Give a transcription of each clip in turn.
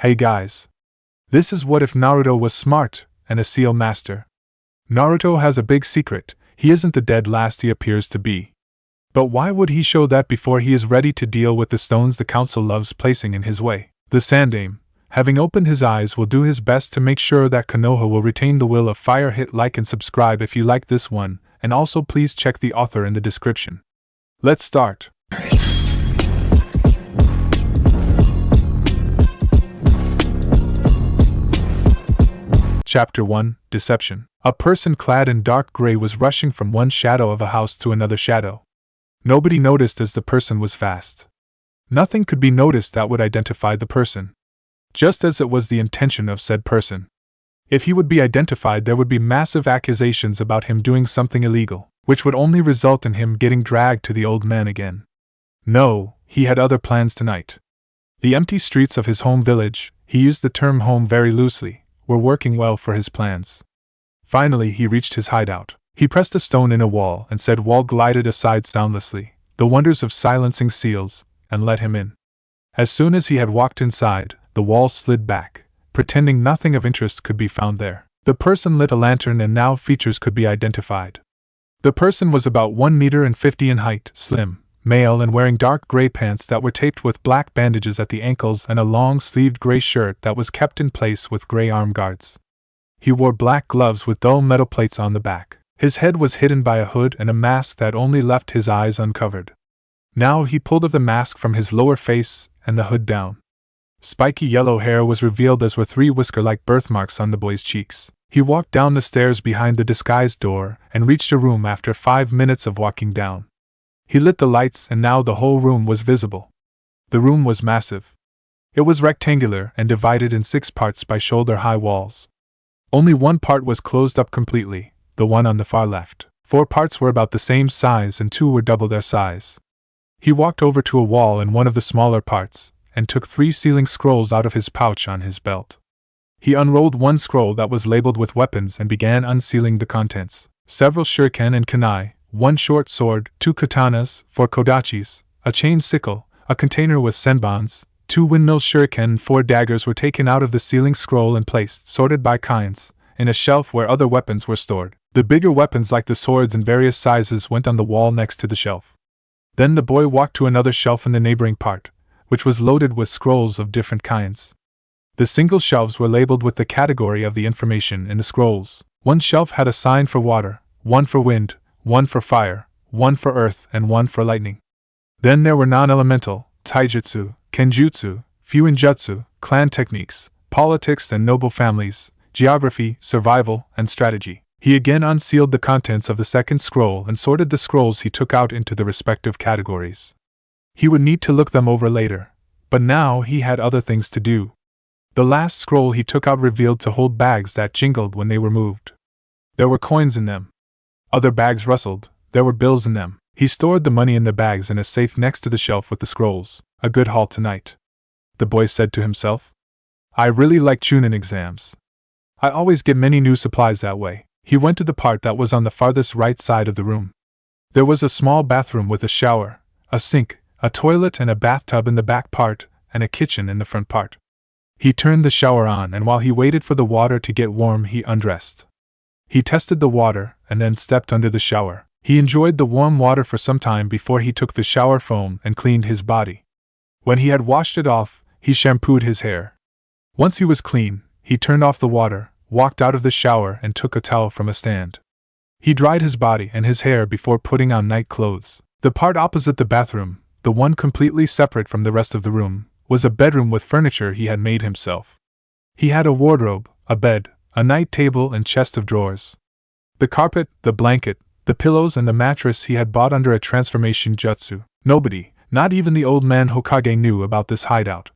Hey guys. This is what if Naruto was smart and a seal master. Naruto has a big secret, he isn't the dead last he appears to be. But why would he show that before he is ready to deal with the stones the council loves placing in his way? The Sandaime, having opened his eyes, will do his best to make sure that Konoha will retain the will of fire. Hit like and subscribe if you like this one, and also please check the author in the description. Let's start. Chapter 1, Deception. A person clad in dark gray was rushing from one shadow of a house to another shadow. Nobody noticed as the person was fast. Nothing could be noticed that would identify the person, just as it was the intention of said person. If he would be identified, there would be massive accusations about him doing something illegal, which would only result in him getting dragged to the old man again. No, he had other plans tonight. The empty streets of his home village, he used the term home very loosely, were working well for his plans. Finally, he reached his hideout. He pressed a stone in a wall, and said wall glided aside soundlessly, the wonders of silencing seals, and let him in. As soon as he had walked inside, the wall slid back, pretending nothing of interest could be found there. The person lit a lantern and now features could be identified. The person was about 1.50 meters in height, slim, male, and wearing dark gray pants that were taped with black bandages at the ankles and a long-sleeved gray shirt that was kept in place with gray arm guards. He wore black gloves with dull metal plates on the back. His head was hidden by a hood and a mask that only left his eyes uncovered. Now he pulled off the mask from his lower face and the hood down. Spiky yellow hair was revealed, as were 3 whisker-like birthmarks on the boy's cheeks. He walked down the stairs behind the disguised door and reached a room after 5 minutes of walking down. He lit the lights and now the whole room was visible. The room was massive. It was rectangular and divided in 6 parts by shoulder-high walls. Only one part was closed up completely, the one on the far left. 4 parts were about the same size and 2 were double their size. He walked over to a wall in one of the smaller parts, and took 3 sealing scrolls out of his pouch on his belt. He unrolled one scroll that was labeled with weapons and began unsealing the contents. Several shuriken and kunai, 1 short sword, 2 katanas, 4 kodachis, a chain sickle, a container with senbons, 2 windmill shuriken and 4 daggers were taken out of the sealing scroll and placed, sorted by kinds, in a shelf where other weapons were stored. The bigger weapons like the swords in various sizes went on the wall next to the shelf. Then the boy walked to another shelf in the neighboring part, which was loaded with scrolls of different kinds. The single shelves were labeled with the category of the information in the scrolls. One shelf had a sign for water, 1 for wind, 1 for fire, 1 for earth, and 1 for lightning. Then there were non-elemental, taijutsu, kenjutsu, fuinjutsu, clan techniques, politics and noble families, geography, survival, and strategy. He again unsealed the contents of the second scroll and sorted the scrolls he took out into the respective categories. He would need to look them over later, but now he had other things to do. The last scroll he took out revealed to hold bags that jingled when they were moved. There were coins in them. Other bags rustled, there were bills in them. He stored the money in the bags in a safe next to the shelf with the scrolls. A good haul tonight, the boy said to himself. I really like Chunin exams. I always get many new supplies that way. He went to the part that was on the farthest right side of the room. There was a small bathroom with a shower, a sink, a toilet and a bathtub in the back part, and a kitchen in the front part. He turned the shower on, and while he waited for the water to get warm, he undressed. He tested the water, and then stepped under the shower. He enjoyed the warm water for some time before he took the shower foam and cleaned his body. When he had washed it off, he shampooed his hair. Once he was clean, he turned off the water, walked out of the shower and took a towel from a stand. He dried his body and his hair before putting on night clothes. The part opposite the bathroom, the one completely separate from the rest of the room, was a bedroom with furniture he had made himself. He had a wardrobe, a bed, a night table and chest of drawers. The carpet, the blanket, the pillows and the mattress he had bought under a transformation jutsu. Nobody, not even the old man Hokage, knew about this hideout.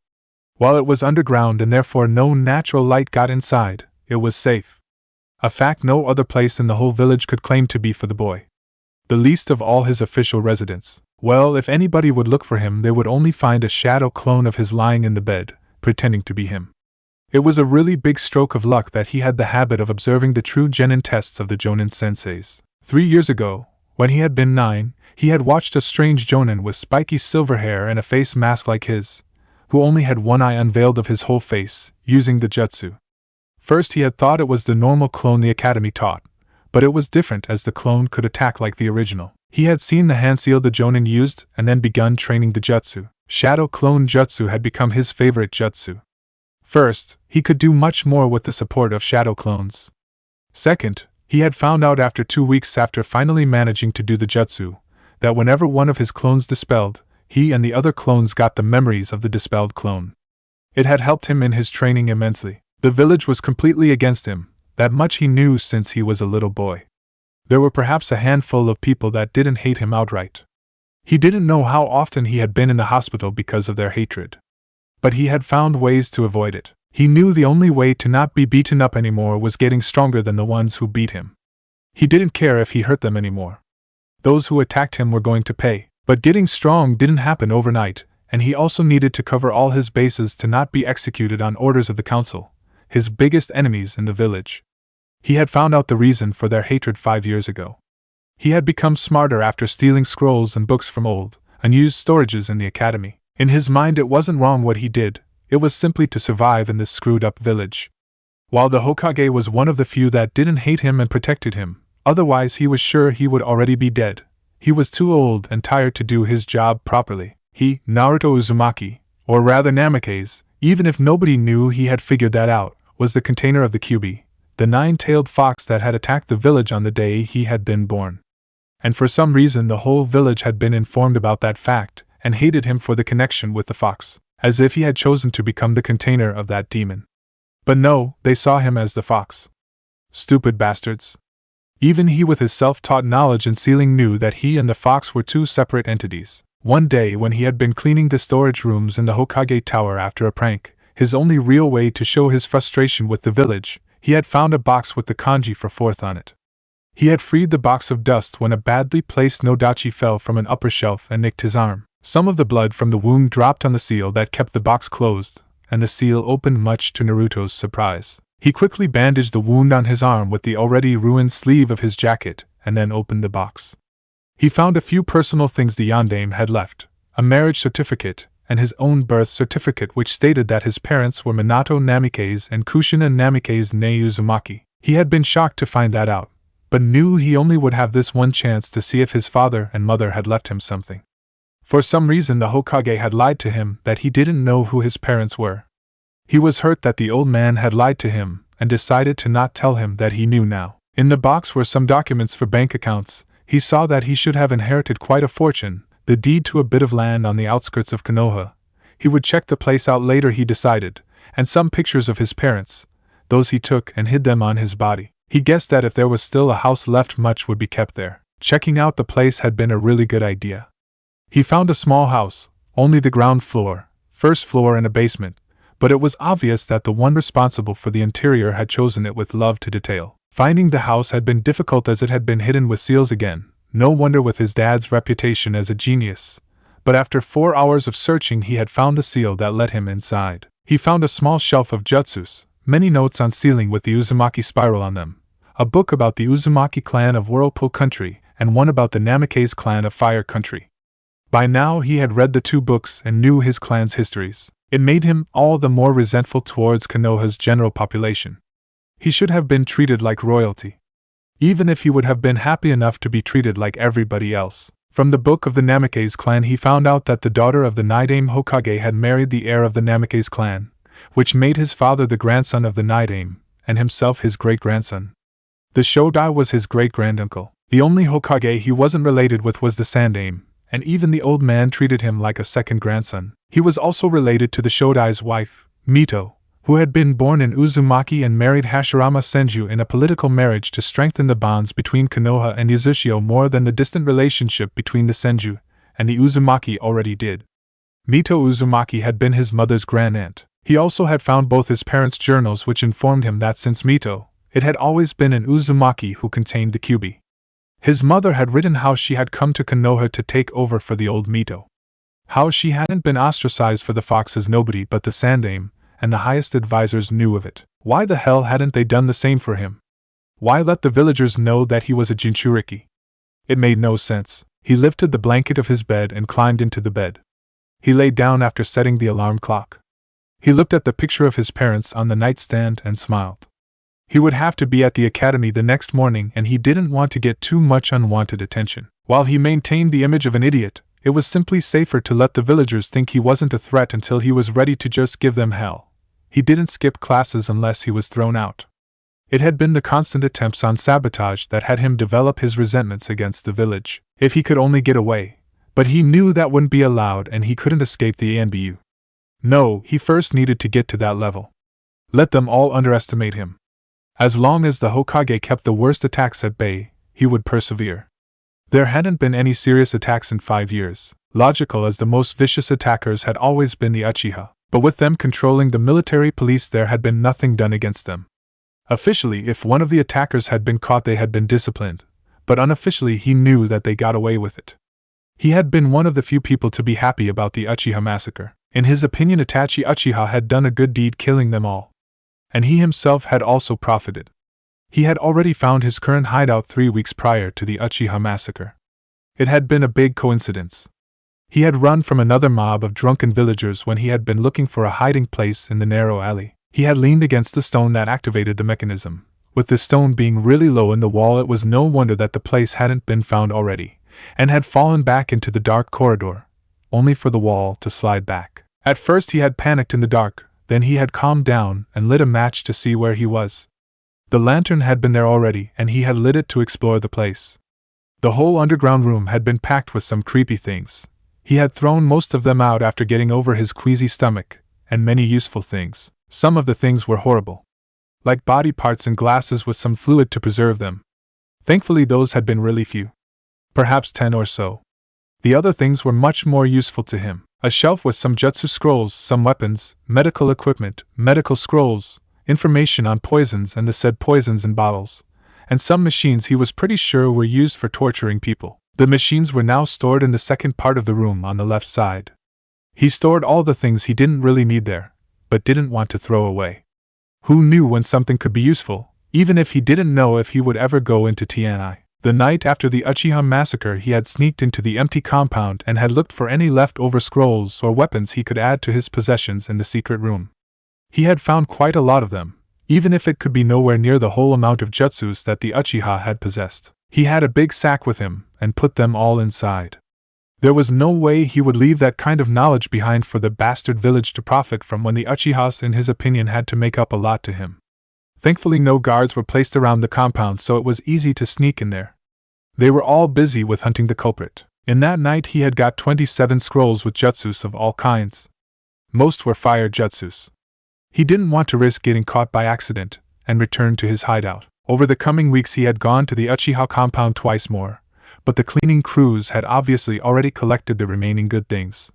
While it was underground and therefore no natural light got inside, it was safe. A fact no other place in the whole village could claim to be for the boy. The least of all his official residence. Well, if anybody would look for him, they would only find a shadow clone of his lying in the bed, pretending to be him. It was a really big stroke of luck that he had the habit of observing the true genin tests of the Jonin senseis. 3 years ago, when he had been 9, he had watched a strange Jonin with spiky silver hair and a face mask like his, who only had one eye unveiled of his whole face, using the jutsu. First he had thought it was the normal clone the academy taught, but it was different as the clone could attack like the original. He had seen the hand seal the Jonin used and then begun training the jutsu. Shadow clone jutsu had become his favorite jutsu. First, he could do much more with the support of shadow clones. Second, he had found out after 2 weeks after finally managing to do the jutsu, that whenever one of his clones dispelled, he and the other clones got the memories of the dispelled clone. It had helped him in his training immensely. The village was completely against him, that much he knew since he was a little boy. There were perhaps a handful of people that didn't hate him outright. He didn't know how often he had been in the hospital because of their hatred. But he had found ways to avoid it. He knew the only way to not be beaten up anymore was getting stronger than the ones who beat him. He didn't care if he hurt them anymore. Those who attacked him were going to pay. But getting strong didn't happen overnight, and he also needed to cover all his bases to not be executed on orders of the council, his biggest enemies in the village. He had found out the reason for their hatred 5 years ago. He had become smarter after stealing scrolls and books from old, unused storages in the academy. In his mind it wasn't wrong what he did, it was simply to survive in this screwed-up village. While the Hokage was one of the few that didn't hate him and protected him, otherwise he was sure he would already be dead. He was too old and tired to do his job properly. He, Naruto Uzumaki, or rather Namikaze, even if nobody knew he had figured that out, was the container of the Kyuubi, the 9-tailed fox that had attacked the village on the day he had been born. And for some reason the whole village had been informed about that fact, and hated him for the connection with the fox, as if he had chosen to become the container of that demon. But no, they saw him as the fox. Stupid bastards. Even he with his self-taught knowledge and sealing knew that he and the fox were two separate entities. One day when he had been cleaning the storage rooms in the Hokage Tower after a prank, his only real way to show his frustration with the village, he had found a box with the kanji for fourth on it. He had freed the box of dust when a badly placed nodachi fell from an upper shelf and nicked his arm. Some of the blood from the wound dropped on the seal that kept the box closed, and the seal opened much to Naruto's surprise. He quickly bandaged the wound on his arm with the already ruined sleeve of his jacket, and then opened the box. He found a few personal things the Yondaime had left, a marriage certificate, and his own birth certificate which stated that his parents were Minato Namikaze and Kushina Namikaze ne Uzumaki. He had been shocked to find that out, but knew he only would have this one chance to see if his father and mother had left him something. For some reason the Hokage had lied to him that he didn't know who his parents were. He was hurt that the old man had lied to him, and decided to not tell him that he knew now. In the box were some documents for bank accounts. He saw that he should have inherited quite a fortune, the deed to a bit of land on the outskirts of Konoha. He would check the place out later, he decided, and some pictures of his parents. Those he took and hid them on his body. He guessed that if there was still a house left, much would be kept there. Checking out the place had been a really good idea. He found a small house, only the ground floor, first floor and a basement, but it was obvious that the one responsible for the interior had chosen it with love to detail. Finding the house had been difficult as it had been hidden with seals again, no wonder with his dad's reputation as a genius. But after 4 hours of searching he had found the seal that let him inside. He found a small shelf of jutsus, many notes on sealing with the Uzumaki spiral on them, a book about the Uzumaki clan of Whirlpool Country, and one about the Namikaze clan of Fire Country. By now he had read the 2 books and knew his clan's histories. It made him all the more resentful towards Konoha's general population. He should have been treated like royalty. Even if he would have been happy enough to be treated like everybody else. From the book of the Namikaze clan he found out that the daughter of the Nidaime Hokage had married the heir of the Namikaze clan, which made his father the grandson of the Nidaime, and himself his great-grandson. The Shodai was his great-granduncle. The only Hokage he wasn't related with was the Sandaime, and even the old man treated him like a second grandson. He was also related to the Shodai's wife, Mito, who had been born in Uzumaki and married Hashirama Senju in a political marriage to strengthen the bonds between Konoha and Izushio more than the distant relationship between the Senju and the Uzumaki already did. Mito Uzumaki had been his mother's grandaunt. He also had found both his parents' journals which informed him that since Mito, it had always been an Uzumaki who contained the Kyuubi. His mother had written how she had come to Konoha to take over for the old Mito. How she hadn't been ostracized for the fox as nobody but the Sandaime and the highest advisors knew of it. Why the hell hadn't they done the same for him? Why let the villagers know that he was a Jinchuriki? It made no sense. He lifted the blanket of his bed and climbed into the bed. He lay down after setting the alarm clock. He looked at the picture of his parents on the nightstand and smiled. He would have to be at the academy the next morning and he didn't want to get too much unwanted attention. While he maintained the image of an idiot, it was simply safer to let the villagers think he wasn't a threat until he was ready to just give them hell. He didn't skip classes unless he was thrown out. It had been the constant attempts on sabotage that had him develop his resentments against the village. If he could only get away. But he knew that wouldn't be allowed and he couldn't escape the ANBU. No, he first needed to get to that level. Let them all underestimate him. As long as the Hokage kept the worst attacks at bay, he would persevere. There hadn't been any serious attacks in 5 years. Logical as the most vicious attackers had always been the Uchiha, but with them controlling the military police there had been nothing done against them. Officially, if one of the attackers had been caught they had been disciplined, but unofficially he knew that they got away with it. He had been one of the few people to be happy about the Uchiha massacre. In his opinion, Itachi Uchiha had done a good deed killing them all. And he himself had also profited. He had already found his current hideout 3 weeks prior to the Uchiha massacre. It had been a big coincidence. He had run from another mob of drunken villagers when he had been looking for a hiding place in the narrow alley. He had leaned against the stone that activated the mechanism. With the stone being really low in the wall, it was no wonder that the place hadn't been found already, and had fallen back into the dark corridor, only for the wall to slide back. At first he had panicked in the dark, then he had calmed down and lit a match to see where he was. The lantern had been there already, and he had lit it to explore the place. The whole underground room had been packed with some creepy things. He had thrown most of them out after getting over his queasy stomach, and many useful things. Some of the things were horrible. Like body parts and glasses with some fluid to preserve them. Thankfully those had been really few. Perhaps 10 or so. The other things were much more useful to him. A shelf with some jutsu scrolls, some weapons, medical equipment, medical scrolls, information on poisons and the said poisons in bottles, and some machines he was pretty sure were used for torturing people. The machines were now stored in the second part of the room on the left side. He stored all the things he didn't really need there, but didn't want to throw away. Who knew when something could be useful, even if he didn't know if he would ever go into TNI. The night after the Uchiha massacre he had sneaked into the empty compound and had looked for any leftover scrolls or weapons he could add to his possessions in the secret room. He had found quite a lot of them, even if it could be nowhere near the whole amount of jutsus that the Uchiha had possessed. He had a big sack with him, and put them all inside. There was no way he would leave that kind of knowledge behind for the bastard village to profit from when the Uchihas in his opinion had to make up a lot to him. Thankfully no guards were placed around the compound so it was easy to sneak in there. They were all busy with hunting the culprit. In that night he had got 27 scrolls with jutsus of all kinds. Most were fire jutsus. He didn't want to risk getting caught by accident, and returned to his hideout. Over the coming weeks he had gone to the Uchiha compound twice more, but the cleaning crews had obviously already collected the remaining good things.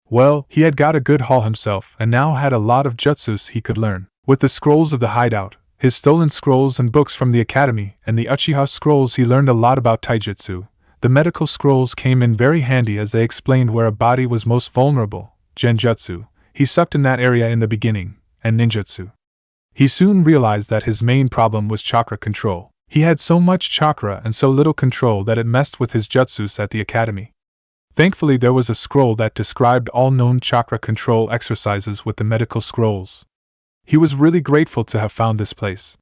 Well, he had got a good haul himself and now had a lot of jutsus he could learn. With the scrolls of the hideout, his stolen scrolls and books from the academy, and the Uchiha scrolls he learned a lot about taijutsu. The medical scrolls came in very handy as they explained where a body was most vulnerable, genjutsu. He sucked in that area in the beginning, and ninjutsu. He soon realized that his main problem was chakra control. He had so much chakra and so little control that it messed with his jutsus at the academy. Thankfully there was a scroll that described all known chakra control exercises with the medical scrolls. He was really grateful to have found this place.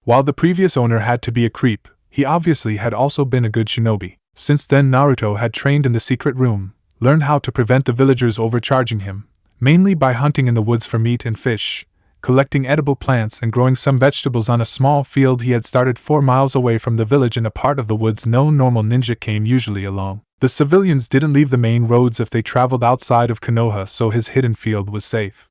While the previous owner had to be a creep, he obviously had also been a good shinobi. Since then Naruto had trained in the secret room, learned how to prevent the villagers overcharging him, mainly by hunting in the woods for meat and fish, collecting edible plants and growing some vegetables on a small field he had started 4 miles away from the village in a part of the woods no normal ninja came usually along. The civilians didn't leave the main roads if they traveled outside of Konoha, so his hidden field was safe.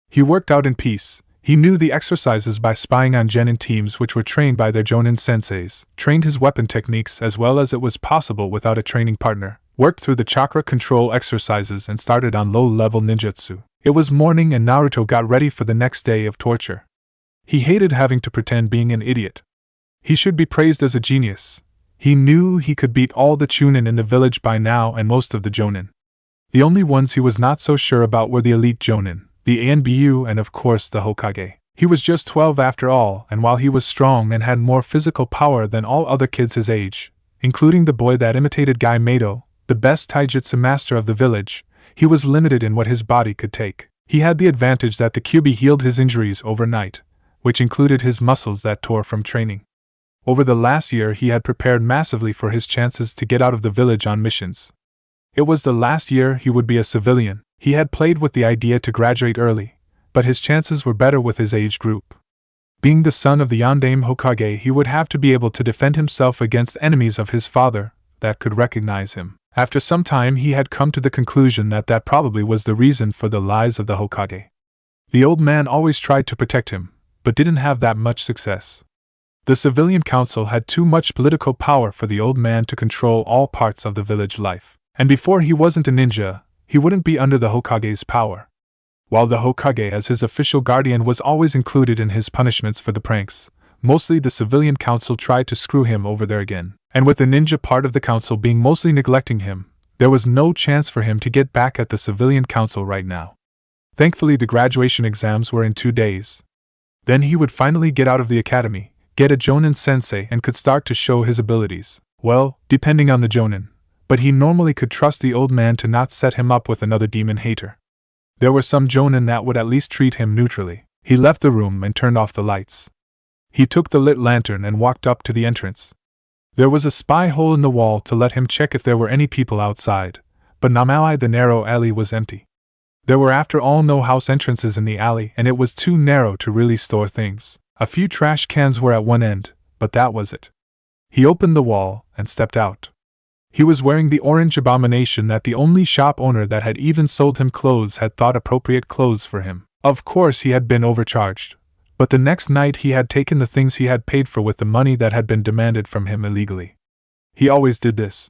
He worked out in peace. He knew the exercises by spying on genin teams which were trained by their jonin senseis, trained his weapon techniques as well as it was possible without a training partner, worked through the chakra control exercises and started on low-level ninjutsu. It was morning and Naruto got ready for the next day of torture. He hated having to pretend being an idiot. He should be praised as a genius. He knew he could beat all the chunin in the village by now and most of the jonin. The only ones he was not so sure about were the elite jonin, the ANBU and of course the Hokage. He was just 12 after all, and while he was strong and had more physical power than all other kids his age, including the boy that imitated Guy Mato, the best taijutsu master of the village, he was limited in what his body could take. He had the advantage that the Kyuubi healed his injuries overnight, which included his muscles that tore from training. Over the last year he had prepared massively for his chances to get out of the village on missions. It was the last year he would be a civilian. He had played with the idea to graduate early, but his chances were better with his age group. Being the son of the Sandaime Hokage, he would have to be able to defend himself against enemies of his father that could recognize him. After some time he had come to the conclusion that that probably was the reason for the lies of the Hokage. The old man always tried to protect him, but didn't have that much success. The civilian council had too much political power for the old man to control all parts of the village life. And before he wasn't a ninja, he wouldn't be under the Hokage's power. While the Hokage as his official guardian was always included in his punishments for the pranks, mostly the civilian council tried to screw him over there again. And with the ninja part of the council being mostly neglecting him, there was no chance for him to get back at the civilian council right now. Thankfully the graduation exams were in 2 days. Then he would finally get out of the academy, get a Jonin sensei, and could start to show his abilities. Well, depending on the Jonin, but he normally could trust the old man to not set him up with another demon hater. There were some Jonin that would at least treat him neutrally. He left the room and turned off the lights. He took the lit lantern and walked up to the entrance. There was a spy hole in the wall to let him check if there were any people outside, but now the narrow alley was empty. There were after all no house entrances in the alley, and it was too narrow to really store things. A few trash cans were at one end, but that was it. He opened the wall and stepped out. He was wearing the orange abomination that the only shop owner that had even sold him clothes had thought appropriate clothes for him. Of course he had been overcharged, but the next night he had taken the things he had paid for with the money that had been demanded from him illegally. He always did this.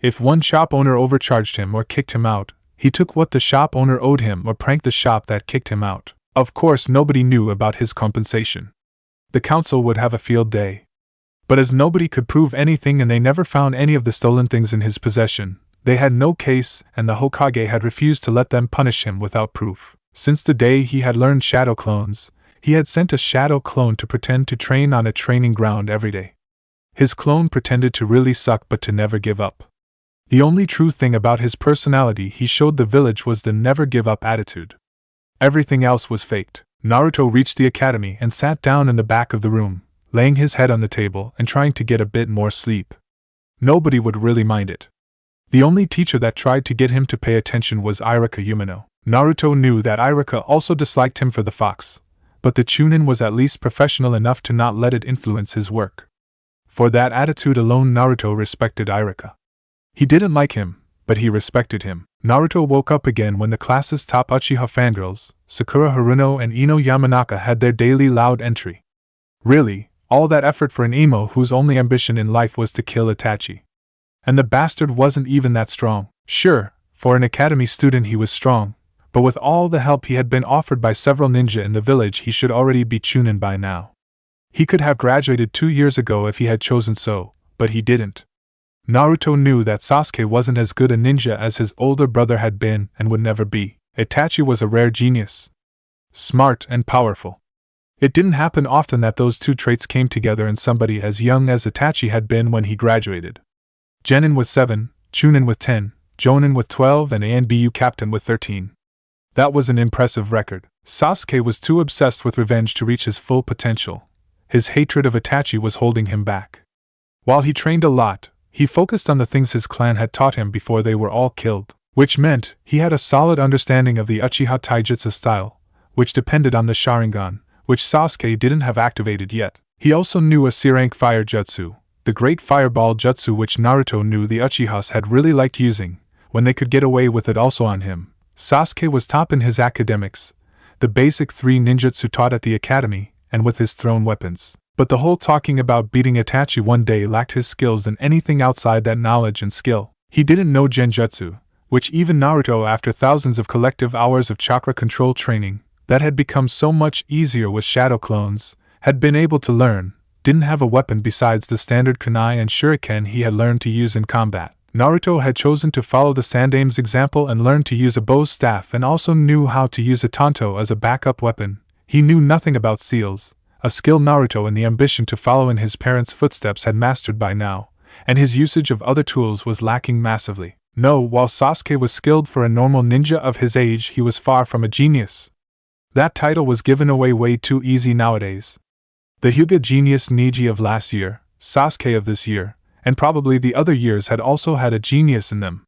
If one shop owner overcharged him or kicked him out, he took what the shop owner owed him or pranked the shop that kicked him out. Of course nobody knew about his compensation. The council would have a field day. But as nobody could prove anything and they never found any of the stolen things in his possession, they had no case, and the Hokage had refused to let them punish him without proof. Since the day he had learned shadow clones, he had sent a shadow clone to pretend to train on a training ground every day. His clone pretended to really suck but to never give up. The only true thing about his personality he showed the village was the never give up attitude. Everything else was faked. Naruto reached the academy and sat down in the back of the room, laying his head on the table and trying to get a bit more sleep. Nobody would really mind it. The only teacher that tried to get him to pay attention was Irika Umino. Naruto knew that Irika also disliked him for the fox, but the Chunin was at least professional enough to not let it influence his work. For that attitude alone Naruto respected Irika. He didn't like him, but he respected him. Naruto woke up again when the class's top Uchiha fangirls, Sakura Haruno and Ino Yamanaka, had their daily loud entry. Really, all that effort for an emo whose only ambition in life was to kill Itachi. And the bastard wasn't even that strong. Sure, for an academy student he was strong, but with all the help he had been offered by several ninja in the village he should already be Chunin by now. He could have graduated 2 years ago if he had chosen so, but he didn't. Naruto knew that Sasuke wasn't as good a ninja as his older brother had been and would never be. Itachi was a rare genius. Smart and powerful. It didn't happen often that those two traits came together in somebody as young as Itachi had been when he graduated. Genin with 7, Chunin with 10, Jonin with 12 and ANBU captain with 13. That was an impressive record. Sasuke was too obsessed with revenge to reach his full potential. His hatred of Itachi was holding him back. While he trained a lot, he focused on the things his clan had taught him before they were all killed, which meant he had a solid understanding of the Uchiha Taijutsu style, which depended on the Sharingan, which Sasuke didn't have activated yet. He also knew a C-rank fire jutsu, the great fireball jutsu which Naruto knew the Uchihas had really liked using, when they could get away with it also on him. Sasuke was top in his academics, the basic 3 ninjutsu taught at the academy, and with his thrown weapons. But the whole talking about beating Itachi one day lacked his skills in anything outside that knowledge and skill. He didn't know Genjutsu, which even Naruto, after thousands of collective hours of chakra control training, that had become so much easier with shadow clones, had been able to learn, didn't have a weapon besides the standard kunai and shuriken he had learned to use in combat. Naruto had chosen to follow the Sandaime's example and learned to use a bow's staff and also knew how to use a tanto as a backup weapon. He knew nothing about seals, a skill Naruto in the ambition to follow in his parents' footsteps had mastered by now, and his usage of other tools was lacking massively. No, while Sasuke was skilled for a normal ninja of his age, he was far from a genius. That title was given away way too easy nowadays. The Hyuga genius Neji of last year, Sasuke of this year, and probably the other years had also had a genius in them.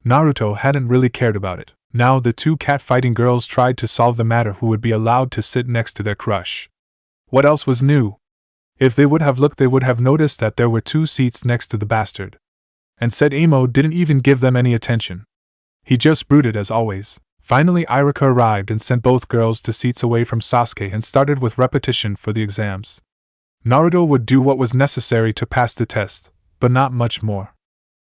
Naruto hadn't really cared about it. Now the two catfighting girls tried to solve the matter who would be allowed to sit next to their crush. What else was new? If they would have looked, they would have noticed that there were 2 seats next to the bastard. And said Amo didn't even give them any attention. He just brooded as always. Finally Iruka arrived and sent both girls to seats away from Sasuke and started with repetition for the exams. Naruto would do what was necessary to pass the test, but not much more.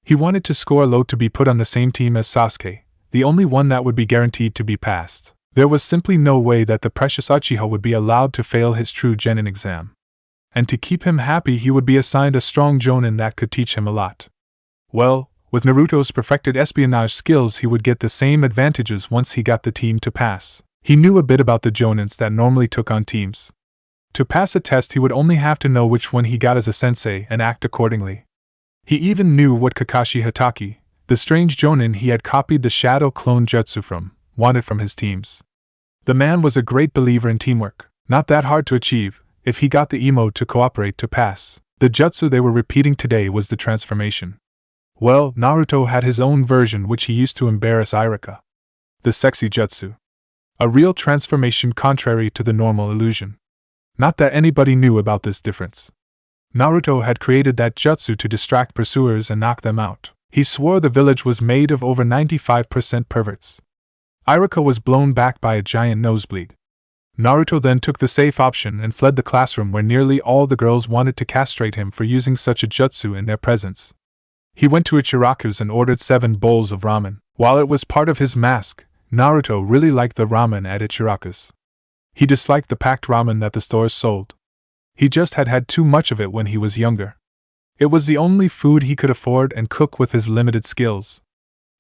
He wanted to score low to be put on the same team as Sasuke, the only one that would be guaranteed to be passed. There was simply no way that the precious Uchiha would be allowed to fail his true genin exam. And to keep him happy, he would be assigned a strong jonin that could teach him a lot. Well, with Naruto's perfected espionage skills, he would get the same advantages once he got the team to pass. He knew a bit about the jonins that normally took on teams. To pass a test, he would only have to know which one he got as a sensei and act accordingly. He even knew what Kakashi Hatake, the strange jonin he had copied the shadow clone jutsu from, wanted from his teams. The man was a great believer in teamwork, not that hard to achieve, if he got the emo to cooperate to pass. The jutsu they were repeating today was the transformation. Well, Naruto had his own version which he used to embarrass Iruka. The sexy jutsu. A real transformation contrary to the normal illusion. Not that anybody knew about this difference. Naruto had created that jutsu to distract pursuers and knock them out. He swore the village was made of over 95% perverts. Iruka was blown back by a giant nosebleed. Naruto then took the safe option and fled the classroom where nearly all the girls wanted to castrate him for using such a jutsu in their presence. He went to Ichiraku's and ordered 7 bowls of ramen. While it was part of his mask, Naruto really liked the ramen at Ichiraku's. He disliked the packed ramen that the stores sold. He just had had too much of it when he was younger. It was the only food he could afford and cook with his limited skills.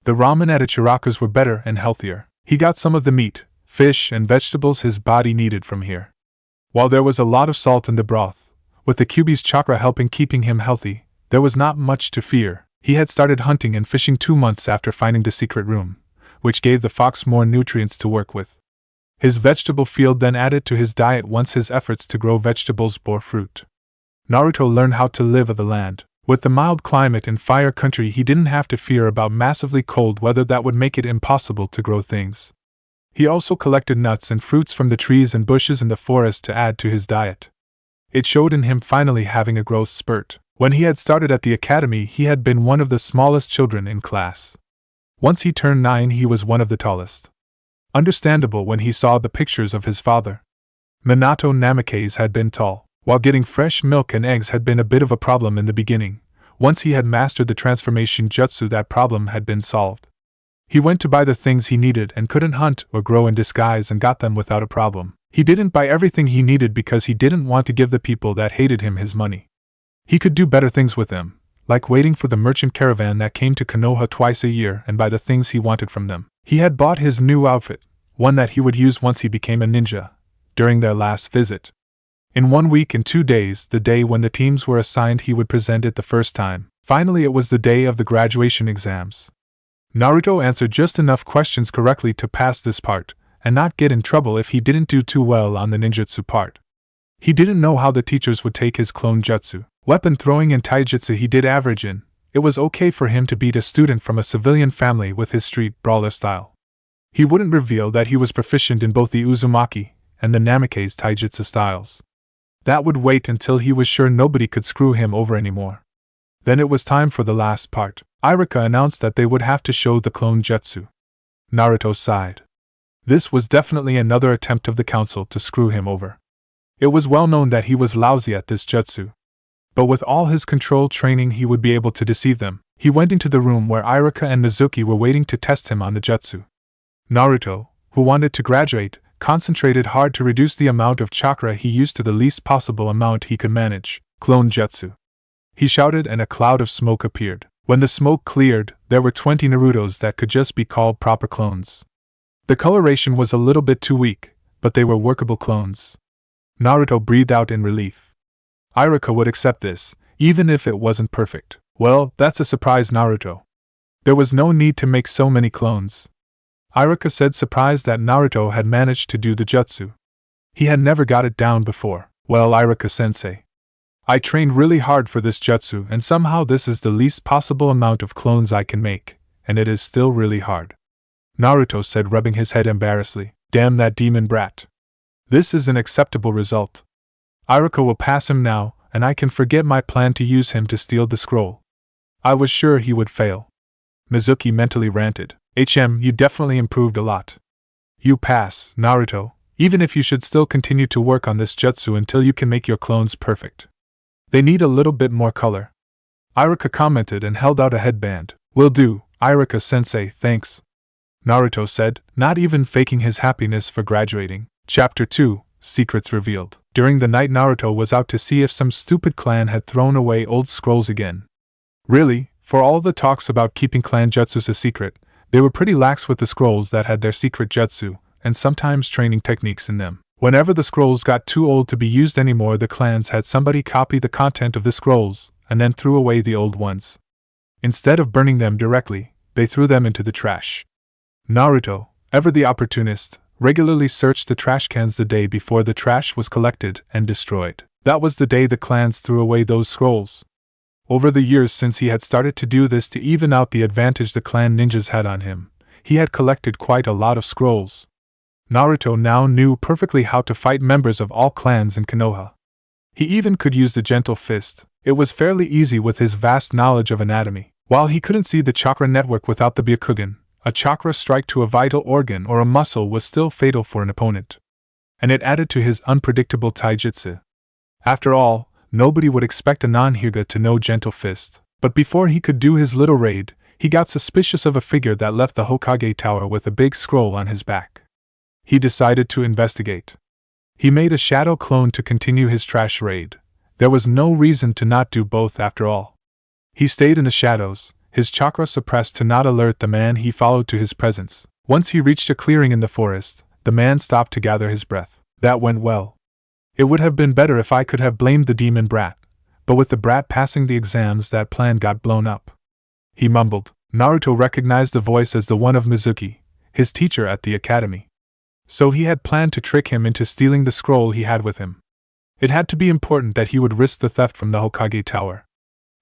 The ramen at Ichiraku's were better and healthier. He got some of the meat, fish, and vegetables his body needed from here. While there was a lot of salt in the broth, with the Kyuubi's chakra helping keeping him healthy, there was not much to fear. He had started hunting and fishing 2 months after finding the secret room, which gave the fox more nutrients to work with. His vegetable field then added to his diet once his efforts to grow vegetables bore fruit. Naruto learned how to live of the land. With the mild climate in Fire Country, he didn't have to fear about massively cold weather that would make it impossible to grow things. He also collected nuts and fruits from the trees and bushes in the forest to add to his diet. It showed in him finally having a growth spurt. When he had started at the academy, he had been one of the smallest children in class. Once he turned 9, he was one of the tallest. Understandable when he saw the pictures of his father. Minato Namikaze had been tall, while getting fresh milk and eggs had been a bit of a problem in the beginning. Once he had mastered the transformation jutsu, that problem had been solved. He went to buy the things he needed and couldn't hunt or grow in disguise and got them without a problem. He didn't buy everything he needed because he didn't want to give the people that hated him his money. He could do better things with them, like waiting for the merchant caravan that came to Konoha twice a year and buy the things he wanted from them. He had bought his new outfit, one that he would use once he became a ninja, during their last visit. In 1 week and 2 days, the day when the teams were assigned, he would present it the first time. Finally, it was the day of the graduation exams. Naruto answered just enough questions correctly to pass this part, and not get in trouble if he didn't do too well on the ninjutsu part. He didn't know how the teachers would take his clone jutsu. Weapon throwing and taijutsu he did average in. It was okay for him to beat a student from a civilian family with his street brawler style. He wouldn't reveal that he was proficient in both the Uzumaki and the Namikaze taijutsu styles. That would wait until he was sure nobody could screw him over anymore. Then it was time for the last part. Iruka announced that they would have to show the clone jutsu. Naruto sighed. This was definitely another attempt of the council to screw him over. It was well known that he was lousy at this jutsu. But with all his control training, he would be able to deceive them. He went into the room where Iruka and Mizuki were waiting to test him on the jutsu. Naruto, who wanted to graduate, concentrated hard to reduce the amount of chakra he used to the least possible amount he could manage. Clone jutsu. He shouted and a cloud of smoke appeared. When the smoke cleared, there were 20 Narutos that could just be called proper clones. The coloration was a little bit too weak, but they were workable clones. Naruto breathed out in relief. Iruka would accept this, even if it wasn't perfect. Well, that's a surprise, Naruto. There was no need to make so many clones. Iruka said, surprised that Naruto had managed to do the jutsu. He had never got it down before. Well, Iruka-sensei, I trained really hard for this jutsu, and somehow this is the least possible amount of clones I can make, and it is still really hard. Naruto said, rubbing his head embarrassedly. Damn that demon brat. This is an acceptable result. Iruka will pass him now, and I can forget my plan to use him to steal the scroll. I was sure he would fail. Mizuki mentally ranted. You definitely improved a lot. You pass, Naruto, even if you should still continue to work on this jutsu until you can make your clones perfect. They need a little bit more color. Iruka commented and held out a headband. Will do, Iruka-sensei, thanks. Naruto said, not even faking his happiness for graduating. Chapter 2, Secrets Revealed. During the night, Naruto was out to see if some stupid clan had thrown away old scrolls again. Really, for all the talks about keeping clan jutsus a secret, they were pretty lax with the scrolls that had their secret jutsu, and sometimes training techniques in them. Whenever the scrolls got too old to be used anymore, the clans had somebody copy the content of the scrolls, and then threw away the old ones. Instead of burning them directly, they threw them into the trash. Naruto, ever the opportunist, regularly searched the trash cans the day before the trash was collected and destroyed. That was the day the clans threw away those scrolls. Over the years since he had started to do this to even out the advantage the clan ninjas had on him, he had collected quite a lot of scrolls. Naruto now knew perfectly how to fight members of all clans in Konoha. He even could use the gentle fist. It was fairly easy with his vast knowledge of anatomy. While he couldn't see the chakra network without the Byakugan, a chakra strike to a vital organ or a muscle was still fatal for an opponent. And it added to his unpredictable taijutsu. After all, nobody would expect a non-Hyuga to know gentle fist. But before he could do his little raid, he got suspicious of a figure that left the Hokage Tower with a big scroll on his back. He decided to investigate. He made a shadow clone to continue his trash raid. There was no reason to not do both after all. He stayed in the shadows, his chakra suppressed to not alert the man he followed to his presence. Once he reached a clearing in the forest, the man stopped to gather his breath. That went well. It would have been better if I could have blamed the demon brat, but with the brat passing the exams, that plan got blown up. He mumbled. Naruto recognized the voice as the one of Mizuki, his teacher at the academy. So he had planned to trick him into stealing the scroll he had with him. It had to be important that he would risk the theft from the Hokage Tower.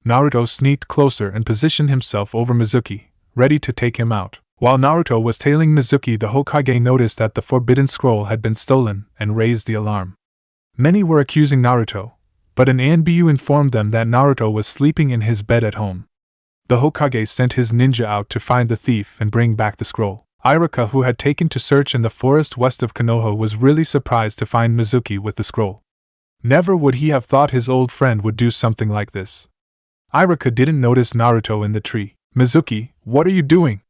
Naruto sneaked closer and positioned himself over Mizuki, ready to take him out. While Naruto was tailing Mizuki, the Hokage noticed that the forbidden scroll had been stolen and raised the alarm. Many were accusing Naruto, but an Anbu informed them that Naruto was sleeping in his bed at home. The Hokage sent his ninja out to find the thief and bring back the scroll. Iruka, who had taken to search in the forest west of Konoha, was really surprised to find Mizuki with the scroll. Never would he have thought his old friend would do something like this. Iruka didn't notice Naruto in the tree. Mizuki, what are you doing?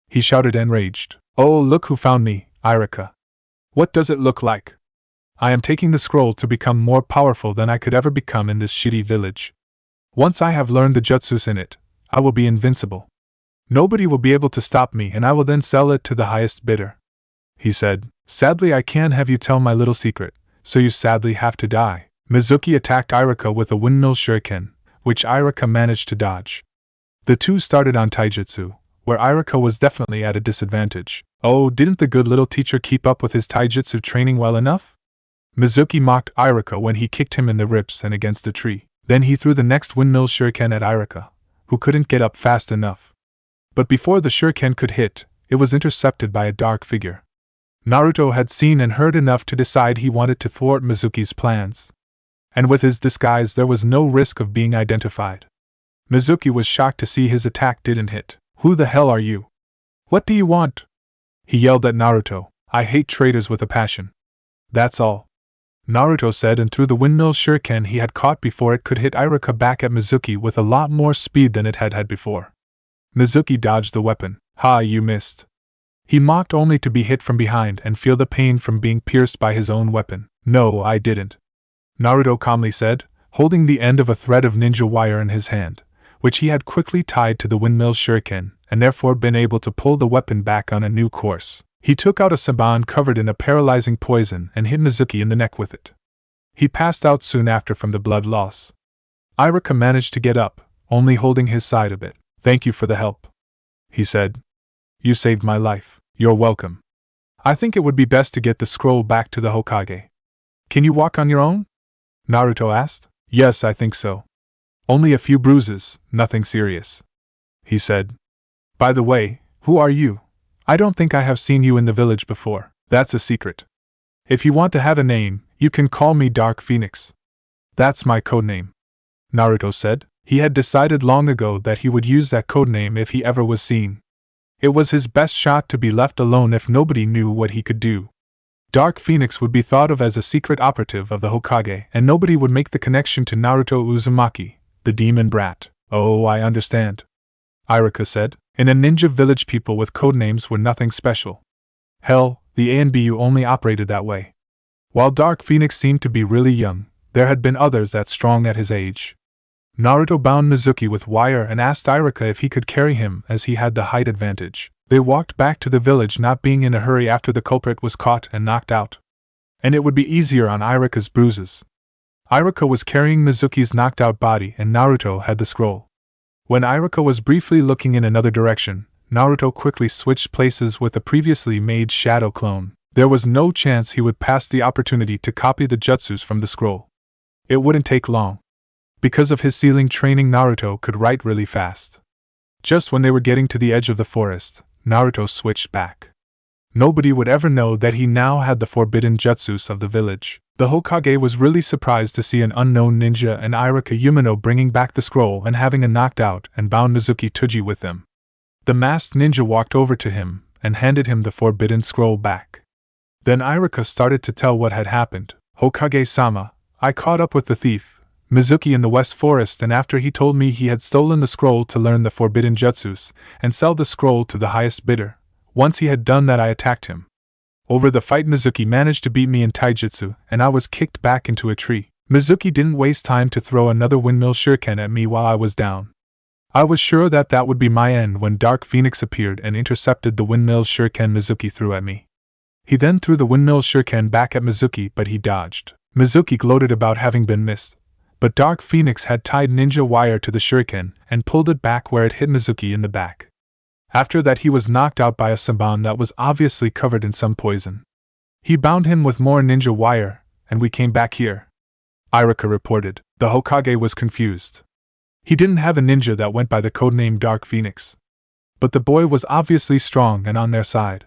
He shouted enraged. Oh, look who found me, Iruka. What does it look like? I am taking the scroll to become more powerful than I could ever become in this shitty village. Once I have learned the jutsus in it, I will be invincible. Nobody will be able to stop me, and I will then sell it to the highest bidder. He said, sadly I can't have you tell my little secret, so you sadly have to die. Mizuki attacked Iruka with a windmill shuriken, which Iruka managed to dodge. The two started on taijutsu, where Iruka was definitely at a disadvantage. Oh, didn't the good little teacher keep up with his taijutsu training well enough? Mizuki mocked Iruka when he kicked him in the ribs and against a tree. Then he threw the next windmill shuriken at Iruka, who couldn't get up fast enough. But before the shuriken could hit, it was intercepted by a dark figure. Naruto had seen and heard enough to decide he wanted to thwart Mizuki's plans. And with his disguise there was no risk of being identified. Mizuki was shocked to see his attack didn't hit. Who the hell are you? What do you want? He yelled at Naruto. I hate traitors with a passion. That's all. Naruto said and threw the windmill shuriken he had caught before it could hit Iruka back at Mizuki with a lot more speed than it had before. Mizuki dodged the weapon. Ha, you missed. He mocked only to be hit from behind and feel the pain from being pierced by his own weapon. No, I didn't. Naruto calmly said, holding the end of a thread of ninja wire in his hand, which he had quickly tied to the windmill shuriken, and therefore been able to pull the weapon back on a new course. He took out a saban covered in a paralyzing poison and hit Mizuki in the neck with it. He passed out soon after from the blood loss. Iruka managed to get up, only holding his side a bit. Thank you for the help. he said. You saved my life. You're welcome. I think it would be best to get the scroll back to the Hokage. Can you walk on your own? Naruto asked. Yes, I think so. Only a few bruises, nothing serious, he said. By the way, who are you? I don't think I have seen you in the village before. That's a secret. If you want to have a name, you can call me Dark Phoenix. That's my codename, Naruto said. He had decided long ago that he would use that codename if he ever was seen. It was his best shot to be left alone if nobody knew what he could do. Dark Phoenix would be thought of as a secret operative of the Hokage, and nobody would make the connection to Naruto Uzumaki, the demon brat. Oh, I understand, Iruka said. In a ninja village, people with codenames were nothing special. Hell, the ANBU only operated that way. While Dark Phoenix seemed to be really young, there had been others that strong at his age. Naruto bound Mizuki with wire and asked Iruka if he could carry him as he had the height advantage. They walked back to the village, not being in a hurry after the culprit was caught and knocked out. And it would be easier on Iruka's bruises. Iruka was carrying Mizuki's knocked out body and Naruto had the scroll. When Iruka was briefly looking in another direction, Naruto quickly switched places with the previously made shadow clone. There was no chance he would pass the opportunity to copy the jutsus from the scroll. It wouldn't take long. Because of his ceiling training, Naruto could write really fast. Just when they were getting to the edge of the forest, Naruto switched back. Nobody would ever know that he now had the forbidden jutsus of the village. The Hokage was really surprised to see an unknown ninja and Iruka Umino bringing back the scroll and having a knocked out and bound Mizuki Tuji with them. The masked ninja walked over to him and handed him the forbidden scroll back. Then Iruka started to tell what had happened. Hokage-sama, I caught up with the thief, Mizuki, in the West Forest, and after he told me he had stolen the scroll to learn the forbidden jutsus and sell the scroll to the highest bidder. Once he had done that, I attacked him. Over the fight, Mizuki managed to beat me in taijutsu, and I was kicked back into a tree. Mizuki didn't waste time to throw another windmill shuriken at me while I was down. I was sure that that would be my end when Dark Phoenix appeared and intercepted the windmill shuriken Mizuki threw at me. He then threw the windmill shuriken back at Mizuki, but he dodged. Mizuki gloated about having been missed, but Dark Phoenix had tied ninja wire to the shuriken and pulled it back where it hit Mizuki in the back. After that, he was knocked out by a saban that was obviously covered in some poison. He bound him with more ninja wire, and we came back here, Iruka reported. The Hokage was confused. He didn't have a ninja that went by the codename Dark Phoenix. But the boy was obviously strong and on their side.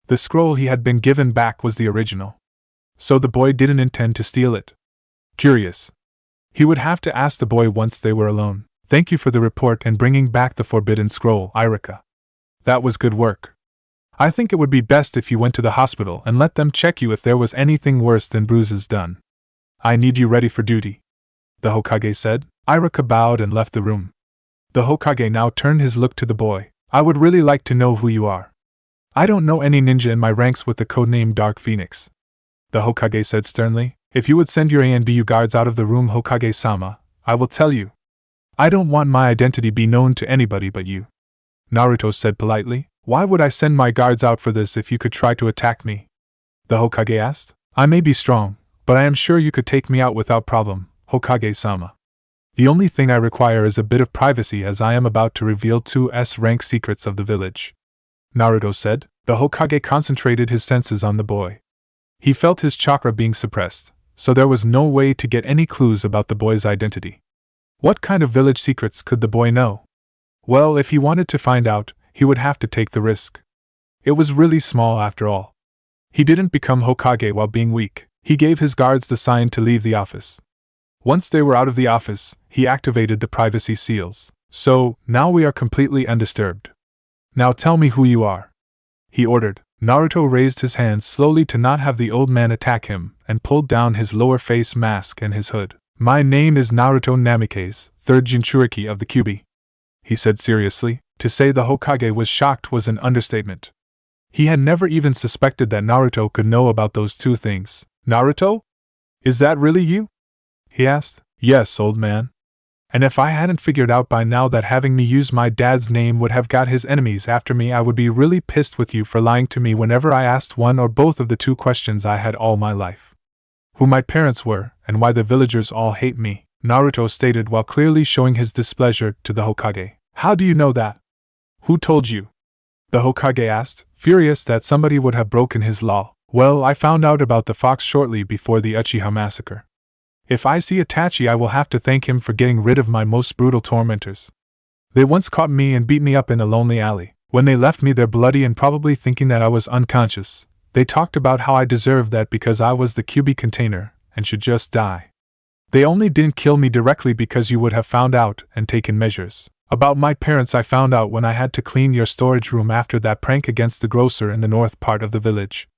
The scroll he had been given back was the original. So the boy didn't intend to steal it. Curious. He would have to ask the boy once they were alone. Thank you for the report and bringing back the forbidden scroll, Iruka. That was good work. I think it would be best if you went to the hospital and let them check you if there was anything worse than bruises done. I need you ready for duty, the Hokage said. Iruka bowed and left the room. The Hokage now turned his look to the boy. I would really like to know who you are. I don't know any ninja in my ranks with the codename Dark Phoenix, the Hokage said sternly. If you would send your ANBU guards out of the room, Hokage-sama, I will tell you. I don't want my identity be known to anybody but you, Naruto said politely. Why would I send my guards out for this if you could try to attack me? The Hokage asked. I may be strong, but I am sure you could take me out without problem, Hokage-sama. The only thing I require is a bit of privacy, as I am about to reveal 2 S-rank secrets of the village, Naruto said. The Hokage concentrated his senses on the boy. He felt his chakra being suppressed, so there was no way to get any clues about the boy's identity. What kind of village secrets could the boy know? Well, if he wanted to find out, he would have to take the risk. It was really small after all. He didn't become Hokage while being weak. He gave his guards the sign to leave the office. Once they were out of the office, he activated the privacy seals. So, now we are completely undisturbed. Now tell me who you are, he ordered. Naruto raised his hands slowly to not have the old man attack him, and pulled down his lower face mask and his hood. My name is Naruto Namikaze, 3rd Jinchuriki of the Kyubi, he said seriously. To say the Hokage was shocked was an understatement. He had never even suspected that Naruto could know about those 2 things. Naruto? Is that really you? He asked. Yes, old man. And if I hadn't figured out by now that having me use my dad's name would have got his enemies after me, I would be really pissed with you for lying to me whenever I asked one or both of the 2 questions I had all my life. Who my parents were, and why the villagers all hate me, Naruto stated while clearly showing his displeasure to the Hokage. How do you know that? Who told you? The Hokage asked, furious that somebody would have broken his law. Well, I found out about the fox shortly before the Uchiha massacre. If I see Itachi, I will have to thank him for getting rid of my most brutal tormentors. They once caught me and beat me up in a lonely alley. When they left me there bloody and probably thinking that I was unconscious, they talked about how I deserved that because I was the QB container and should just die. They only didn't kill me directly because you would have found out and taken measures. About my parents I found out when I had to clean your storage room after that prank against the grocer in the north part of the village.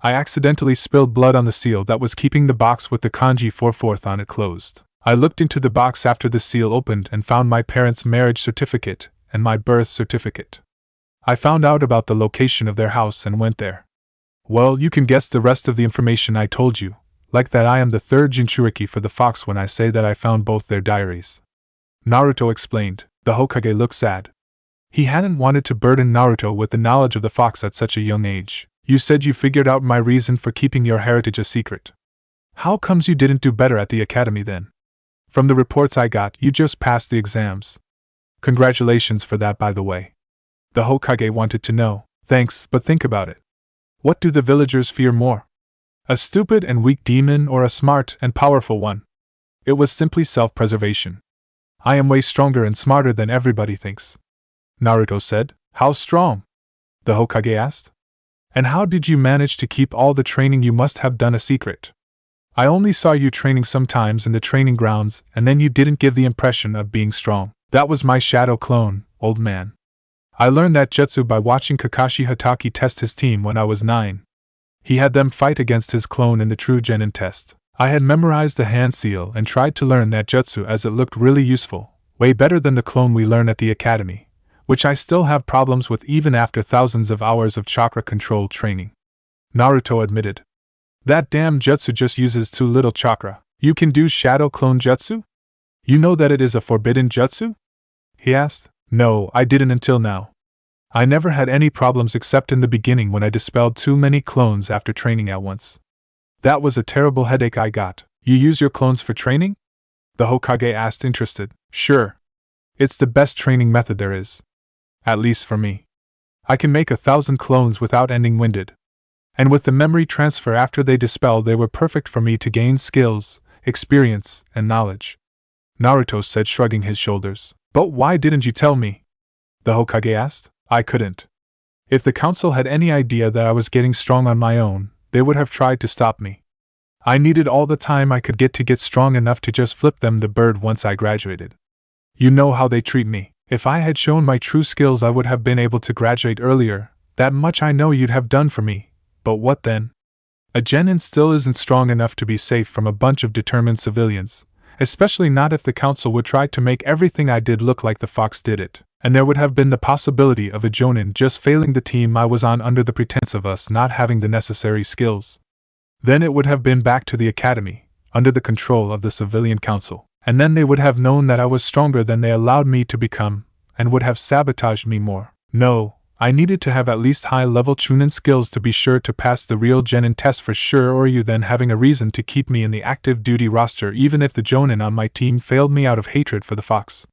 I accidentally spilled blood on the seal that was keeping the box with the kanji 4/4 on it closed. I looked into the box after the seal opened and found my parents' marriage certificate and my birth certificate. I found out about the location of their house and went there. Well, you can guess the rest of the information I told you, like that I am the third Jinchuriki for the fox when I say that I found both their diaries. Naruto explained. The Hokage looked sad. He hadn't wanted to burden Naruto with the knowledge of the fox at such a young age. You said you figured out my reason for keeping your heritage a secret. How comes you didn't do better at the academy then? From the reports I got, you just passed the exams. Congratulations for that, by the way. The Hokage wanted to know. Thanks, but think about it. What do the villagers fear more? A stupid and weak demon or a smart and powerful one? It was simply self-preservation. I am way stronger and smarter than everybody thinks. Naruto said. How strong? The Hokage asked. And how did you manage to keep all the training? You must have done a secret. I only saw you training sometimes in the training grounds, and then you didn't give the impression of being strong. That was my shadow clone, old man. I learned that jutsu by watching Kakashi Hatake test his team when I was 9. He had them fight against his clone in the True Genin test. I had memorized the hand seal and tried to learn that jutsu as it looked really useful, way better than the clone we learn at the academy, which I still have problems with even after thousands of hours of chakra control training. Naruto admitted. That damn jutsu just uses too little chakra. You can do shadow clone jutsu? You know that it is a forbidden jutsu? He asked. No, I didn't until now. I never had any problems except in the beginning when I dispelled too many clones after training at once. That was a terrible headache I got. You use your clones for training? The Hokage asked, interested. Sure. It's the best training method there is. At least for me. I can make 1,000 clones without ending winded. And with the memory transfer after they dispelled, they were perfect for me to gain skills, experience, and knowledge. Naruto said, shrugging his shoulders. But why didn't you tell me? The Hokage asked. I couldn't. If the council had any idea that I was getting strong on my own, they would have tried to stop me. I needed all the time I could get strong enough to just flip them the bird once I graduated. You know how they treat me. If I had shown my true skills, I would have been able to graduate earlier. That much I know you'd have done for me. But what then? A genin still isn't strong enough to be safe from a bunch of determined civilians, especially not if the council would try to make everything I did look like the fox did it, and there would have been the possibility of a jonin just failing the team I was on under the pretense of us not having the necessary skills. Then it would have been back to the academy, under the control of the civilian council, and then they would have known that I was stronger than they allowed me to become, and would have sabotaged me more. No, I needed to have at least high-level chunin skills to be sure to pass the real genin test for sure, or you then having a reason to keep me in the active duty roster even if the jonin on my team failed me out of hatred for the fox.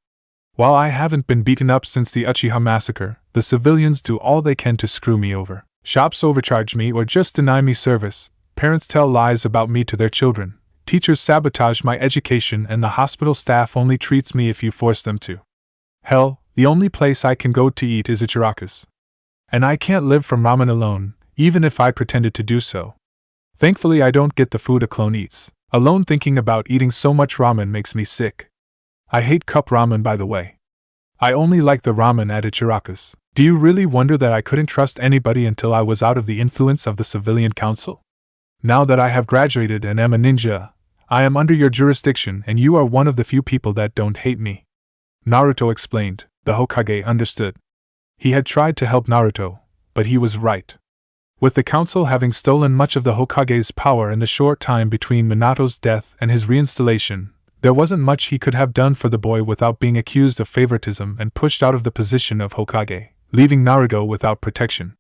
While I haven't been beaten up since the Uchiha massacre, the civilians do all they can to screw me over. Shops overcharge me or just deny me service, parents tell lies about me to their children, teachers sabotage my education, and the hospital staff only treats me if you force them to. Hell, the only place I can go to eat is Ichiraku's. And I can't live from ramen alone, even if I pretended to do so. Thankfully I don't get the food a clone eats. Alone thinking about eating so much ramen makes me sick. I hate cup ramen, by the way. I only like the ramen at Ichiraku's. Do you really wonder that I couldn't trust anybody until I was out of the influence of the civilian council? Now that I have graduated and am a ninja, I am under your jurisdiction and you are one of the few people that don't hate me. Naruto explained. The Hokage understood. He had tried to help Naruto, but he was right. With the council having stolen much of the Hokage's power in the short time between Minato's death and his reinstallation, there wasn't much he could have done for the boy without being accused of favoritism and pushed out of the position of Hokage, leaving Naruto without protection.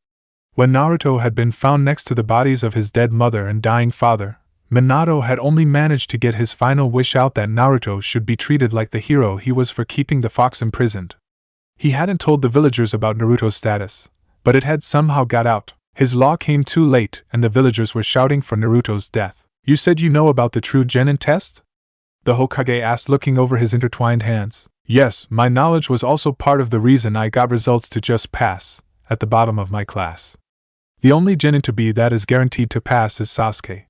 When Naruto had been found next to the bodies of his dead mother and dying father, Minato had only managed to get his final wish out, that Naruto should be treated like the hero he was for keeping the fox imprisoned. He hadn't told the villagers about Naruto's status, but it had somehow got out. His law came too late and the villagers were shouting for Naruto's death. You said you know about the true genin test? The Hokage asked, looking over his intertwined hands. Yes, my knowledge was also part of the reason I got results to just pass, at the bottom of my class. The only genin to be that is guaranteed to pass is Sasuke.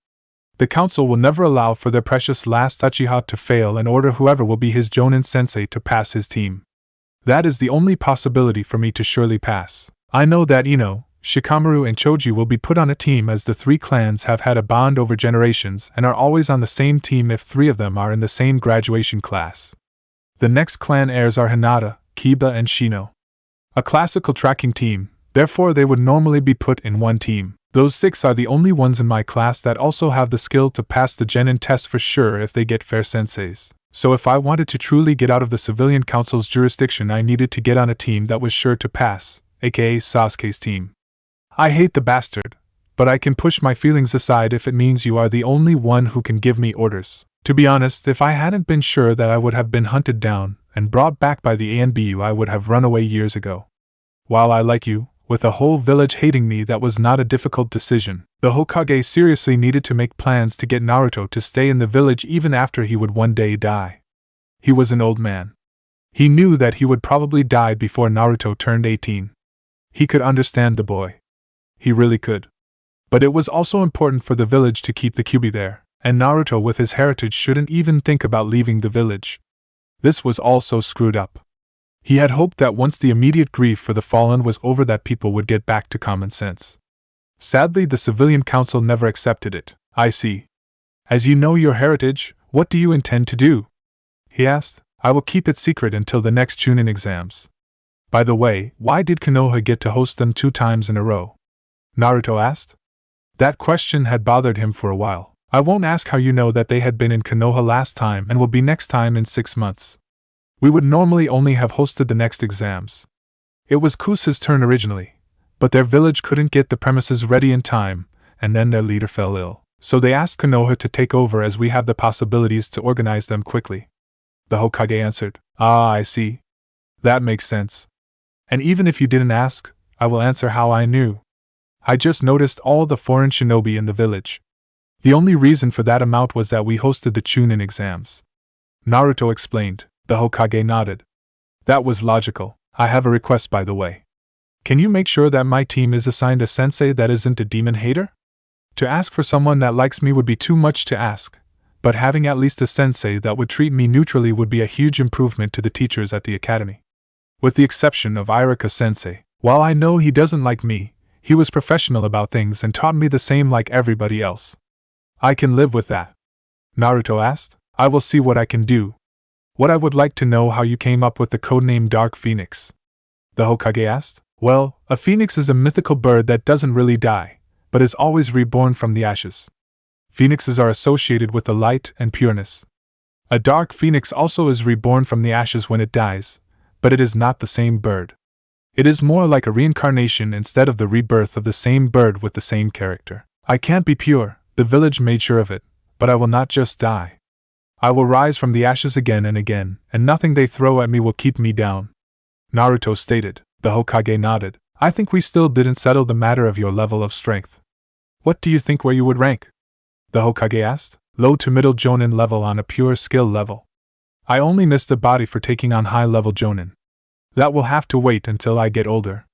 The council will never allow for their precious last Uchiha to fail and order whoever will be his Jonin sensei to pass his team. That is the only possibility for me to surely pass. I know that Ino, Shikamaru and Choji will be put on a team as the three clans have had a bond over generations and are always on the same team if three of them are in the same graduation class. The next clan heirs are Hinata, Kiba and Shino. A classical tracking team, therefore they would normally be put in one team. Those 6 are the only ones in my class that also have the skill to pass the genin test for sure if they get fair senseis. So if I wanted to truly get out of the civilian council's jurisdiction, I needed to get on a team that was sure to pass, aka Sasuke's team. I hate the bastard, but I can push my feelings aside if it means you are the only one who can give me orders. To be honest, if I hadn't been sure that I would have been hunted down and brought back by the ANBU, I would have run away years ago. While I like you, with a whole village hating me, that was not a difficult decision. The Hokage seriously needed to make plans to get Naruto to stay in the village even after he would one day die. He was an old man. He knew that he would probably die before Naruto turned 18. He could understand the boy. He really could. But it was also important for the village to keep the Kyuubi there, and Naruto with his heritage shouldn't even think about leaving the village. This was all so screwed up. He had hoped that once the immediate grief for the fallen was over that people would get back to common sense. Sadly, the civilian council never accepted it. I see. As you know your heritage, what do you intend to do? He asked. I will keep it secret until the next Chunin exams. By the way, why did Konoha get to host them 2 times in a row? Naruto asked. That question had bothered him for a while. I won't ask how you know that they had been in Konoha last time and will be next time in 6 months. We would normally only have hosted the next exams. It was Kusa's turn originally, but their village couldn't get the premises ready in time, and then their leader fell ill. So they asked Konoha to take over as we have the possibilities to organize them quickly. The Hokage answered. Ah, I see. That makes sense. And even if you didn't ask, I will answer how I knew. I just noticed all the foreign shinobi in the village. The only reason for that amount was that we hosted the Chunin exams. Naruto explained. The Hokage nodded. That was logical. I have a request, by the way. Can you make sure that my team is assigned a sensei that isn't a demon hater? To ask for someone that likes me would be too much to ask, but having at least a sensei that would treat me neutrally would be a huge improvement to the teachers at the academy. With the exception of Irika sensei, while I know he doesn't like me, he was professional about things and taught me the same like everybody else. I can live with that. Naruto asked. I will see what I can do. What I would like to know how you came up with the codename Dark Phoenix. The Hokage asked. Well, a phoenix is a mythical bird that doesn't really die, but is always reborn from the ashes. Phoenixes are associated with the light and pureness. A dark phoenix also is reborn from the ashes when it dies, but it is not the same bird. It is more like a reincarnation instead of the rebirth of the same bird with the same character. I can't be pure, the village made sure of it, but I will not just die. I will rise from the ashes again, and nothing they throw at me will keep me down. Naruto stated. The Hokage nodded. I think we still didn't settle the matter of your level of strength. What do you think where you would rank? The Hokage asked. Low to middle Jonin level on a pure skill level. I only missed the body for taking on high level Jonin. That will have to wait until I get older.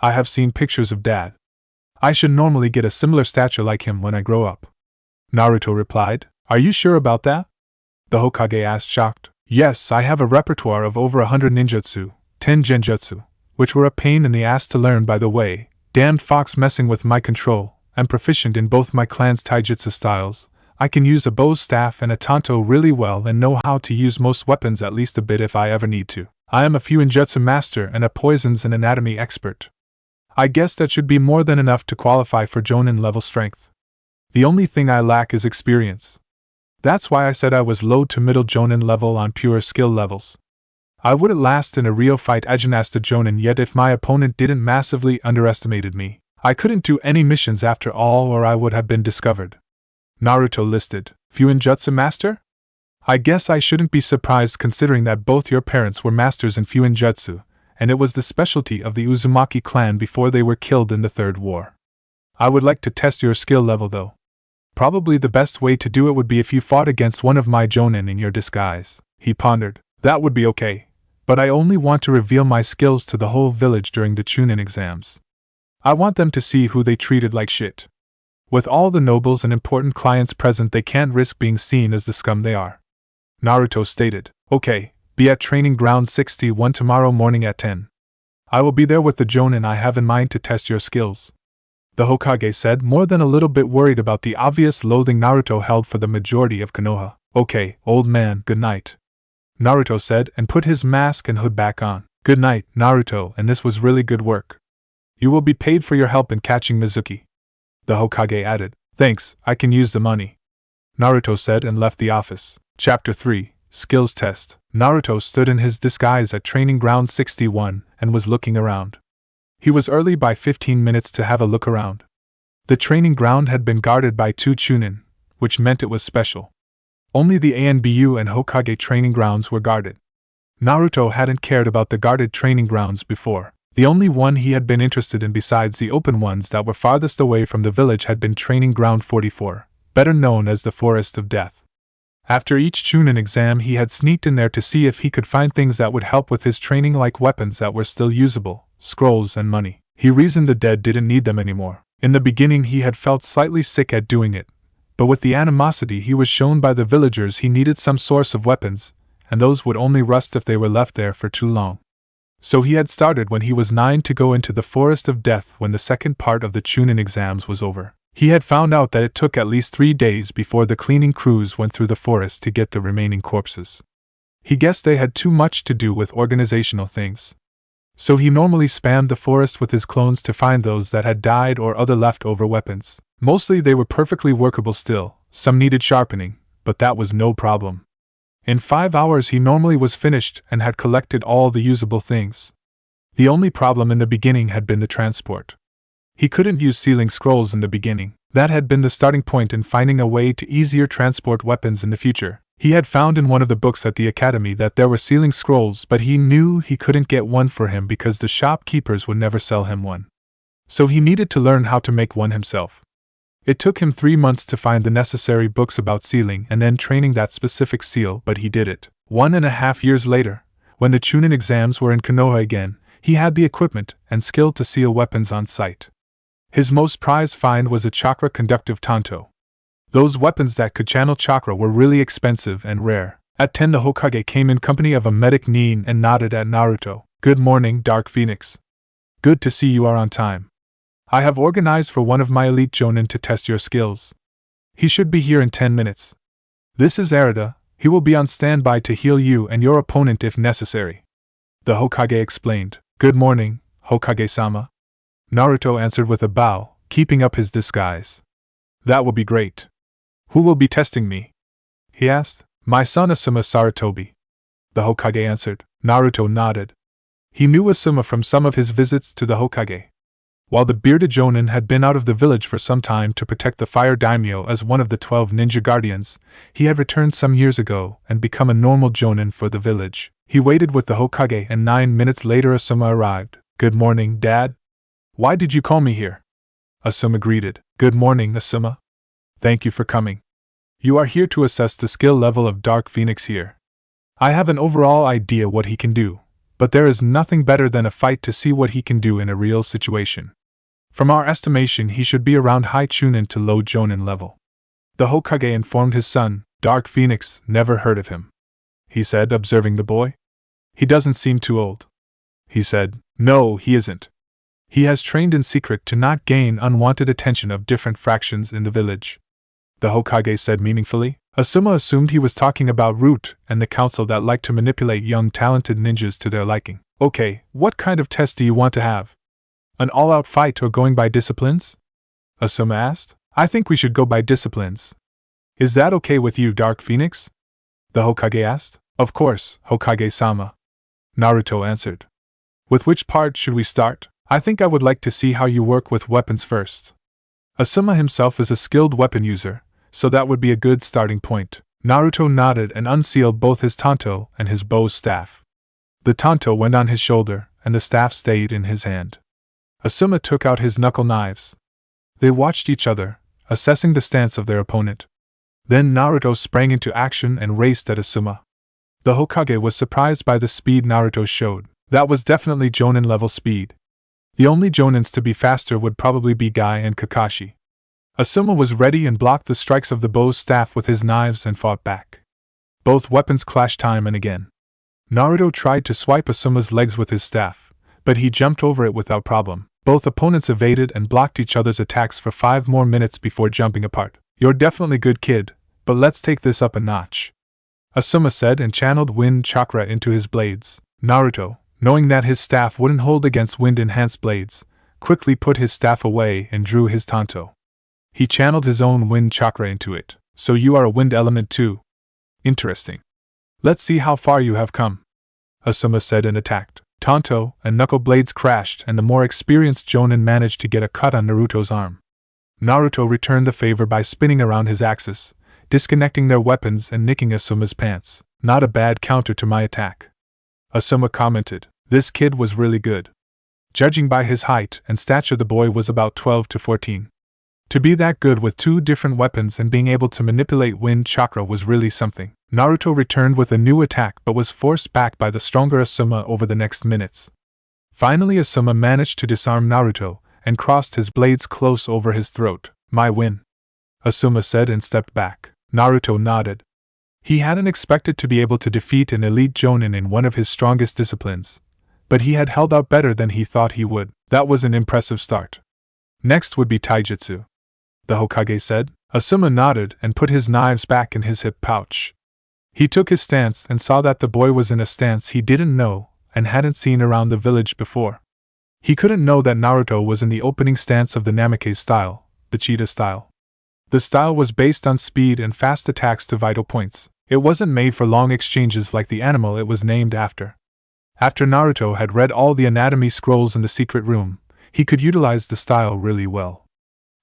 I have seen pictures of Dad. I should normally get a similar stature like him when I grow up. Naruto replied. Are you sure about that? The Hokage asked, shocked. Yes, I have a repertoire of over 100 ninjutsu, 10 genjutsu, which were a pain in the ass to learn, by the way. Damned fox messing with my control. I'm proficient in both my clan's taijutsu styles. I can use a bow staff and a tanto really well and know how to use most weapons at least a bit if I ever need to. I am a fuinjutsu master and a poisons and anatomy expert. I guess that should be more than enough to qualify for Jonin level strength. The only thing I lack is experience. That's why I said I was low to middle Jonin level on pure skill levels. I wouldn't last in a real fight against a Jonin, yet if my opponent didn't massively underestimated me, I couldn't do any missions after all or I would have been discovered. Naruto listed. Fuinjutsu master? I guess I shouldn't be surprised considering that both your parents were masters in Fuinjutsu, and it was the specialty of the Uzumaki clan before they were killed in the Third War. I would like to test your skill level though. Probably the best way to do it would be if you fought against one of my jonin in your disguise, he pondered. That would be okay, but I only want to reveal my skills to the whole village during the Chunin exams. I want them to see who they treated like shit. With all the nobles and important clients present, they can't risk being seen as the scum they are. Naruto stated, Okay, be at training ground 61 tomorrow morning at 10. I will be there with the jonin I have in mind to test your skills. The Hokage said, more than a little bit worried about the obvious loathing Naruto held for the majority of Konoha. Okay, old man, good night. Naruto said and put his mask and hood back on. Good night, Naruto, and this was really good work. You will be paid for your help in catching Mizuki. The Hokage added, Thanks, I can use the money. Naruto said and left the office. Chapter 3, Skills Test. Naruto stood in his disguise at training ground 61 and was looking around. He was early by 15 minutes to have a look around. The training ground had been guarded by 2 Chunin, which meant it was special. Only the ANBU and Hokage training grounds were guarded. Naruto hadn't cared about the guarded training grounds before. The only one he had been interested in besides the open ones that were farthest away from the village had been training ground 44, better known as the Forest of Death. After each Chunin exam he had sneaked in there to see if he could find things that would help with his training, like weapons that were still usable, scrolls and money. He reasoned the dead didn't need them anymore. In the beginning he had felt slightly sick at doing it, but with the animosity he was shown by the villagers he needed some source of weapons, and those would only rust if they were left there for too long. So he had started when he was 9 to go into the Forest of Death when the second part of the Chunin exams was over. He had found out that it took at least 3 days before the cleaning crews went through the forest to get the remaining corpses. He guessed they had too much to do with organizational things. So he normally spammed the forest with his clones to find those that had died or other leftover weapons. Mostly they were perfectly workable still, some needed sharpening, but that was no problem. In 5 hours he normally was finished and had collected all the usable things. The only problem in the beginning had been the transport. He couldn't use sealing scrolls in the beginning. That had been the starting point in finding a way to easier transport weapons in the future. He had found in one of the books at the academy that there were sealing scrolls, but he knew he couldn't get one for him because the shopkeepers would never sell him one. So he needed to learn how to make one himself. It took him 3 months to find the necessary books about sealing and then training that specific seal, but he did it. 1.5 years later, when the Chunin exams were in Konoha again, he had the equipment and skill to seal weapons on site. His most prized find was a chakra-conductive tanto. Those weapons that could channel chakra were really expensive and rare. At 10 the Hokage came in company of a medic Nin and nodded at Naruto. Good morning, Dark Phoenix. Good to see you are on time. I have organized for one of my elite jonin to test your skills. He should be here in 10 minutes. This is Arida, he will be on standby to heal you and your opponent if necessary. The Hokage explained. Good morning, Hokage-sama. Naruto answered with a bow, keeping up his disguise. That will be great. Who will be testing me? He asked. My son Asuma Saratobi. The Hokage answered. Naruto nodded. He knew Asuma from some of his visits to the Hokage. While the bearded jonin had been out of the village for some time to protect the fire daimyo as one of the 12 ninja guardians, he had returned some years ago and become a normal jonin for the village. He waited with the Hokage and 9 minutes later Asuma arrived. Good morning, Dad. Why did you call me here? Asuma greeted. Good morning, Asuma. Thank you for coming. You are here to assess the skill level of Dark Phoenix here. I have an overall idea what he can do, but there is nothing better than a fight to see what he can do in a real situation. From our estimation he should be around high Chunin to low Jonin level. The Hokage informed his son. Dark Phoenix, never heard of him. He said, observing the boy. He doesn't seem too old. He said, no, he isn't. He has trained in secret to not gain unwanted attention of different fractions in the village. The Hokage said meaningfully. Asuma assumed he was talking about Root and the council that liked to manipulate young talented ninjas to their liking. Okay, what kind of test do you want to have? An all-out fight or going by disciplines? Asuma asked. I think we should go by disciplines. Is that okay with you, Dark Phoenix? The Hokage asked. Of course, Hokage-sama. Naruto answered. With which part should we start? I think I would like to see how you work with weapons first. Asuma himself is a skilled weapon user, so that would be a good starting point. Naruto nodded and unsealed both his tanto and his bow's staff. The tanto went on his shoulder, and the staff stayed in his hand. Asuma took out his knuckle knives. They watched each other, assessing the stance of their opponent. Then Naruto sprang into action and raced at Asuma. The Hokage was surprised by the speed Naruto showed. That was definitely Jonin level speed. The only Jonins to be faster would probably be Guy and Kakashi. Asuma was ready and blocked the strikes of the bow's staff with his knives and fought back. Both weapons clashed time and again. Naruto tried to swipe Asuma's legs with his staff, but he jumped over it without problem. Both opponents evaded and blocked each other's attacks for 5 more minutes before jumping apart. "You're definitely good, kid, but let's take this up a notch," Asuma said and channeled wind chakra into his blades. Naruto, knowing that his staff wouldn't hold against wind-enhanced blades, quickly put his staff away and drew his tanto. He channeled his own wind chakra into it. "So you are a wind element too? Interesting. Let's see how far you have come," Asuma said and attacked. Tanto and knuckle blades crashed and the more experienced Jonin managed to get a cut on Naruto's arm. Naruto returned the favor by spinning around his axis, disconnecting their weapons and nicking Asuma's pants. "Not a bad counter to my attack," Asuma commented. This kid was really good. Judging by his height and stature, the boy was about 12 to 14. To be that good with 2 different weapons and being able to manipulate wind chakra was really something. Naruto returned with a new attack but was forced back by the stronger Asuma over the next minutes. Finally, Asuma managed to disarm Naruto and crossed his blades close over his throat. "My win," Asuma said and stepped back. Naruto nodded. He hadn't expected to be able to defeat an elite Jonin in one of his strongest disciplines, but he had held out better than he thought he would. That was an impressive start. Next would be taijutsu, the Hokage said. Asuma nodded and put his knives back in his hip pouch. He took his stance and saw that the boy was in a stance he didn't know and hadn't seen around the village before. He couldn't know that Naruto was in the opening stance of the Namikaze style, the cheetah style. The style was based on speed and fast attacks to vital points. It wasn't made for long exchanges like the animal it was named after. After Naruto had read all the anatomy scrolls in the secret room, he could utilize the style really well.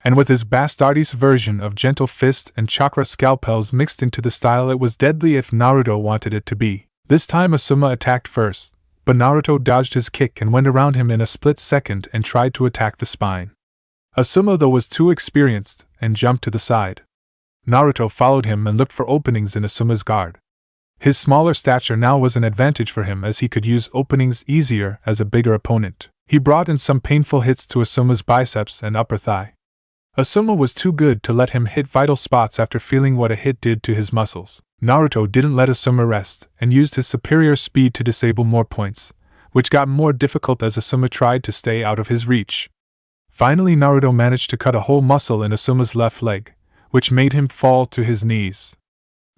And with his Bastardi's version of gentle fist and chakra scalpels mixed into the style, it was deadly if Naruto wanted it to be. This time Asuma attacked first, but Naruto dodged his kick and went around him in a split second and tried to attack the spine. Asuma, though, was too experienced and jumped to the side. Naruto followed him and looked for openings in Asuma's guard. His smaller stature now was an advantage for him as he could use openings easier as a bigger opponent. He brought in some painful hits to Asuma's biceps and upper thigh. Asuma was too good to let him hit vital spots after feeling what a hit did to his muscles. Naruto didn't let Asuma rest and used his superior speed to disable more points, which got more difficult as Asuma tried to stay out of his reach. Finally, Naruto managed to cut a whole muscle in Asuma's left leg, which made him fall to his knees.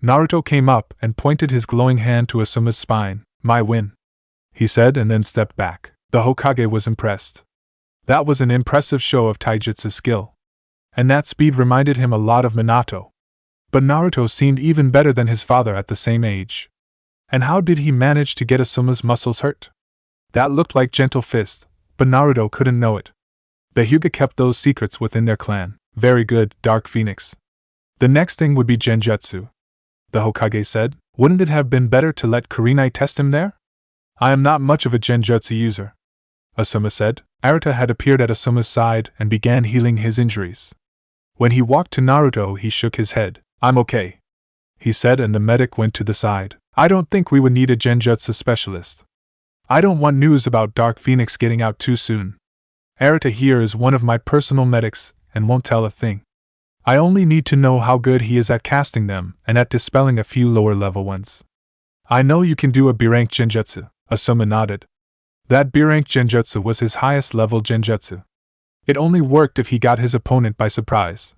Naruto came up and pointed his glowing hand to Asuma's spine. "My win," he said, and then stepped back. The Hokage was impressed. That was an impressive show of taijutsu skill. And that speed reminded him a lot of Minato. But Naruto seemed even better than his father at the same age. And how did he manage to get Asuma's muscles hurt? That looked like gentle fist, but Naruto couldn't know it. The Hyuga kept those secrets within their clan. "Very good, Dark Phoenix. The next thing would be Genjutsu," the Hokage said. "Wouldn't it have been better to let Kurenai test him there?" "I am not much of a Genjutsu user," Asuma said. Arata had appeared at Asuma's side and began healing his injuries. When he walked to Naruto, he shook his head. "I'm okay," he said, and the medic went to the side. "I don't think we would need a Genjutsu specialist. I don't want news about Dark Phoenix getting out too soon. Arata here is one of my personal medics and won't tell a thing. I only need to know how good he is at casting them and at dispelling a few lower level ones." "I know you can do a B-rank Genjutsu," Asuma nodded. That B-rank Genjutsu was his highest level Genjutsu. It only worked if he got his opponent by surprise.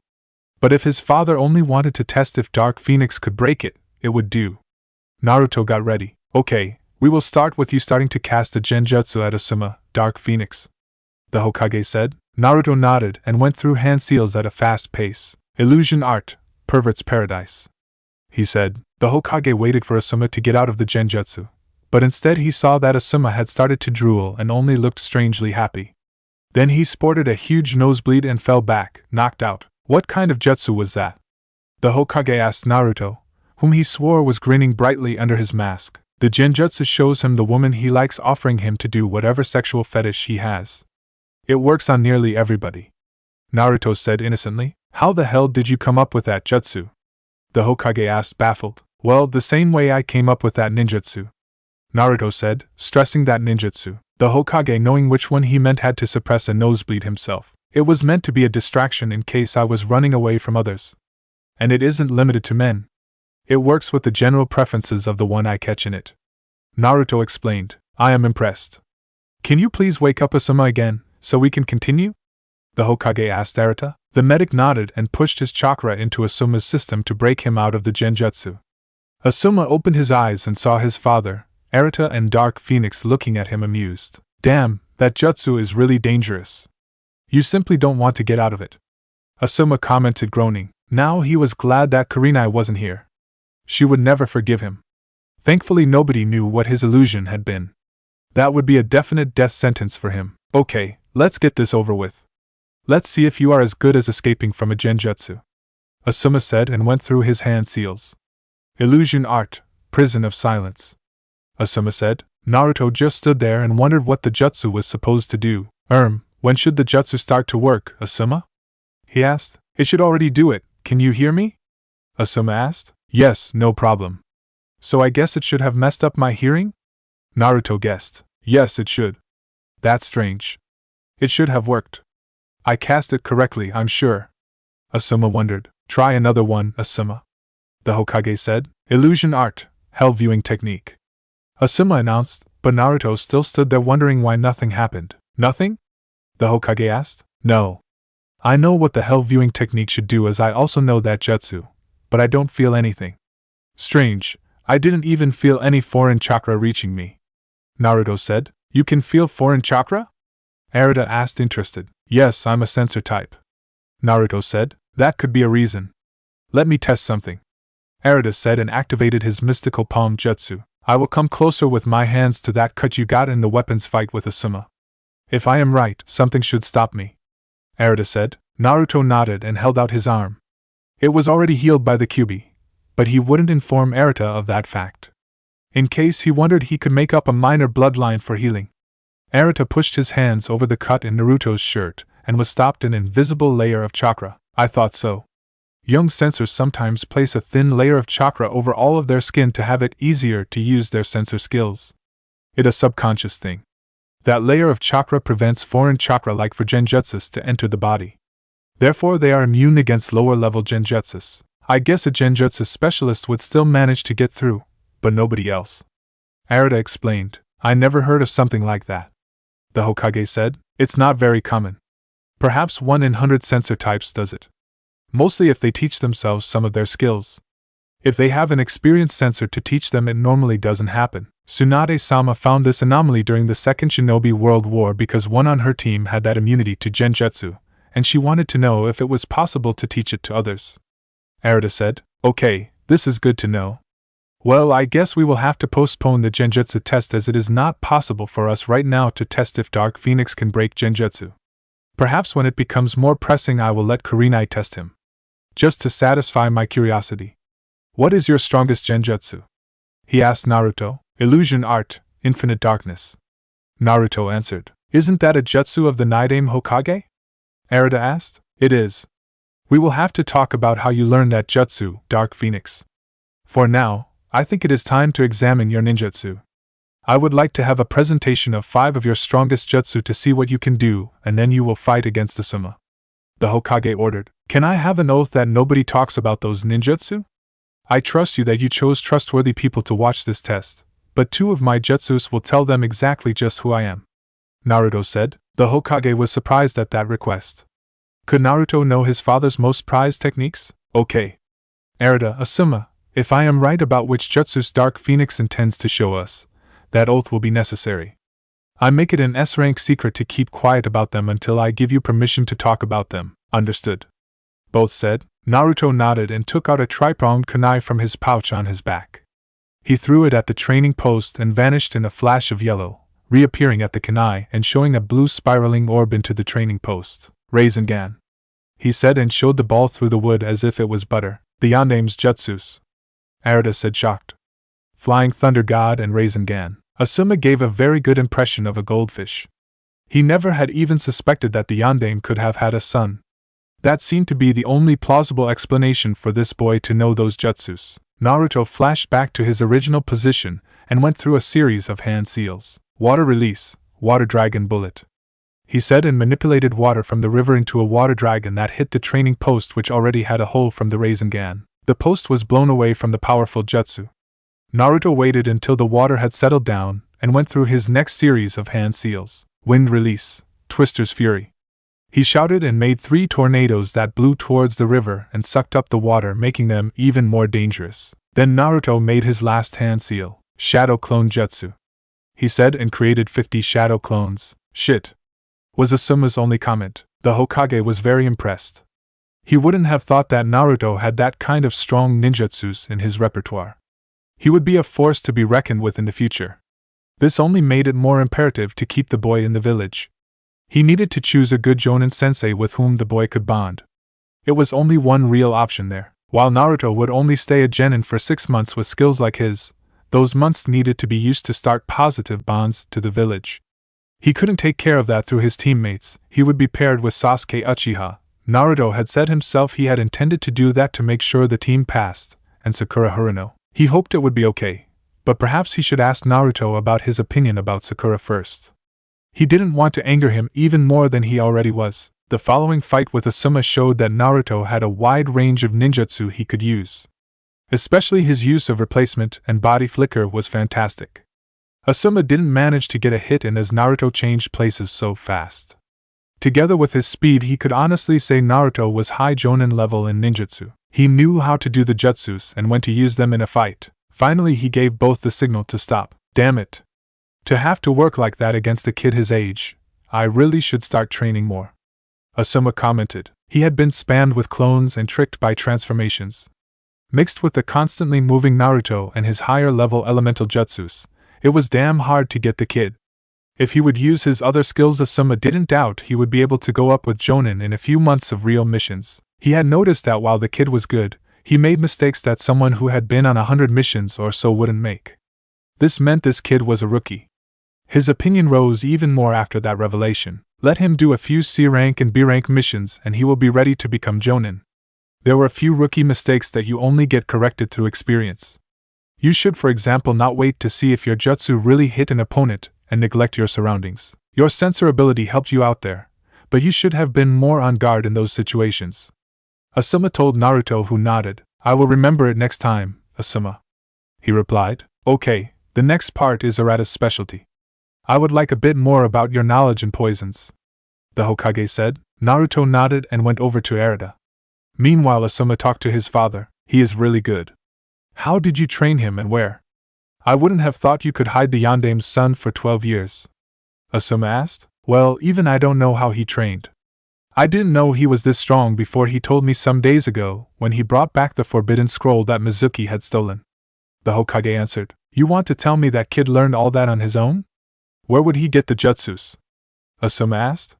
But if his father only wanted to test if Dark Phoenix could break it, it would do. Naruto got ready. "Okay, we will start with you starting to cast a Genjutsu at Asuma, Dark Phoenix," the Hokage said. Naruto nodded and went through hand seals at a fast pace. "Illusion art, pervert's paradise," he said. The Hokage waited for Asuma to get out of the Genjutsu, but instead he saw that Asuma had started to drool and only looked strangely happy. Then he sported a huge nosebleed and fell back, knocked out. "What kind of jutsu was that?" the Hokage asked Naruto, whom he swore was grinning brightly under his mask. The genjutsu shows him the woman he likes, offering him to do whatever sexual fetish he has. It works on nearly everybody. Naruto said innocently. How the hell did you come up with that jutsu? The Hokage asked, baffled. Well, the same way I came up with that ninjutsu, Naruto said, stressing that ninjutsu. The Hokage, knowing which one he meant, had to suppress a nosebleed himself. It was meant to be a distraction in case I was running away from others. And it isn't limited to men. It works with the general preferences of the one I catch in it. Naruto explained. I am impressed. Can you please wake up Asuma again, so we can continue? The Hokage asked Arata. The medic nodded and pushed his chakra into Asuma's system to break him out of the genjutsu. Asuma opened his eyes and saw his father, Arata, and Dark Phoenix looking at him amused. Damn, that jutsu is really dangerous. You simply don't want to get out of it. Asuma commented, groaning. Now he was glad that Kurenai wasn't here. She would never forgive him. Thankfully nobody knew what his illusion had been. That would be a definite death sentence for him. Okay, let's get this over with. Let's see if you are as good as escaping from a genjutsu, Asuma said and went through his hand seals. Illusion art, prison of silence, Asuma said. Naruto just stood there and wondered what the jutsu was supposed to do. When should the jutsu start to work, Asuma? He asked. It should already do it. Can you hear me? Asuma asked. Yes, no problem. So I guess it should have messed up my hearing? Naruto guessed. Yes, it should. That's strange. It should have worked. I cast it correctly, I'm sure. Asuma wondered. Try another one, Asuma, the Hokage said. Illusion art, hell viewing technique, Asuma announced, but Naruto still stood there wondering why nothing happened. Nothing? The Hokage asked. No. I know what the hell viewing technique should do, as I also know that jutsu, but I don't feel anything. Strange, I didn't even feel any foreign chakra reaching me, Naruto said. You can feel foreign chakra? Arata asked, interested. Yes, I'm a sensor type, Naruto said. That could be a reason. Let me test something, Arata said and activated his mystical palm jutsu. I will come closer with my hands to that cut you got in the weapons fight with Asuma. If I am right, something should stop me, Arata said. Naruto nodded and held out his arm. It was already healed by the Kyuubi, but he wouldn't inform Arata of that fact. In case he wondered, he could make up a minor bloodline for healing. Arata pushed his hands over the cut in Naruto's shirt and was stopped an invisible layer of chakra. I thought so. Young sensors sometimes place a thin layer of chakra over all of their skin to have it easier to use their sensor skills. It's a subconscious thing. That layer of chakra prevents foreign chakra like for genjutsus to enter the body. Therefore they are immune against lower level genjutsus. I guess a genjutsu specialist would still manage to get through, but nobody else, Arata explained. I never heard of something like that, the Hokage said. It's not very common. Perhaps 1 in 100 sensor types does it. Mostly if they teach themselves some of their skills. If they have an experienced sensor to teach them, it normally doesn't happen. Tsunade-sama found this anomaly during the Second Shinobi World War because one on her team had that immunity to genjutsu, and she wanted to know if it was possible to teach it to others. Arata said. Okay, this is good to know. Well, I guess we will have to postpone the genjutsu test, as it is not possible for us right now to test if Dark Phoenix can break genjutsu. Perhaps when it becomes more pressing I will let Kurenai test him, just to satisfy my curiosity. What is your strongest genjutsu? He asked Naruto. Illusion art, infinite darkness, Naruto answered. Isn't that a jutsu of the Naruto Hokage? Arata asked. It is. We will have to talk about how you learned that jutsu, Dark Phoenix. For now, I think it is time to examine your ninjutsu. I would like to have a presentation of 5 of your strongest jutsu to see what you can do, and then you will fight against Asuma, the Hokage ordered. Can I have an oath that nobody talks about those ninjutsu? I trust you that you chose trustworthy people to watch this test, but 2 of my jutsus will tell them exactly just who I am, Naruto said. The Hokage was surprised at that request. Could Naruto know his father's most prized techniques? Okay. Arata, Asuma, if I am right about which jutsus Dark Phoenix intends to show us, that oath will be necessary. I make it an S-rank secret to keep quiet about them until I give you permission to talk about them. Understood? Both said. Naruto nodded and took out a tri-pronged kunai from his pouch on his back. He threw it at the training post and vanished in a flash of yellow, reappearing at the kunai and showing a blue spiraling orb into the training post. Rasengan, he said, and showed the ball through the wood as if it was butter. The Yandame's jutsus, Arata said, shocked. Flying Thunder God and Rasengan. Asuma gave a very good impression of a goldfish. He never had even suspected that the Yondaime could have had a son. That seemed to be the only plausible explanation for this boy to know those jutsus. Naruto flashed back to his original position and went through a series of hand seals. Water release, water dragon bullet, he said, and manipulated water from the river into a water dragon that hit the training post, which already had a hole from the Rasengan. The post was blown away from the powerful jutsu. Naruto waited until the water had settled down and went through his next series of hand seals. Wind release, Twister's fury. He shouted and made 3 tornadoes that blew towards the river and sucked up the water, making them even more dangerous. Then Naruto made his last hand seal, Shadow Clone Jutsu, he said, and created 50 shadow clones. Shit, was Asuma's only comment. The Hokage was very impressed. He wouldn't have thought that Naruto had that kind of strong ninjutsus in his repertoire. He would be a force to be reckoned with in the future. This only made it more imperative to keep the boy in the village. He needed to choose a good Jonin sensei with whom the boy could bond. It was only one real option there. While Naruto would only stay a genin for 6 months with skills like his, those months needed to be used to start positive bonds to the village. He couldn't take care of that through his teammates. He would be paired with Sasuke Uchiha. Naruto had said himself he had intended to do that to make sure the team passed, and Sakura Haruno. He hoped it would be okay, but perhaps he should ask Naruto about his opinion about Sakura first. He didn't want to anger him even more than he already was. The following fight with Asuma showed that Naruto had a wide range of ninjutsu he could use. Especially his use of replacement and body flicker was fantastic. Asuma didn't manage to get a hit in as Naruto changed places so fast. Together with his speed, he could honestly say Naruto was high Jonin level in ninjutsu. He knew how to do the jutsus and when to use them in a fight. Finally, he gave both the signal to stop. Damn it. To have to work like that against a kid his age, I really should start training more. Asuma commented. He had been spammed with clones and tricked by transformations. Mixed with the constantly moving Naruto and his higher level elemental jutsus, it was damn hard to get the kid. If he would use his other skills, Asuma didn't doubt he would be able to go up with Jonin in a few months of real missions. He had noticed that while the kid was good, he made mistakes that someone who had been on 100 missions or so wouldn't make. This meant this kid was a rookie. His opinion rose even more after that revelation. Let him do a few C-rank and B-rank missions and he will be ready to become Jonin. There were a few rookie mistakes that you only get corrected through experience. You should, for example, not wait to see if your jutsu really hit an opponent and neglect your surroundings. Your sensor ability helped you out there, but you should have been more on guard in those situations. Asuma told Naruto, who nodded. I will remember it next time, Asuma. He replied. Okay, the next part is Arata's specialty. I would like a bit more about your knowledge in poisons, the Hokage said. Naruto nodded and went over to Arata. Meanwhile, Asuma talked to his father. He is really good. How did you train him and where? I wouldn't have thought you could hide the Yondaime's son for 12 years. Asuma asked. Well, even I don't know how he trained. I didn't know he was this strong before he told me some days ago when he brought back the forbidden scroll that Mizuki had stolen. The Hokage answered. You want to tell me that kid learned all that on his own? Where would he get the jutsus? Asuma asked.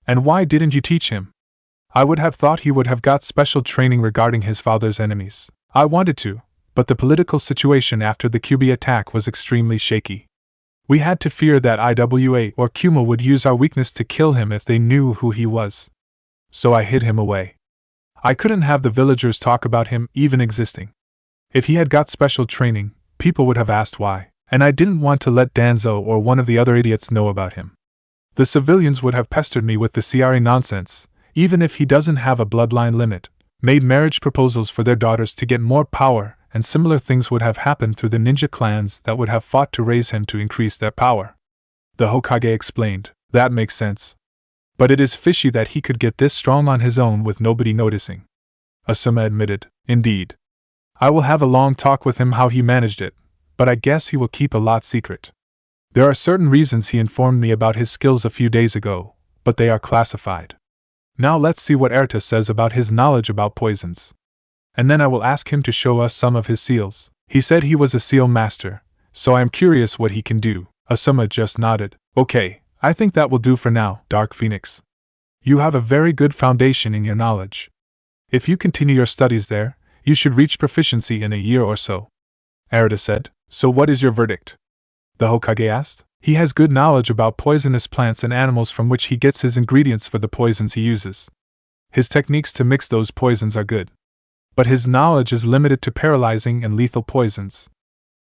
And why didn't you teach him? I would have thought he would have got special training regarding his father's enemies. I wanted to, but the political situation after the Kyuubi attack was extremely shaky. We had to fear that IWA or Kuma would use our weakness to kill him if they knew who he was. So I hid him away. I couldn't have the villagers talk about him even existing. If he had got special training, people would have asked why, and I didn't want to let Danzo or one of the other idiots know about him. The civilians would have pestered me with the Ciari nonsense, even if he doesn't have a bloodline limit, made marriage proposals for their daughters to get more power, and similar things would have happened to the ninja clans that would have fought to raise him to increase their power. The Hokage explained. That makes sense. But it is fishy that he could get this strong on his own with nobody noticing. Asuma admitted. Indeed. I will have a long talk with him how he managed it, but I guess he will keep a lot secret. There are certain reasons he informed me about his skills a few days ago, but they are classified. Now let's see what Arata says about his knowledge about poisons. And then I will ask him to show us some of his seals. He said he was a seal master, so I am curious what he can do. Asuma just nodded. Okay, I think that will do for now, Dark Phoenix. You have a very good foundation in your knowledge. If you continue your studies there, you should reach proficiency in a year or so. Arata said. So what is your verdict? The Hokage asked. He has good knowledge about poisonous plants and animals from which he gets his ingredients for the poisons he uses. His techniques to mix those poisons are good. But his knowledge is limited to paralyzing and lethal poisons.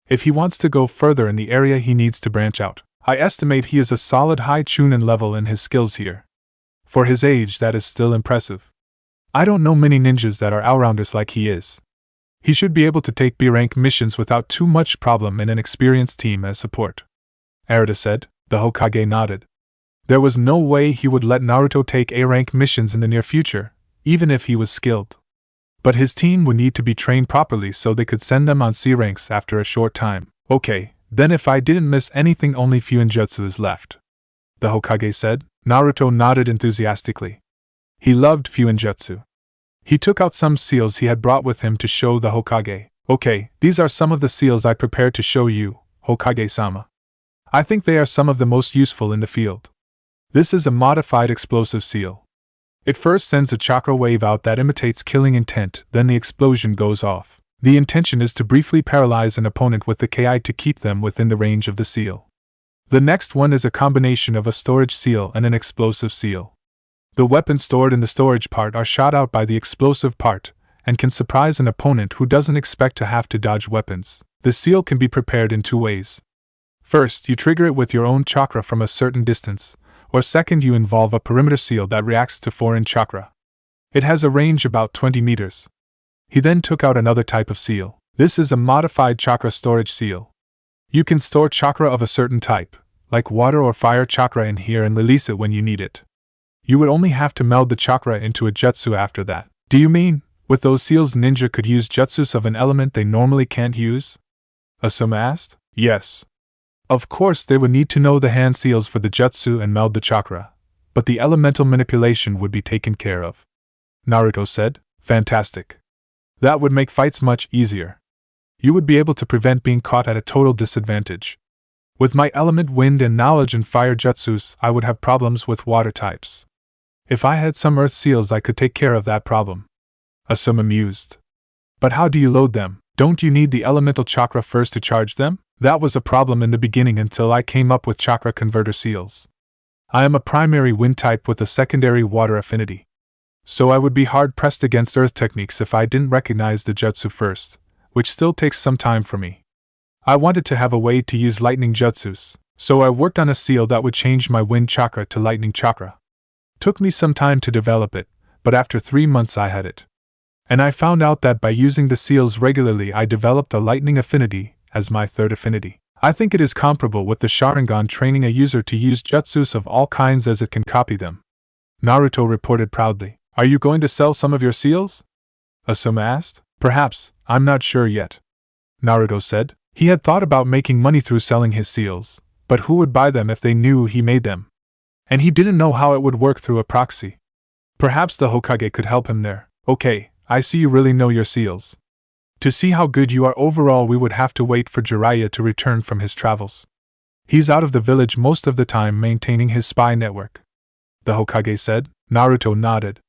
If he wants to go further in the area, he needs to branch out. I estimate he is a solid high chunin level in his skills here. For his age, that is still impressive. I don't know many ninjas that are all-rounders like he is. He should be able to take B-rank missions without too much problem and an experienced team as support. Arata said. The Hokage nodded. There was no way he would let Naruto take A-rank missions in the near future, even if he was skilled. But his team would need to be trained properly so they could send them on C ranks after a short time. Okay, then if I didn't miss anything, only Fuinjutsu is left. The Hokage said. Naruto nodded enthusiastically. He loved Fuinjutsu. He took out some seals he had brought with him to show the Hokage. Okay, these are some of the seals I prepared to show you, Hokage-sama. I think they are some of the most useful in the field. This is a modified explosive seal. It first sends a chakra wave out that imitates killing intent, then the explosion goes off. The intention is to briefly paralyze an opponent with the Ki to keep them within the range of the seal. The next one is a combination of a storage seal and an explosive seal. The weapons stored in the storage part are shot out by the explosive part, and can surprise an opponent who doesn't expect to have to dodge weapons. The seal can be prepared in two ways. First, you trigger it with your own chakra from a certain distance, or second, you involve a perimeter seal that reacts to foreign chakra. It has a range about 20 meters. He then took out another type of seal. This is a modified chakra storage seal. You can store chakra of a certain type, like water or fire chakra, in here and release it when you need it. You would only have to meld the chakra into a jutsu after that. Do you mean, with those seals, ninja could use jutsus of an element they normally can't use? Asuma asked. Yes. Of course, they would need to know the hand seals for the jutsu and meld the chakra, but the elemental manipulation would be taken care of. Naruto said. Fantastic. That would make fights much easier. You would be able to prevent being caught at a total disadvantage. With my element wind and knowledge in fire jutsus, I would have problems with water types. If I had some earth seals, I could take care of that problem. Asuma mused. But how do you load them? Don't you need the elemental chakra first to charge them? That was a problem in the beginning until I came up with chakra converter seals. I am a primary wind type with a secondary water affinity. So I would be hard-pressed against earth techniques if I didn't recognize the jutsu first, which still takes some time for me. I wanted to have a way to use lightning jutsus, so I worked on a seal that would change my wind chakra to lightning chakra. Took me some time to develop it, but after 3 months I had it. And I found out that by using the seals regularly I developed a lightning affinity as my third affinity. I think it is comparable with the Sharingan training a user to use jutsus of all kinds as it can copy them. Naruto reported proudly. Are you going to sell some of your seals? Asuma asked. Perhaps, I'm not sure yet. Naruto said. He had thought about making money through selling his seals, but who would buy them if they knew he made them? And he didn't know how it would work through a proxy. Perhaps the Hokage could help him there. Okay, I see you really know your seals. To see how good you are overall, we would have to wait for Jiraiya to return from his travels. He's out of the village most of the time maintaining his spy network. The Hokage said. Naruto nodded.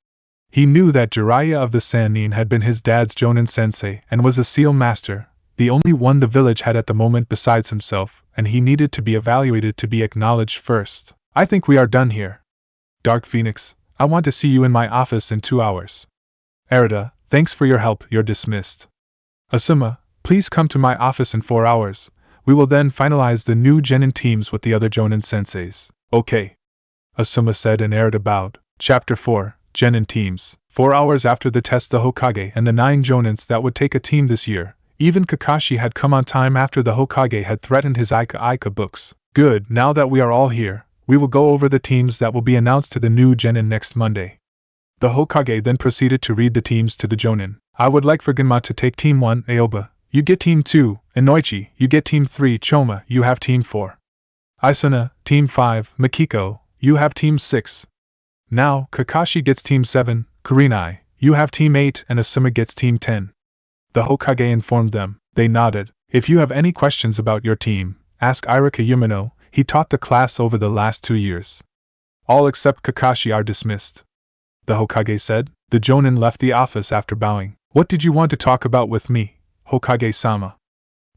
He knew that Jiraiya of the Sannin had been his dad's Jonin sensei and was a seal master, the only one the village had at the moment besides himself, and he needed to be evaluated to be acknowledged first. I think we are done here. Dark Phoenix, I want to see you in my office in 2 hours. Arata, thanks for your help, you're dismissed. Asuma, please come to my office in 4 hours. We will then finalize the new Genin teams with the other Jonin senseis. Okay. Asuma said and Arata bowed. Chapter 4, Genin teams. 4 hours after the test, the Hokage and the 9 Jonins that would take a team this year, even Kakashi had come on time after the Hokage had threatened his Ika books. Good, now that we are all here, we will go over the teams that will be announced to the new Genin next Monday. The Hokage then proceeded to read the teams to the Jonin. I would like for Genma to take Team 1, Aoba. You get Team 2, Inoichi. You get Team 3, Choma. You have Team 4. Isuna, Team 5, Makiko. You have Team 6. Now, Kakashi gets Team 7, Kurenai. You have Team 8, and Asuma gets Team 10. The Hokage informed them. They nodded. If you have any questions about your team, ask Irika Yumino. He taught the class over the last 2 years. All except Kakashi are dismissed. The Hokage said. The Jonin left the office after bowing. What did you want to talk about with me, Hokage-sama?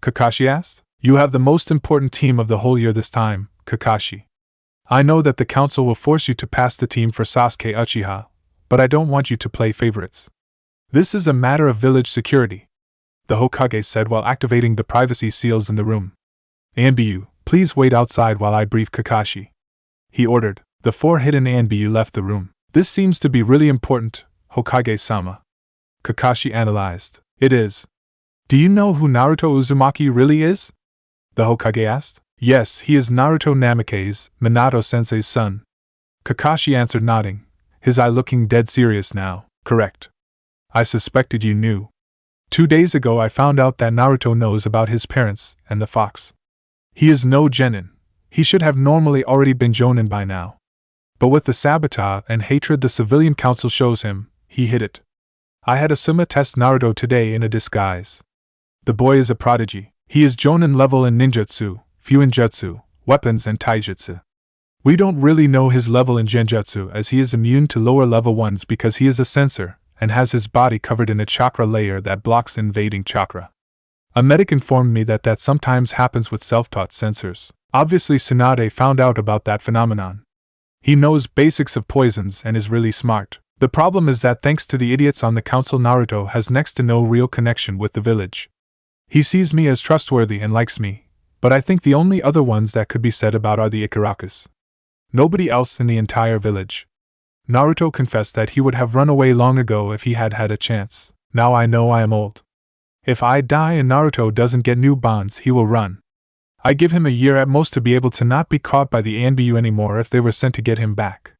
Kakashi asked. You have the most important team of the whole year this time, Kakashi. I know that the council will force you to pass the team for Sasuke Uchiha, but I don't want you to play favorites. This is a matter of village security, the Hokage said while activating the privacy seals in the room. Anbu, please wait outside while I brief Kakashi, he ordered. The 4 hidden Anbu left the room. This seems to be really important, Hokage-sama, Kakashi analyzed. It is. Do you know who Naruto Uzumaki really is? The Hokage asked. Yes, he is Naruto Namake's, Minato-sensei's son. Kakashi answered, nodding, his eye looking dead serious now. Correct. I suspected you knew. 2 days ago I found out that Naruto knows about his parents and the fox. He is no genin. He should have normally already been jonin by now. But with the sabotage and hatred the civilian council shows him, he hid it. I had Asuma test Naruto today in a disguise. The boy is a prodigy. He is jonin level in ninjutsu, fuinjutsu, weapons and taijutsu. We don't really know his level in genjutsu as he is immune to lower level ones because he is a sensor and has his body covered in a chakra layer that blocks invading chakra. A medic informed me that sometimes happens with self-taught sensors. Obviously Tsunade found out about that phenomenon. He knows basics of poisons and is really smart. The problem is that thanks to the idiots on the council, Naruto has next to no real connection with the village. He sees me as trustworthy and likes me, but I think the only other ones that could be said about are the Ikarakas. Nobody else in the entire village. Naruto confessed that he would have run away long ago if he had had a chance. Now I know I am old. If I die and Naruto doesn't get new bonds, he will run. I give him a year at most to be able to not be caught by the Anbu anymore if they were sent to get him back.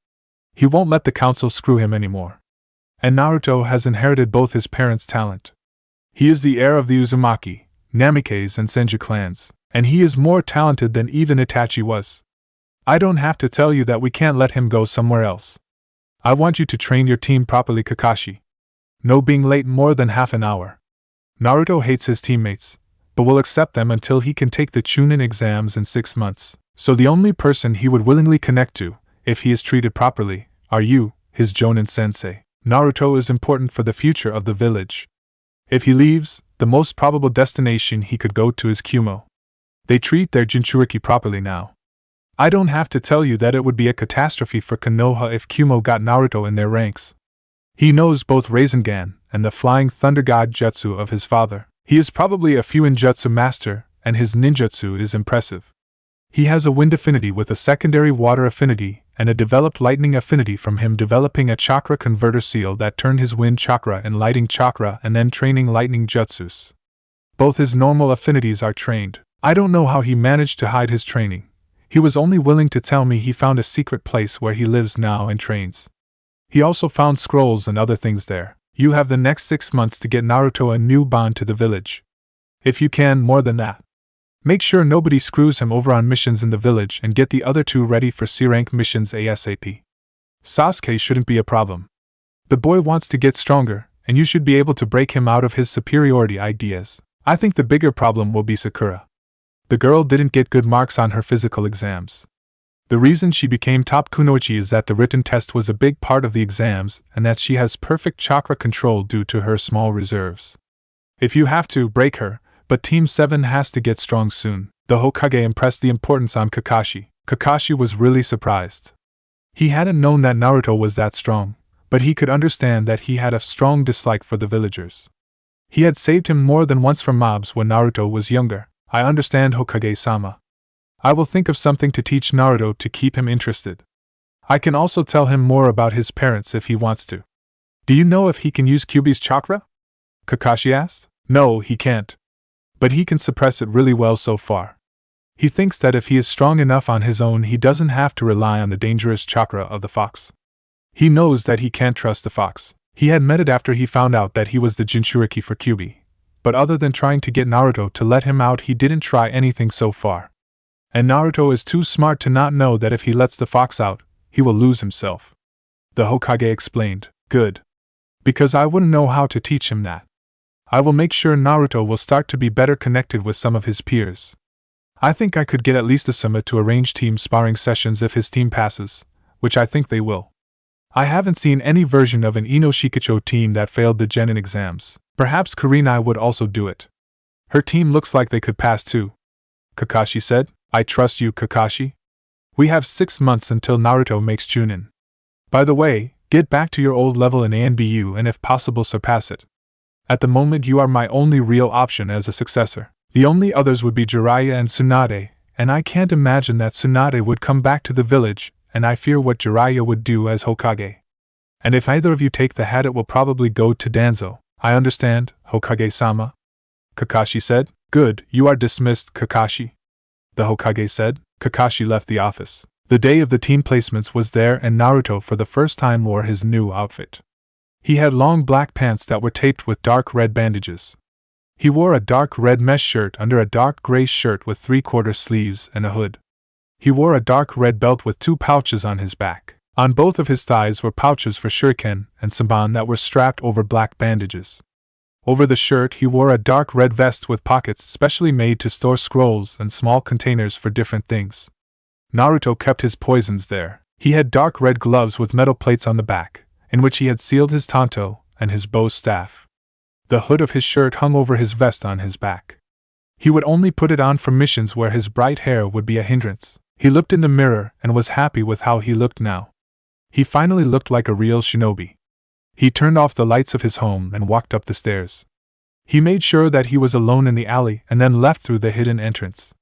He won't let the council screw him anymore. And Naruto has inherited both his parents' talent. He is the heir of the Uzumaki, Namikaze and Senju clans, and he is more talented than even Itachi was. I don't have to tell you that we can't let him go somewhere else. I want you to train your team properly, Kakashi. No being late more than half an hour. Naruto hates his teammates, but will accept them until he can take the Chunin exams in 6 months. So the only person he would willingly connect to, if he is treated properly, are you, his Jonin sensei. Naruto is important for the future of the village. If he leaves, the most probable destination he could go to is Kumo. They treat their Jinchuriki properly now. I don't have to tell you that it would be a catastrophe for Konoha if Kumo got Naruto in their ranks. He knows both Rasengan and the Flying Thunder God Jutsu of his father. He is probably a Fuinjutsu master, and his ninjutsu is impressive. He has a wind affinity with a secondary water affinity and a developed lightning affinity from him developing a chakra converter seal that turned his wind chakra and lighting chakra and then training lightning jutsus. Both his normal affinities are trained. I don't know how he managed to hide his training. He was only willing to tell me he found a secret place where he lives now and trains. He also found scrolls and other things there. You have the next 6 months to get Naruto a new bond to the village. If you can, more than that. Make sure nobody screws him over on missions in the village and get the other 2 ready for C-rank missions ASAP. Sasuke shouldn't be a problem. The boy wants to get stronger, and you should be able to break him out of his superiority ideas. I think the bigger problem will be Sakura. The girl didn't get good marks on her physical exams. The reason she became top kunoichi is that the written test was a big part of the exams and that she has perfect chakra control due to her small reserves. If you have to, break her, but Team 7 has to get strong soon. The Hokage impressed the importance on Kakashi. Kakashi was really surprised. He hadn't known that Naruto was that strong, but he could understand that he had a strong dislike for the villagers. He had saved him more than once from mobs when Naruto was younger. I understand, Hokage-sama. I will think of something to teach Naruto to keep him interested. I can also tell him more about his parents if he wants to. Do you know if he can use Kyuubi's chakra? Kakashi asked. No, he can't. But he can suppress it really well so far. He thinks that if he is strong enough on his own, he doesn't have to rely on the dangerous chakra of the fox. He knows that he can't trust the fox. He had met it after he found out that he was the Jinchuriki for Kyuubi. But other than trying to get Naruto to let him out, he didn't try anything so far. And Naruto is too smart to not know that if he lets the fox out, he will lose himself. The Hokage explained. Good. Because I wouldn't know how to teach him that. I will make sure Naruto will start to be better connected with some of his peers. I think I could get at least Asuma to arrange team sparring sessions if his team passes, which I think they will. I haven't seen any version of an Ino Shikacho team that failed the Genin exams. Perhaps Kurenai would also do it. Her team looks like they could pass too, Kakashi said. I trust you, Kakashi. We have 6 months until Naruto makes Chunin. By the way, get back to your old level in ANBU and if possible surpass it. At the moment you are my only real option as a successor. The only others would be Jiraiya and Tsunade, and I can't imagine that Tsunade would come back to the village, and I fear what Jiraiya would do as Hokage. And if either of you take the hat it will probably go to Danzo. I understand, Hokage-sama. Kakashi said. Good, you are dismissed, Kakashi. The Hokage said. Kakashi left the office. The day of the team placements was there and Naruto for the first time wore his new outfit. He had long black pants that were taped with dark red bandages. He wore a dark red mesh shirt under a dark gray shirt with 3/4 sleeves and a hood. He wore a dark red belt with 2 pouches on his back. On both of his thighs were pouches for shuriken and saban that were strapped over black bandages. Over the shirt he wore a dark red vest with pockets specially made to store scrolls and small containers for different things. Naruto kept his poisons there. He had dark red gloves with metal plates on the back, in which he had sealed his tanto and his bow staff. The hood of his shirt hung over his vest on his back. He would only put it on for missions where his bright hair would be a hindrance. He looked in the mirror and was happy with how he looked now. He finally looked like a real shinobi. He turned off the lights of his home and walked up the stairs. He made sure that he was alone in the alley and then left through the hidden entrance.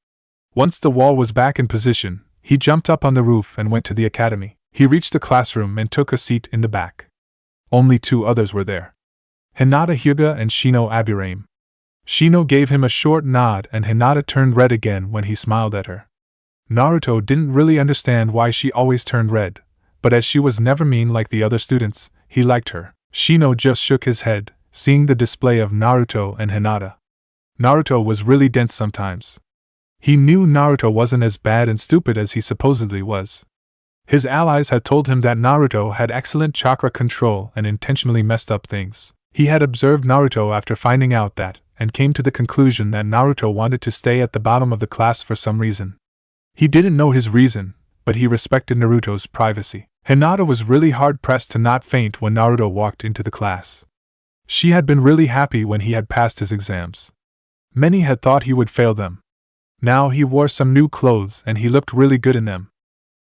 Once the wall was back in position, he jumped up on the roof and went to the academy. He reached the classroom and took a seat in the back. Only 2 others were there. Hinata Hyuga and Shino Aburame. Shino gave him a short nod and Hinata turned red again when he smiled at her. Naruto didn't really understand why she always turned red, but as she was never mean like the other students, he liked her. Shino just shook his head, seeing the display of Naruto and Hinata. Naruto was really dense sometimes. He knew Naruto wasn't as bad and stupid as he supposedly was. His allies had told him that Naruto had excellent chakra control and intentionally messed up things. He had observed Naruto after finding out that, and came to the conclusion that Naruto wanted to stay at the bottom of the class for some reason. He didn't know his reason, but he respected Naruto's privacy. Hinata was really hard-pressed to not faint when Naruto walked into the class. She had been really happy when he had passed his exams. Many had thought he would fail them. Now he wore some new clothes and he looked really good in them.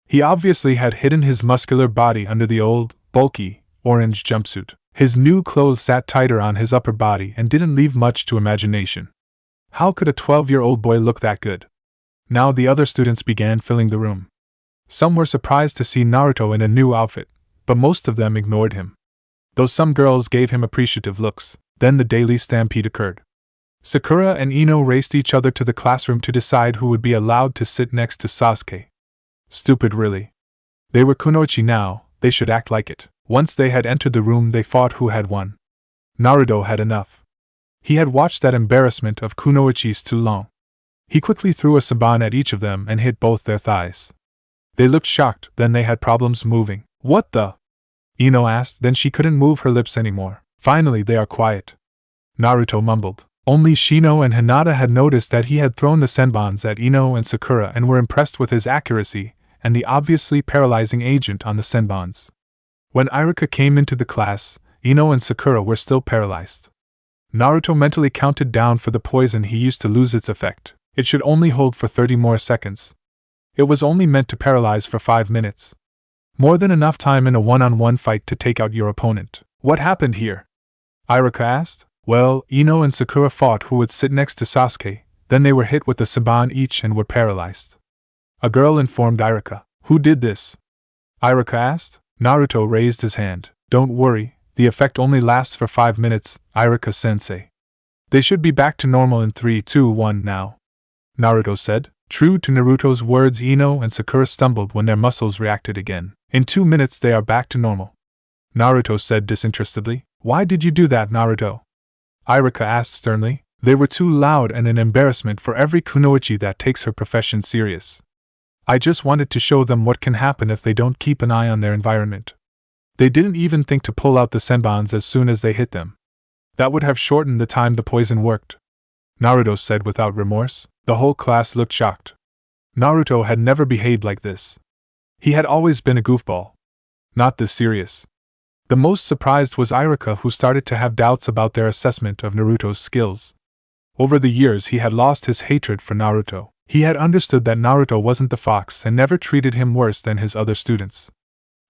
He obviously had hidden his muscular body under the old, bulky, orange jumpsuit. His new clothes sat tighter on his upper body and didn't leave much to imagination. How could a 12-year-old boy look that good? Now the other students began filling the room. Some were surprised to see Naruto in a new outfit, but most of them ignored him. Though some girls gave him appreciative looks. Then the daily stampede occurred. Sakura and Ino raced each other to the classroom to decide who would be allowed to sit next to Sasuke. Stupid, really. They were kunoichi now, they should act like it. Once they had entered the room they fought who had won. Naruto had enough. He had watched that embarrassment of kunoichis too long. He quickly threw a saban at each of them and hit both their thighs. They looked shocked, then they had problems moving. What the? Ino asked, then she couldn't move her lips anymore. Finally they are quiet. Naruto mumbled. Only Shino and Hinata had noticed that he had thrown the senbons at Ino and Sakura and were impressed with his accuracy and the obviously paralyzing agent on the senbons. When Iruka came into the class, Ino and Sakura were still paralyzed. Naruto mentally counted down for the poison he used to lose its effect. It should only hold for 30 more seconds. It was only meant to paralyze for 5 minutes. More than enough time in a one-on-one fight to take out your opponent. What happened here? Iruka asked. Well, Ino and Sakura fought who would sit next to Sasuke, then they were hit with a saban each and were paralyzed. A girl informed Iruka. Who did this? Iruka asked. Naruto raised his hand. Don't worry, the effect only lasts for 5 minutes, Iruka-sensei. They should be back to normal in 3, 2, 1 now. Naruto said. True to Naruto's words, Ino and Sakura stumbled when their muscles reacted again. In 2 minutes they are back to normal. Naruto said disinterestedly. Why did you do that, Naruto? Iruka asked sternly. They were too loud and an embarrassment for every kunoichi that takes her profession serious. I just wanted to show them what can happen if they don't keep an eye on their environment. They didn't even think to pull out the senbons as soon as they hit them. That would have shortened the time the poison worked. Naruto said without remorse. The whole class looked shocked. Naruto had never behaved like this. He had always been a goofball. Not this serious. The most surprised was Iruka, who started to have doubts about their assessment of Naruto's skills. Over the years he had lost his hatred for Naruto. He had understood that Naruto wasn't the fox and never treated him worse than his other students.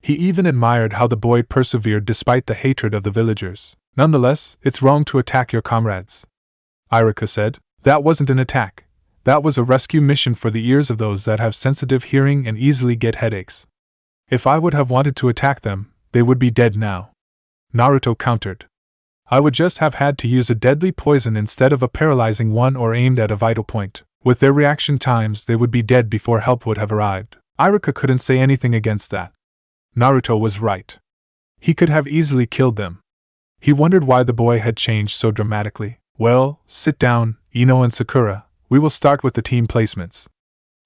He even admired how the boy persevered despite the hatred of the villagers. Nonetheless, it's wrong to attack your comrades, Iruka said. That wasn't an attack. That was a rescue mission for the ears of those that have sensitive hearing and easily get headaches. If I would have wanted to attack them, they would be dead now, Naruto countered. I would just have had to use a deadly poison instead of a paralyzing one or aimed at a vital point. With their reaction times, they would be dead before help would have arrived. Iruka couldn't say anything against that. Naruto was right. He could have easily killed them. He wondered why the boy had changed so dramatically. Well, sit down, Ino and Sakura. We will start with the team placements,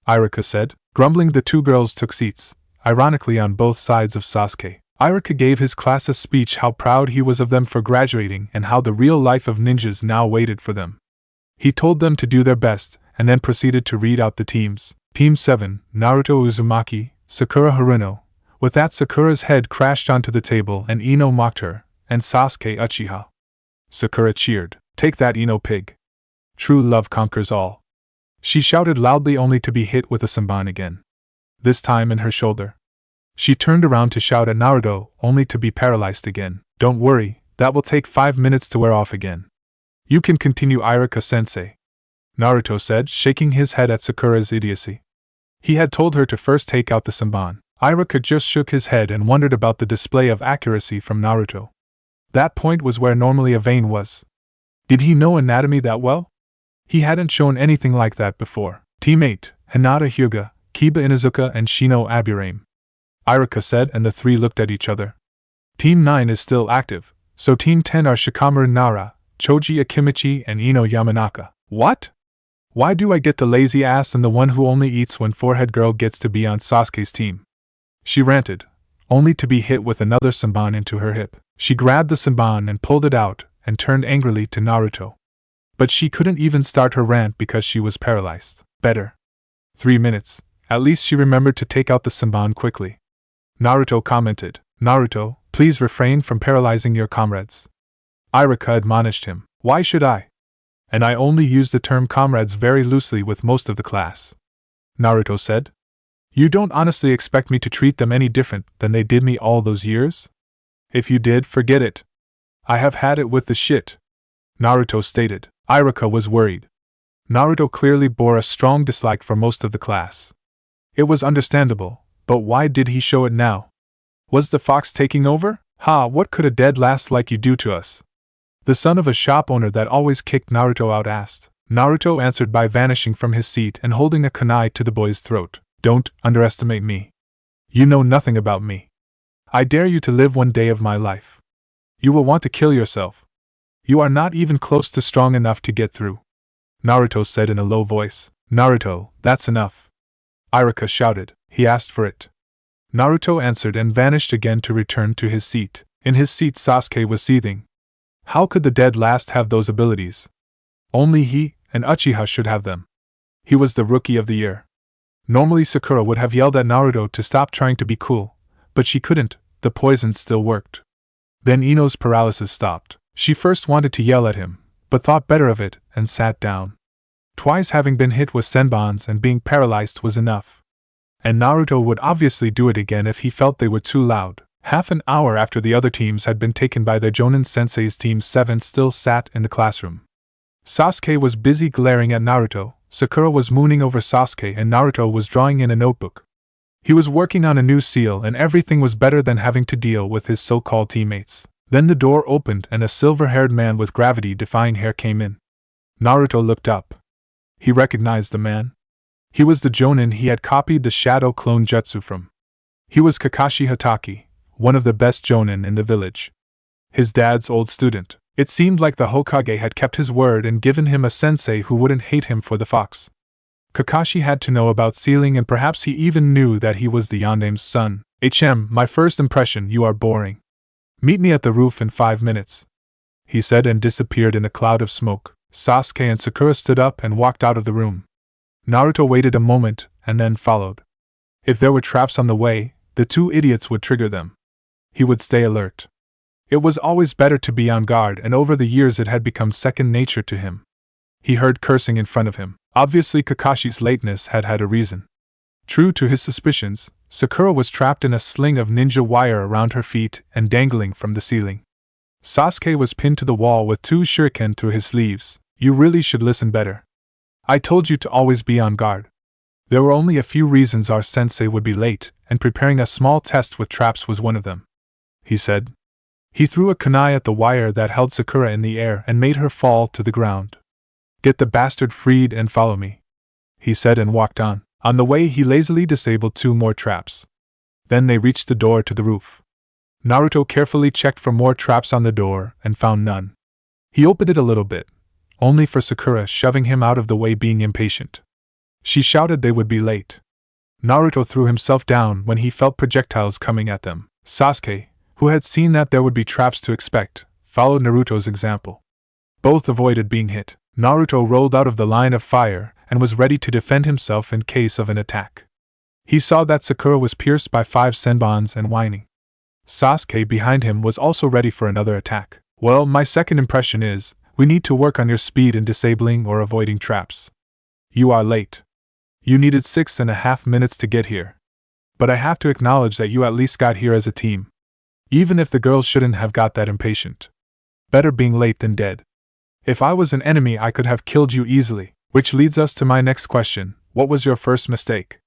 Iruka said. Grumbling, the two girls took seats, ironically on both sides of Sasuke. Iruka gave his class a speech how proud he was of them for graduating and how the real life of ninjas now waited for them. He told them to do their best, and then proceeded to read out the teams. Team 7, Naruto Uzumaki, Sakura Haruno. With that, Sakura's head crashed onto the table and Ino mocked her, and Sasuke Uchiha. Sakura cheered. Take that, Ino pig. True love conquers all. She shouted loudly only to be hit with a Sandaime again. This time in her shoulder. She turned around to shout at Naruto, only to be paralyzed again. Don't worry, that will take 5 minutes to wear off again. You can continue, Iruka-sensei, Naruto said, shaking his head at Sakura's idiocy. He had told her to first take out the Sandaime. Iruka just shook his head and wondered about the display of accuracy from Naruto. That point was where normally a vein was. Did he know anatomy that well? He hadn't shown anything like that before. Team 8, Hinata Hyuga, Kiba Inuzuka and Shino Aburame, Iruka said, and the three looked at each other. Team 9 is still active, so Team 10 are Shikamaru Nara, Choji Akimichi and Ino Yamanaka. What? Why do I get the lazy ass and the one who only eats when Forehead Girl gets to be on Sasuke's team? She ranted, only to be hit with another Sandaime into her hip. She grabbed the Sandaime and pulled it out, and turned angrily to Naruto. But she couldn't even start her rant because she was paralyzed. Better. 3 minutes. At least she remembered to take out the Sandaime quickly. Naruto commented. Naruto, please refrain from paralyzing your comrades. Iruka admonished him. Why should I? And I only use the term comrades very loosely with most of the class, Naruto said. You don't honestly expect me to treat them any different than they did me all those years? If you did, forget it. I have had it with the shit, Naruto stated. Iruka was worried. Naruto clearly bore a strong dislike for most of the class. It was understandable, but why did he show it now? Was the fox taking over? Ha, what could a dead lass like you do to us? The son of a shop owner that always kicked Naruto out asked. Naruto answered by vanishing from his seat and holding a kunai to the boy's throat. Don't underestimate me. You know nothing about me. I dare you to live one day of my life. You will want to kill yourself. You are not even close to strong enough to get through, Naruto said in a low voice. Naruto, that's enough, Iruka shouted. He asked for it. Naruto answered and vanished again to return to his seat. In his seat, Sasuke was seething. How could the dead last have those abilities? Only he and Uchiha should have them. He was the rookie of the year. Normally Sakura would have yelled at Naruto to stop trying to be cool, but she couldn't. The poison still worked. Then Ino's paralysis stopped. She first wanted to yell at him, but thought better of it and sat down. Twice having been hit with senbons and being paralyzed was enough. And Naruto would obviously do it again if he felt they were too loud. Half an hour after the other teams had been taken by their Jonin Sensei's Team 7 still sat in the classroom. Sasuke was busy glaring at Naruto, Sakura was mooning over Sasuke and Naruto was drawing in a notebook. He was working on a new seal and everything was better than having to deal with his so-called teammates. Then the door opened and a silver-haired man with gravity-defying hair came in. Naruto looked up. He recognized the man. He was the Jonin he had copied the shadow clone jutsu from. He was Kakashi Hatake, one of the best Jonin in the village. His dad's old student. It seemed like the Hokage had kept his word and given him a sensei who wouldn't hate him for the fox. Kakashi had to know about sealing and perhaps he even knew that he was the Yandame's son. My first impression, you are boring. Meet me at the roof in 5 minutes, he said and disappeared in a cloud of smoke. Sasuke and Sakura stood up and walked out of the room. Naruto waited a moment and then followed. If there were traps on the way, the two idiots would trigger them. He would stay alert. It was always better to be on guard and over the years it had become second nature to him. He heard cursing in front of him. Obviously, Kakashi's lateness had had a reason. True to his suspicions, Sakura was trapped in a sling of ninja wire around her feet and dangling from the ceiling. Sasuke was pinned to the wall with 2 shuriken through his sleeves. You really should listen better. I told you to always be on guard. There were only a few reasons our sensei would be late, and preparing a small test with traps was one of them, he said. He threw a kunai at the wire that held Sakura in the air and made her fall to the ground. Get the bastard freed and follow me, he said and walked on. On the way he lazily disabled 2 more traps. Then they reached the door to the roof. Naruto carefully checked for more traps on the door and found none. He opened it a little bit, only for Sakura shoving him out of the way, being impatient. She shouted they would be late. Naruto threw himself down when he felt projectiles coming at them. Sasuke, who had seen that there would be traps to expect, followed Naruto's example. Both avoided being hit. Naruto rolled out of the line of fire and was ready to defend himself in case of an attack. He saw that Sakura was pierced by 5 senbons and whining. Sasuke behind him was also ready for another attack. Well, my second impression is, we need to work on your speed in disabling or avoiding traps. You are late. You needed 6.5 minutes to get here. But I have to acknowledge that you at least got here as a team. Even if the girls shouldn't have got that impatient. Better being late than dead. If I was an enemy, I could have killed you easily. Which leads us to my next question. What was your first mistake?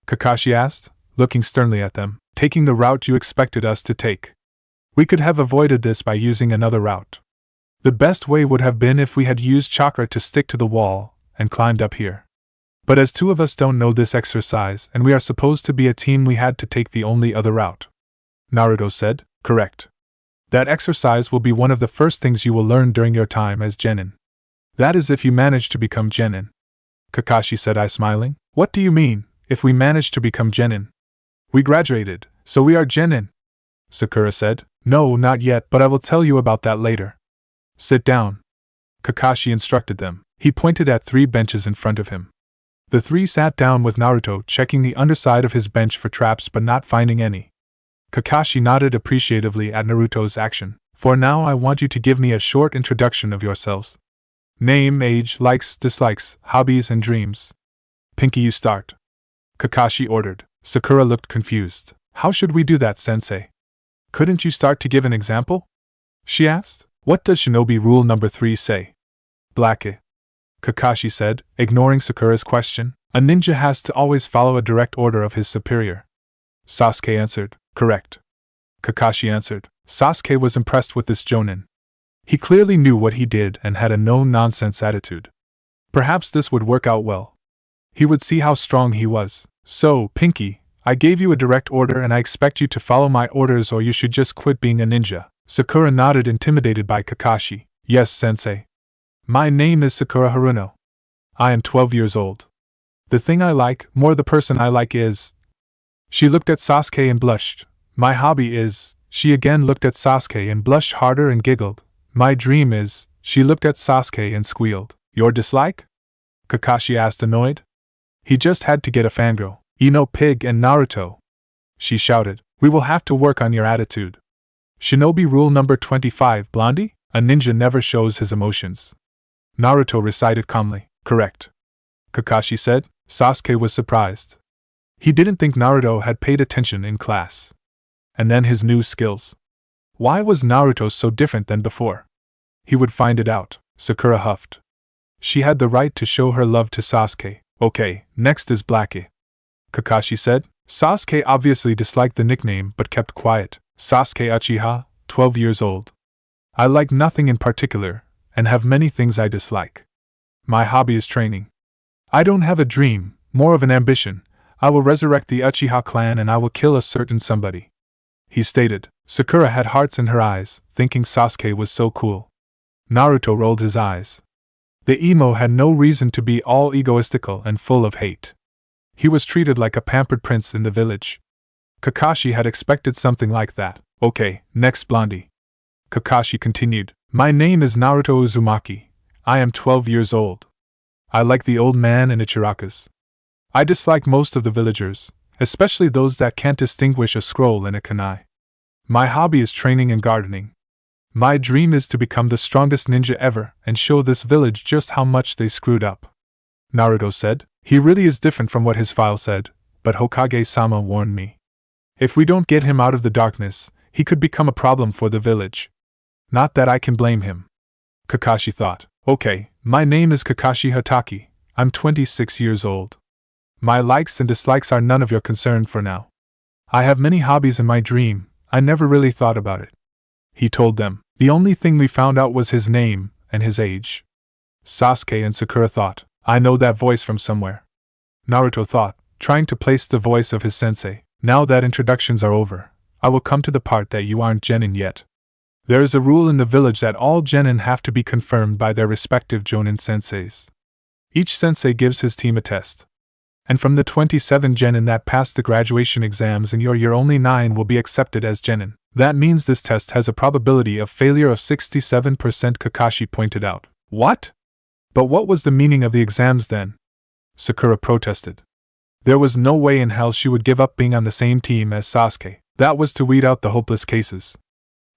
Kakashi asked, looking sternly at them. Taking the route you expected us to take. We could have avoided this by using another route. The best way would have been if we had used chakra to stick to the wall and climbed up here. But as 2 of us don't know this exercise and we are supposed to be a team, we had to take the only other route. Naruto said. Correct. That exercise will be one of the first things you will learn during your time as genin. That is if you manage to become genin. Kakashi said, I smiling. What do you mean, if we manage to become genin? We graduated, so we are genin. Sakura said. No, not yet, but I will tell you about that later. Sit down. Kakashi instructed them. He pointed at 3 benches in front of him. The 3 sat down with Naruto checking the underside of his bench for traps but not finding any. Kakashi nodded appreciatively at Naruto's action. For now I want you to give me a short introduction of yourselves. Name, age, likes, dislikes, hobbies and dreams. Pinky, you start. Kakashi ordered. Sakura looked confused. How should we do that, sensei? Couldn't you start to give an example? She asked. What does shinobi rule number 3 say? Blackie. Kakashi said, ignoring Sakura's question. A ninja has to always follow a direct order of his superior. Sasuke answered. Correct. Kakashi answered. Sasuke was impressed with this jonin. He clearly knew what he did and had a no-nonsense attitude. Perhaps this would work out well. He would see how strong he was. So, Pinky, I gave you a direct order and I expect you to follow my orders or you should just quit being a ninja. Sakura nodded, intimidated by Kakashi. Yes, sensei. My name is Sakura Haruno. I am 12 years old. The thing I like, more the person I like is... She looked at Sasuke and blushed. My hobby is... She again looked at Sasuke and blushed harder and giggled. My dream is... She looked at Sasuke and squealed. Your dislike? Kakashi asked, annoyed. He just had to get a fangirl. Ino, Pig and Naruto. She shouted. We will have to work on your attitude. Shinobi rule number 25, Blondie? A ninja never shows his emotions. Naruto recited calmly. Correct. Kakashi said. Sasuke was surprised. He didn't think Naruto had paid attention in class. And then his new skills. Why was Naruto so different than before? He would find it out. Sakura huffed. She had the right to show her love to Sasuke. Okay, next is Blackie. Kakashi said. Sasuke obviously disliked the nickname but kept quiet. Sasuke Uchiha, 12 years old. I like nothing in particular, and have many things I dislike. My hobby is training. I don't have a dream, more of an ambition. I will resurrect the Uchiha clan and I will kill a certain somebody. He stated. Sakura had hearts in her eyes, thinking Sasuke was so cool. Naruto rolled his eyes. The emo had no reason to be all egoistical and full of hate. He was treated like a pampered prince in the village. Kakashi had expected something like that. Okay, next Blondie. Kakashi continued. My name is Naruto Uzumaki. I am 12 years old. I like the old man and Ichirakas. I dislike most of the villagers, especially those that can't distinguish a scroll and a kunai. My hobby is training and gardening. My dream is to become the strongest ninja ever and show this village just how much they screwed up. Naruto said. He really is different from what his file said, but Hokage-sama warned me. If we don't get him out of the darkness, he could become a problem for the village. Not that I can blame him. Kakashi thought. Okay, my name is Kakashi Hatake. I'm 26 years old. My likes and dislikes are none of your concern for now. I have many hobbies in my dream, I never really thought about it. He told them. The only thing we found out was his name and his age. Sasuke and Sakura thought. I know that voice from somewhere. Naruto thought, trying to place the voice of his sensei. Now that introductions are over, I will come to the part that you aren't genin yet. There is a rule in the village that all genin have to be confirmed by their respective jonin senseis. Each sensei gives his team a test. And from the 27 genin that pass the graduation exams in your year, only 9 will be accepted as genin. That means this test has a probability of failure of 67%, Kakashi pointed out. What? But what was the meaning of the exams then? Sakura protested. There was no way in hell she would give up being on the same team as Sasuke. That was to weed out the hopeless cases.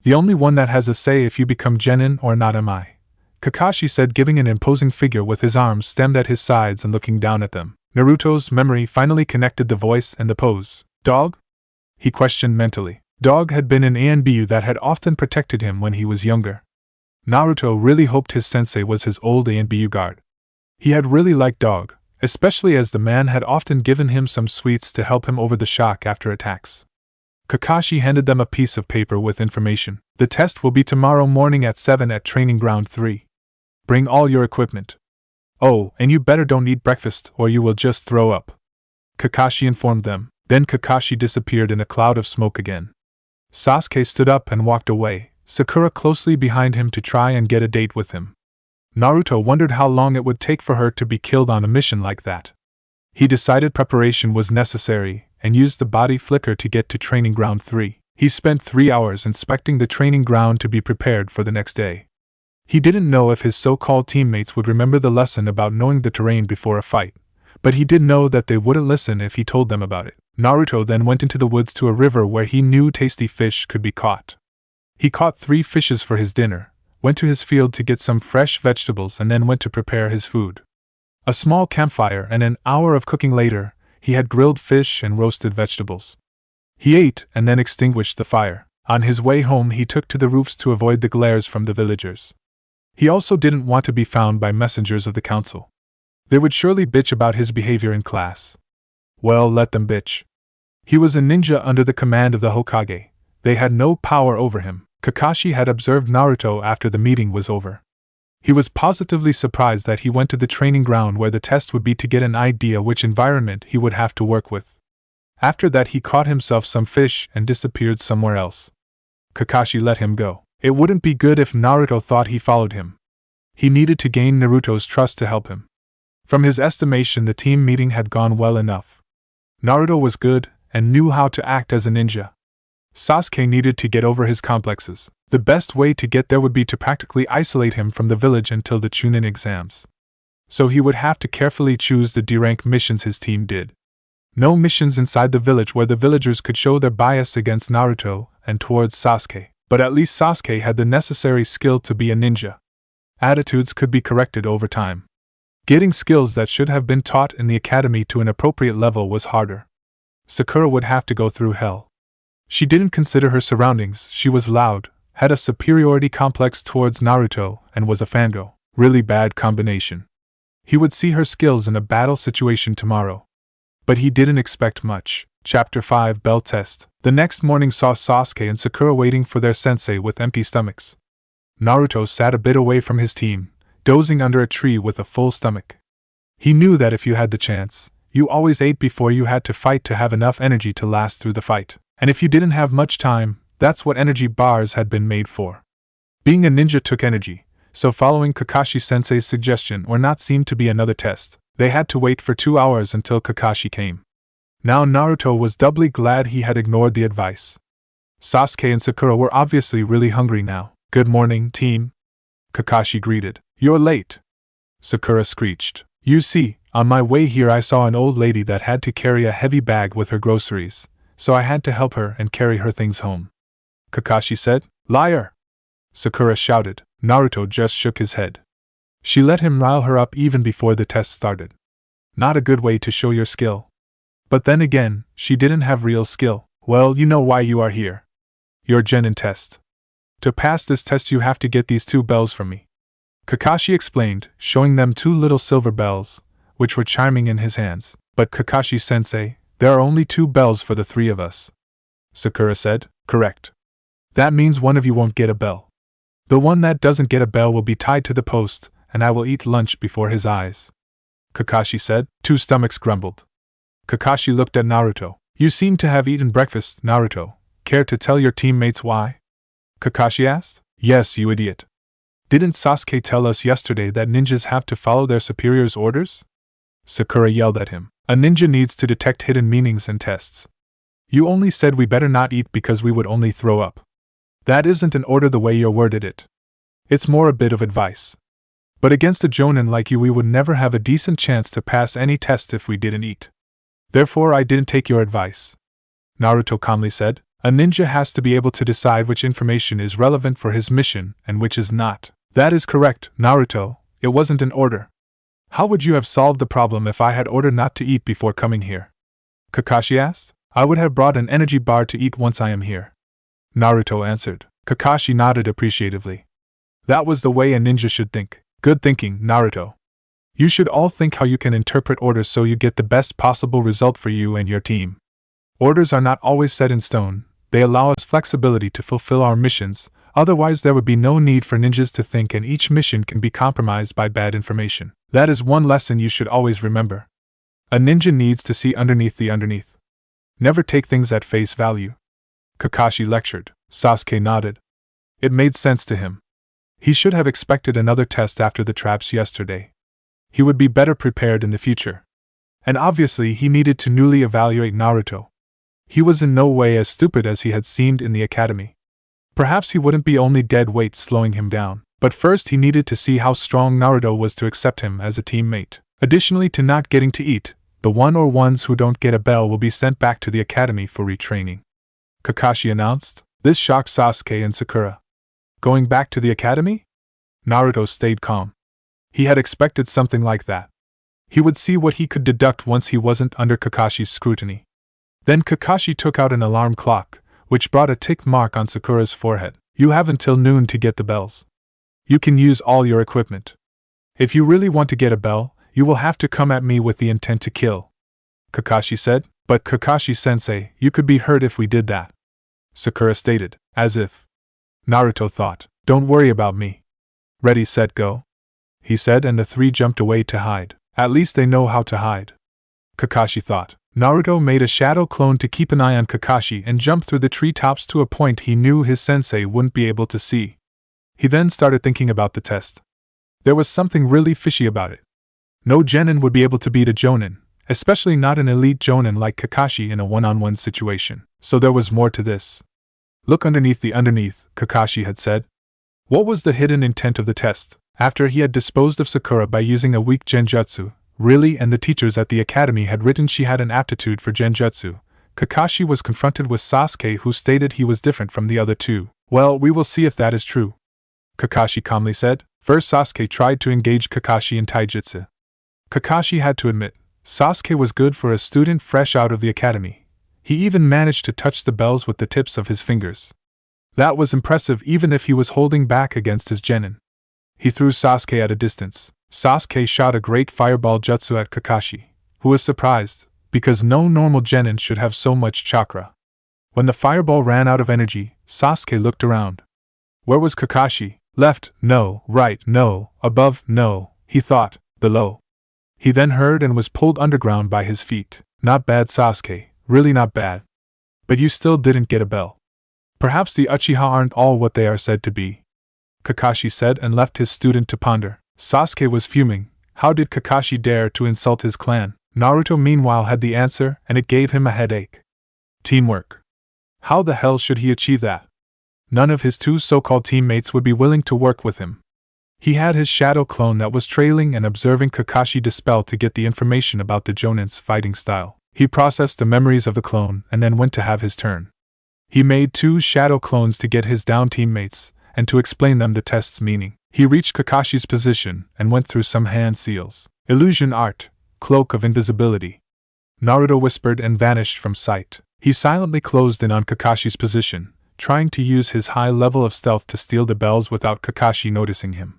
The only one that has a say if you become genin or not am I, Kakashi said, giving an imposing figure with his arms stemmed at his sides and looking down at them. Naruto's memory finally connected the voice and the pose. Dog? He questioned mentally. Dog had been an ANBU that had often protected him when he was younger. Naruto really hoped his sensei was his old ANBU guard. He had really liked Dog, especially as the man had often given him some sweets to help him over the shock after attacks. Kakashi handed them a piece of paper with information. The test will be tomorrow morning at 7 at Training Ground 3. Bring all your equipment. Oh, and you better don't eat breakfast or you will just throw up. Kakashi informed them. Then Kakashi disappeared in a cloud of smoke again. Sasuke stood up and walked away, Sakura closely behind him to try and get a date with him. Naruto wondered how long it would take for her to be killed on a mission like that. He decided preparation was necessary and used the body flicker to get to Training Ground 3. He spent 3 hours inspecting the training ground to be prepared for the next day. He didn't know if his so-called teammates would remember the lesson about knowing the terrain before a fight, but he did know that they wouldn't listen if he told them about it. Naruto then went into the woods to a river where he knew tasty fish could be caught. He caught 3 fishes for his dinner, went to his field to get some fresh vegetables and then went to prepare his food. A small campfire and an hour of cooking later, he had grilled fish and roasted vegetables. He ate and then extinguished the fire. On his way home he took to the roofs to avoid the glares from the villagers. He also didn't want to be found by messengers of the council. They would surely bitch about his behavior in class. Well, let them bitch. He was a ninja under the command of the Hokage. They had no power over him. Kakashi had observed Naruto after the meeting was over. He was positively surprised that he went to the training ground where the test would be to get an idea which environment he would have to work with. After that he caught himself some fish and disappeared somewhere else. Kakashi let him go. It wouldn't be good if Naruto thought he followed him. He needed to gain Naruto's trust to help him. From his estimation, the team meeting had gone well enough. Naruto was good and knew how to act as a ninja. Sasuke needed to get over his complexes. The best way to get there would be to practically isolate him from the village until the Chunin exams. So he would have to carefully choose the D-rank missions his team did. No missions inside the village where the villagers could show their bias against Naruto and towards Sasuke, but at least Sasuke had the necessary skill to be a ninja. Attitudes could be corrected over time. Getting skills that should have been taught in the academy to an appropriate level was harder. Sakura would have to go through hell. She didn't consider her surroundings. She was loud, had a superiority complex towards Naruto, and was a fangirl. Really bad combination. He would see her skills in a battle situation tomorrow. But he didn't expect much. Chapter 5 Bell Test. The next morning saw Sasuke and Sakura waiting for their sensei with empty stomachs. Naruto sat a bit away from his team, dozing under a tree with a full stomach. He knew that if you had the chance, you always ate before you had to fight to have enough energy to last through the fight. And if you didn't have much time, that's what energy bars had been made for. Being a ninja took energy, so following Kakashi-sensei's suggestion or not seemed to be another test. They had to wait for 2 hours until Kakashi came. Now Naruto was doubly glad he had ignored the advice. Sasuke and Sakura were obviously really hungry now. Good morning, team. Kakashi greeted. You're late. Sakura screeched. You see, on my way here I saw an old lady that had to carry a heavy bag with her groceries, so I had to help her and carry her things home. Kakashi said. Liar! Sakura shouted. Naruto just shook his head. She let him rile her up even before the test started. Not a good way to show your skill. But then again, she didn't have real skill. Well, you know why you are here. Your genin test. To pass this test you have to get these 2 bells from me. Kakashi explained, showing them 2 little silver bells, which were chiming in his hands. But Kakashi-sensei, there are only 2 bells for the 3 of us. Sakura said. Correct. That means one of you won't get a bell. The one that doesn't get a bell will be tied to the post, and I will eat lunch before his eyes. Kakashi said. 2 stomachs grumbled. Kakashi looked at Naruto. You seem to have eaten breakfast, Naruto. Care to tell your teammates why? Kakashi asked. Yes, you idiot. Didn't Sasuke tell us yesterday that ninjas have to follow their superiors' orders? Sakura yelled at him. A ninja needs to detect hidden meanings in tests. You only said we better not eat because we would only throw up. That isn't an order the way you worded it. It's more a bit of advice. But against a jonin like you we would never have a decent chance to pass any test if we didn't eat. Therefore I didn't take your advice. Naruto calmly said. A ninja has to be able to decide which information is relevant for his mission and which is not. That is correct, Naruto. It wasn't an order. How would you have solved the problem if I had ordered not to eat before coming here? Kakashi asked. I would have brought an energy bar to eat once I am here. Naruto answered. Kakashi nodded appreciatively. That was the way a ninja should think. Good thinking, Naruto. You should all think how you can interpret orders so you get the best possible result for you and your team. Orders are not always set in stone, they allow us flexibility to fulfill our missions, otherwise there would be no need for ninjas to think and each mission can be compromised by bad information. That is one lesson you should always remember. A ninja needs to see underneath the underneath. Never take things at face value. Kakashi lectured. Sasuke nodded. It made sense to him. He should have expected another test after the traps yesterday. He would be better prepared in the future. And obviously he needed to newly evaluate Naruto. He was in no way as stupid as he had seemed in the academy. Perhaps he wouldn't be only dead weight slowing him down, but first he needed to see how strong Naruto was to accept him as a teammate. Additionally to not getting to eat, the one or ones who don't get a bell will be sent back to the academy for retraining. Kakashi announced. This shocked Sasuke and Sakura. Going back to the academy? Naruto stayed calm. He had expected something like that. He would see what he could deduct once he wasn't under Kakashi's scrutiny. Then Kakashi took out an alarm clock, which brought a tick mark on Sakura's forehead. You have until noon to get the bells. You can use all your equipment. If you really want to get a bell, you will have to come at me with the intent to kill. Kakashi said. But Kakashi-sensei, you could be hurt if we did that. Sakura stated, as if. Naruto thought, don't worry about me. Ready, set, go. He said, and the 3 jumped away to hide. At least they know how to hide. Kakashi thought. Naruto made a shadow clone to keep an eye on Kakashi and jumped through the treetops to a point he knew his sensei wouldn't be able to see. He then started thinking about the test. There was something really fishy about it. No genin would be able to beat a jonin, especially not an elite jonin like Kakashi in a one-on-one situation. So there was more to this. Look underneath the underneath, Kakashi had said. What was the hidden intent of the test, after he had disposed of Sakura by using a weak genjutsu? Really, and the teachers at the academy had written she had an aptitude for genjutsu. Kakashi was confronted with Sasuke, who stated he was different from the other 2. Well, we will see if that is true. Kakashi calmly said. First Sasuke tried to engage Kakashi in taijutsu. Kakashi had to admit, Sasuke was good for a student fresh out of the academy. He even managed to touch the bells with the tips of his fingers. That was impressive even if he was holding back against his genin. He threw Sasuke at a distance. Sasuke shot a great fireball jutsu at Kakashi, who was surprised, because no normal genin should have so much chakra. When the fireball ran out of energy, Sasuke looked around. Where was Kakashi? Left, no. Right, no. Above, no. He thought. Below. He then heard and was pulled underground by his feet. Not bad, Sasuke, really not bad. But you still didn't get a bell. Perhaps the Uchiha aren't all what they are said to be, Kakashi said and left his student to ponder. Sasuke was fuming. How did Kakashi dare to insult his clan? Naruto meanwhile had the answer, and it gave him a headache. Teamwork. How the hell should he achieve that? None of his 2 so-called teammates would be willing to work with him. He had his shadow clone that was trailing and observing Kakashi dispel to get the information about the Jonin's fighting style. He processed the memories of the clone and then went to have his turn. He made 2 shadow clones to get his down teammates, and to explain them the test's meaning. He reached Kakashi's position and went through some hand seals. Illusion art, cloak of invisibility. Naruto whispered and vanished from sight. He silently closed in on Kakashi's position, trying to use his high level of stealth to steal the bells without Kakashi noticing him.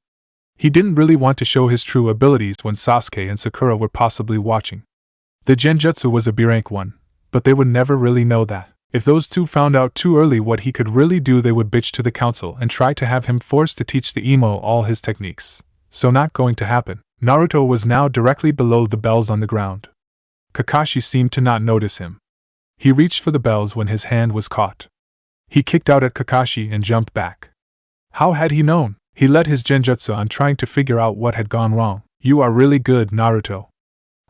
He didn't really want to show his true abilities when Sasuke and Sakura were possibly watching. The genjutsu was a B-rank one, but they would never really know that. If those two found out too early what he could really do, they would bitch to the council and try to have him forced to teach the emo all his techniques. So not going to happen. Naruto was now directly below the bells on the ground. Kakashi seemed to not notice him. He reached for the bells when his hand was caught. He kicked out at Kakashi and jumped back. How had he known? He let his genjutsu on, trying to figure out what had gone wrong. You are really good, Naruto.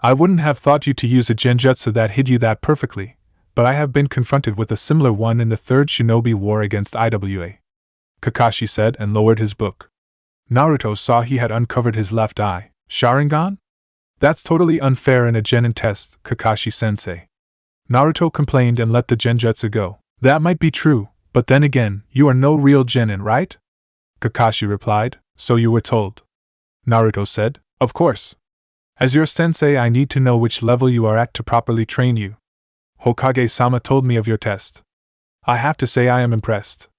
I wouldn't have thought you to use a genjutsu that hid you that perfectly, but I have been confronted with a similar one in the Third Shinobi War against IWA. Kakashi said and lowered his book. Naruto saw he had uncovered his left eye. Sharingan? That's totally unfair in a genin test, Kakashi-sensei. Naruto complained and let the genjutsu go. That might be true, but then again, you are no real genin, right? Kakashi replied. So you were told. Naruto said. Of course. As your sensei, I need to know which level you are at to properly train you. Hokage-sama told me of your test. I have to say I am impressed.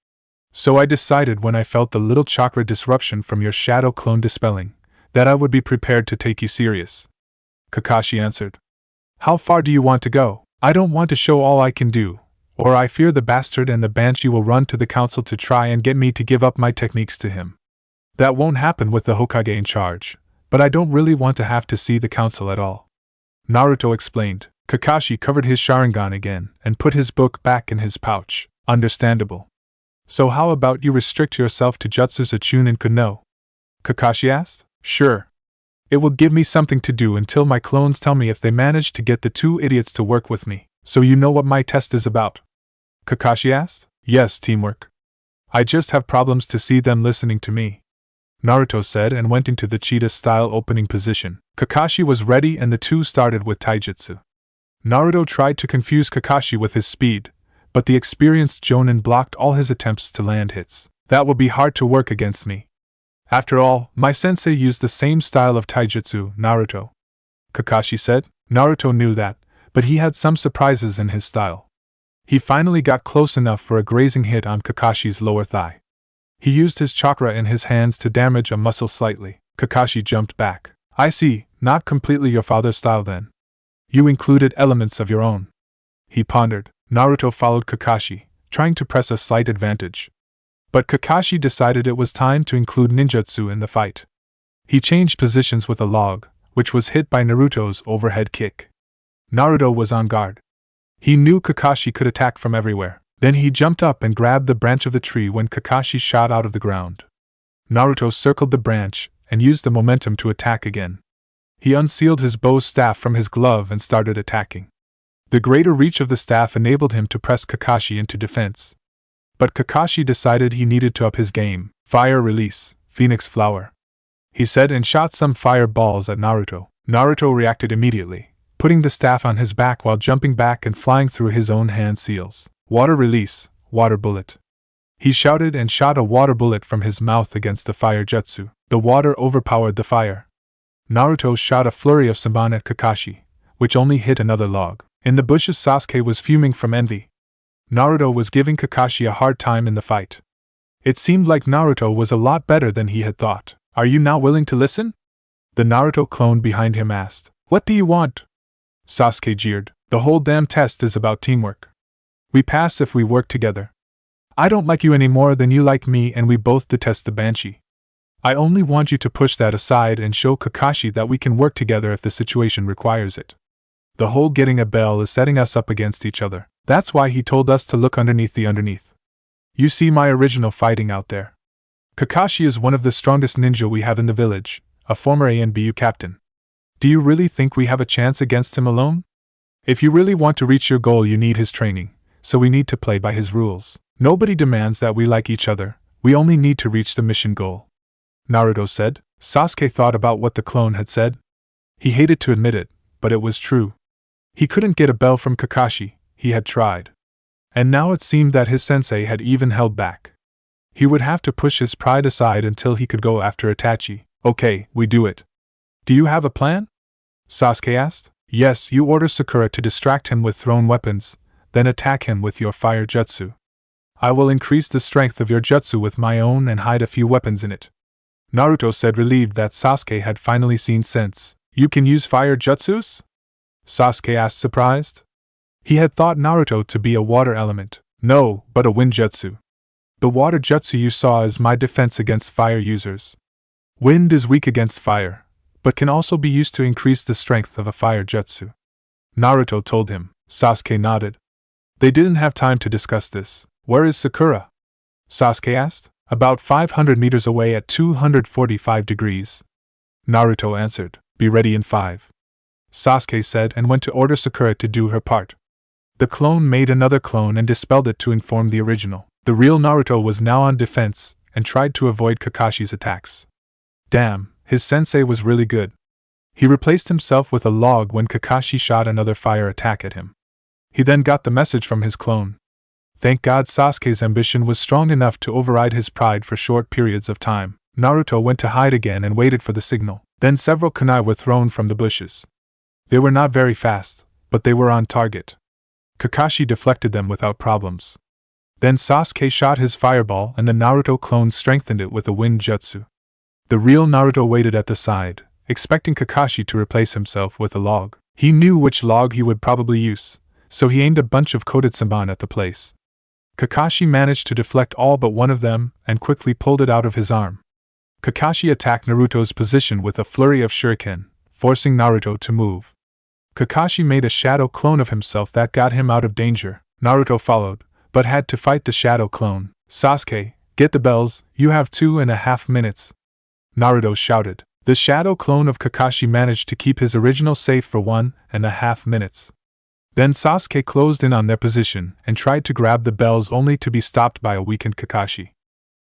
So I decided when I felt the little chakra disruption from your shadow clone dispelling, that I would be prepared to take you serious. Kakashi answered. How far do you want to go? I don't want to show all I can do, or I fear the bastard and the banshee will run to the council to try and get me to give up my techniques to him. That won't happen with the Hokage in charge, but I don't really want to have to see the council at all. Naruto explained. Kakashi covered his Sharingan again and put his book back in his pouch. Understandable. So how about you restrict yourself to jutsus Achun and Konoha? Kakashi asked. Sure. It will give me something to do until my clones tell me if they manage to get the two idiots to work with me. So you know what my test is about? Kakashi asked. Yes, teamwork. I just have problems to see them listening to me. Naruto said and went into the cheetah-style opening position. Kakashi was ready and the two started with taijutsu. Naruto tried to confuse Kakashi with his speed, but the experienced Jonin blocked all his attempts to land hits. That would be hard to work against me. After all, my sensei used the same style of taijutsu, Naruto. Kakashi said. Naruto knew that, but he had some surprises in his style. He finally got close enough for a grazing hit on Kakashi's lower thigh. He used his chakra in his hands to damage a muscle slightly. Kakashi jumped back. I see, not completely your father's style then. You included elements of your own. He pondered. Naruto followed Kakashi, trying to press a slight advantage. But Kakashi decided it was time to include ninjutsu in the fight. He changed positions with a log, which was hit by Naruto's overhead kick. Naruto was on guard. He knew Kakashi could attack from everywhere. Then he jumped up and grabbed the branch of the tree when Kakashi shot out of the ground. Naruto circled the branch and used the momentum to attack again. He unsealed his bow's staff from his glove and started attacking. The greater reach of the staff enabled him to press Kakashi into defense. But Kakashi decided he needed to up his game. Fire release, Phoenix Flower. He said and shot some fire balls at Naruto. Naruto reacted immediately, putting the staff on his back while jumping back and flying through his own hand seals. Water release, Water Bullet. He shouted and shot a water bullet from his mouth against the fire jutsu. The water overpowered the fire. Naruto shot a flurry of Sandaime at Kakashi, which only hit another log. In the bushes, Sasuke was fuming from envy. Naruto was giving Kakashi a hard time in the fight. It seemed like Naruto was a lot better than he had thought. Are you now willing to listen? The Naruto clone behind him asked. What do you want? Sasuke jeered. The whole damn test is about teamwork. We pass if we work together. I don't like you any more than you like me, and we both detest the Banshee. I only want you to push that aside and show Kakashi that we can work together if the situation requires it. The whole getting a bell is setting us up against each other. That's why he told us to look underneath the underneath. You see my original fighting out there. Kakashi is one of the strongest ninja we have in the village, a former ANBU captain. Do you really think we have a chance against him alone? If you really want to reach your goal, you need his training, so we need to play by his rules. Nobody demands that we like each other, we only need to reach the mission goal. Naruto said. Sasuke thought about what the clone had said. He hated to admit it, but it was true. He couldn't get a bell from Kakashi, he had tried. And now it seemed that his sensei had even held back. He would have to push his pride aside until he could go after Itachi. Okay, we do it. Do you have a plan? Sasuke asked. Yes, you order Sakura to distract him with thrown weapons, then attack him with your fire jutsu. I will increase the strength of your jutsu with my own and hide a few weapons in it. Naruto said, relieved that Sasuke had finally seen sense. You can use fire jutsus? Sasuke asked, surprised. He had thought Naruto to be a water element. No, but a wind jutsu. The water jutsu you saw is my defense against fire users. Wind is weak against fire, but can also be used to increase the strength of a fire jutsu. Naruto told him. Sasuke nodded. They didn't have time to discuss this. Where is Sakura? Sasuke asked. About 500 meters away at 245 degrees. Naruto answered. Be ready in 5. Sasuke said and went to order Sakura to do her part. The clone made another clone and dispelled it to inform the original. The real Naruto was now on defense and tried to avoid Kakashi's attacks. Damn, his sensei was really good. He replaced himself with a log when Kakashi shot another fire attack at him. He then got the message from his clone. Thank God Sasuke's ambition was strong enough to override his pride for short periods of time. Naruto went to hide again and waited for the signal. Then several kunai were thrown from the bushes. They were not very fast, but they were on target. Kakashi deflected them without problems. Then Sasuke shot his fireball and the Naruto clone strengthened it with a wind jutsu. The real Naruto waited at the side, expecting Kakashi to replace himself with a log. He knew which log he would probably use, so he aimed a bunch of coated samban at the place. Kakashi managed to deflect all but one of them and quickly pulled it out of his arm. Kakashi attacked Naruto's position with a flurry of shuriken, forcing Naruto to move. Kakashi made a shadow clone of himself that got him out of danger. Naruto followed, but had to fight the shadow clone. Sasuke, get the bells, you have 2.5 minutes. Naruto shouted. The shadow clone of Kakashi managed to keep his original safe for 1.5 minutes. Then Sasuke closed in on their position and tried to grab the bells only to be stopped by a weakened Kakashi.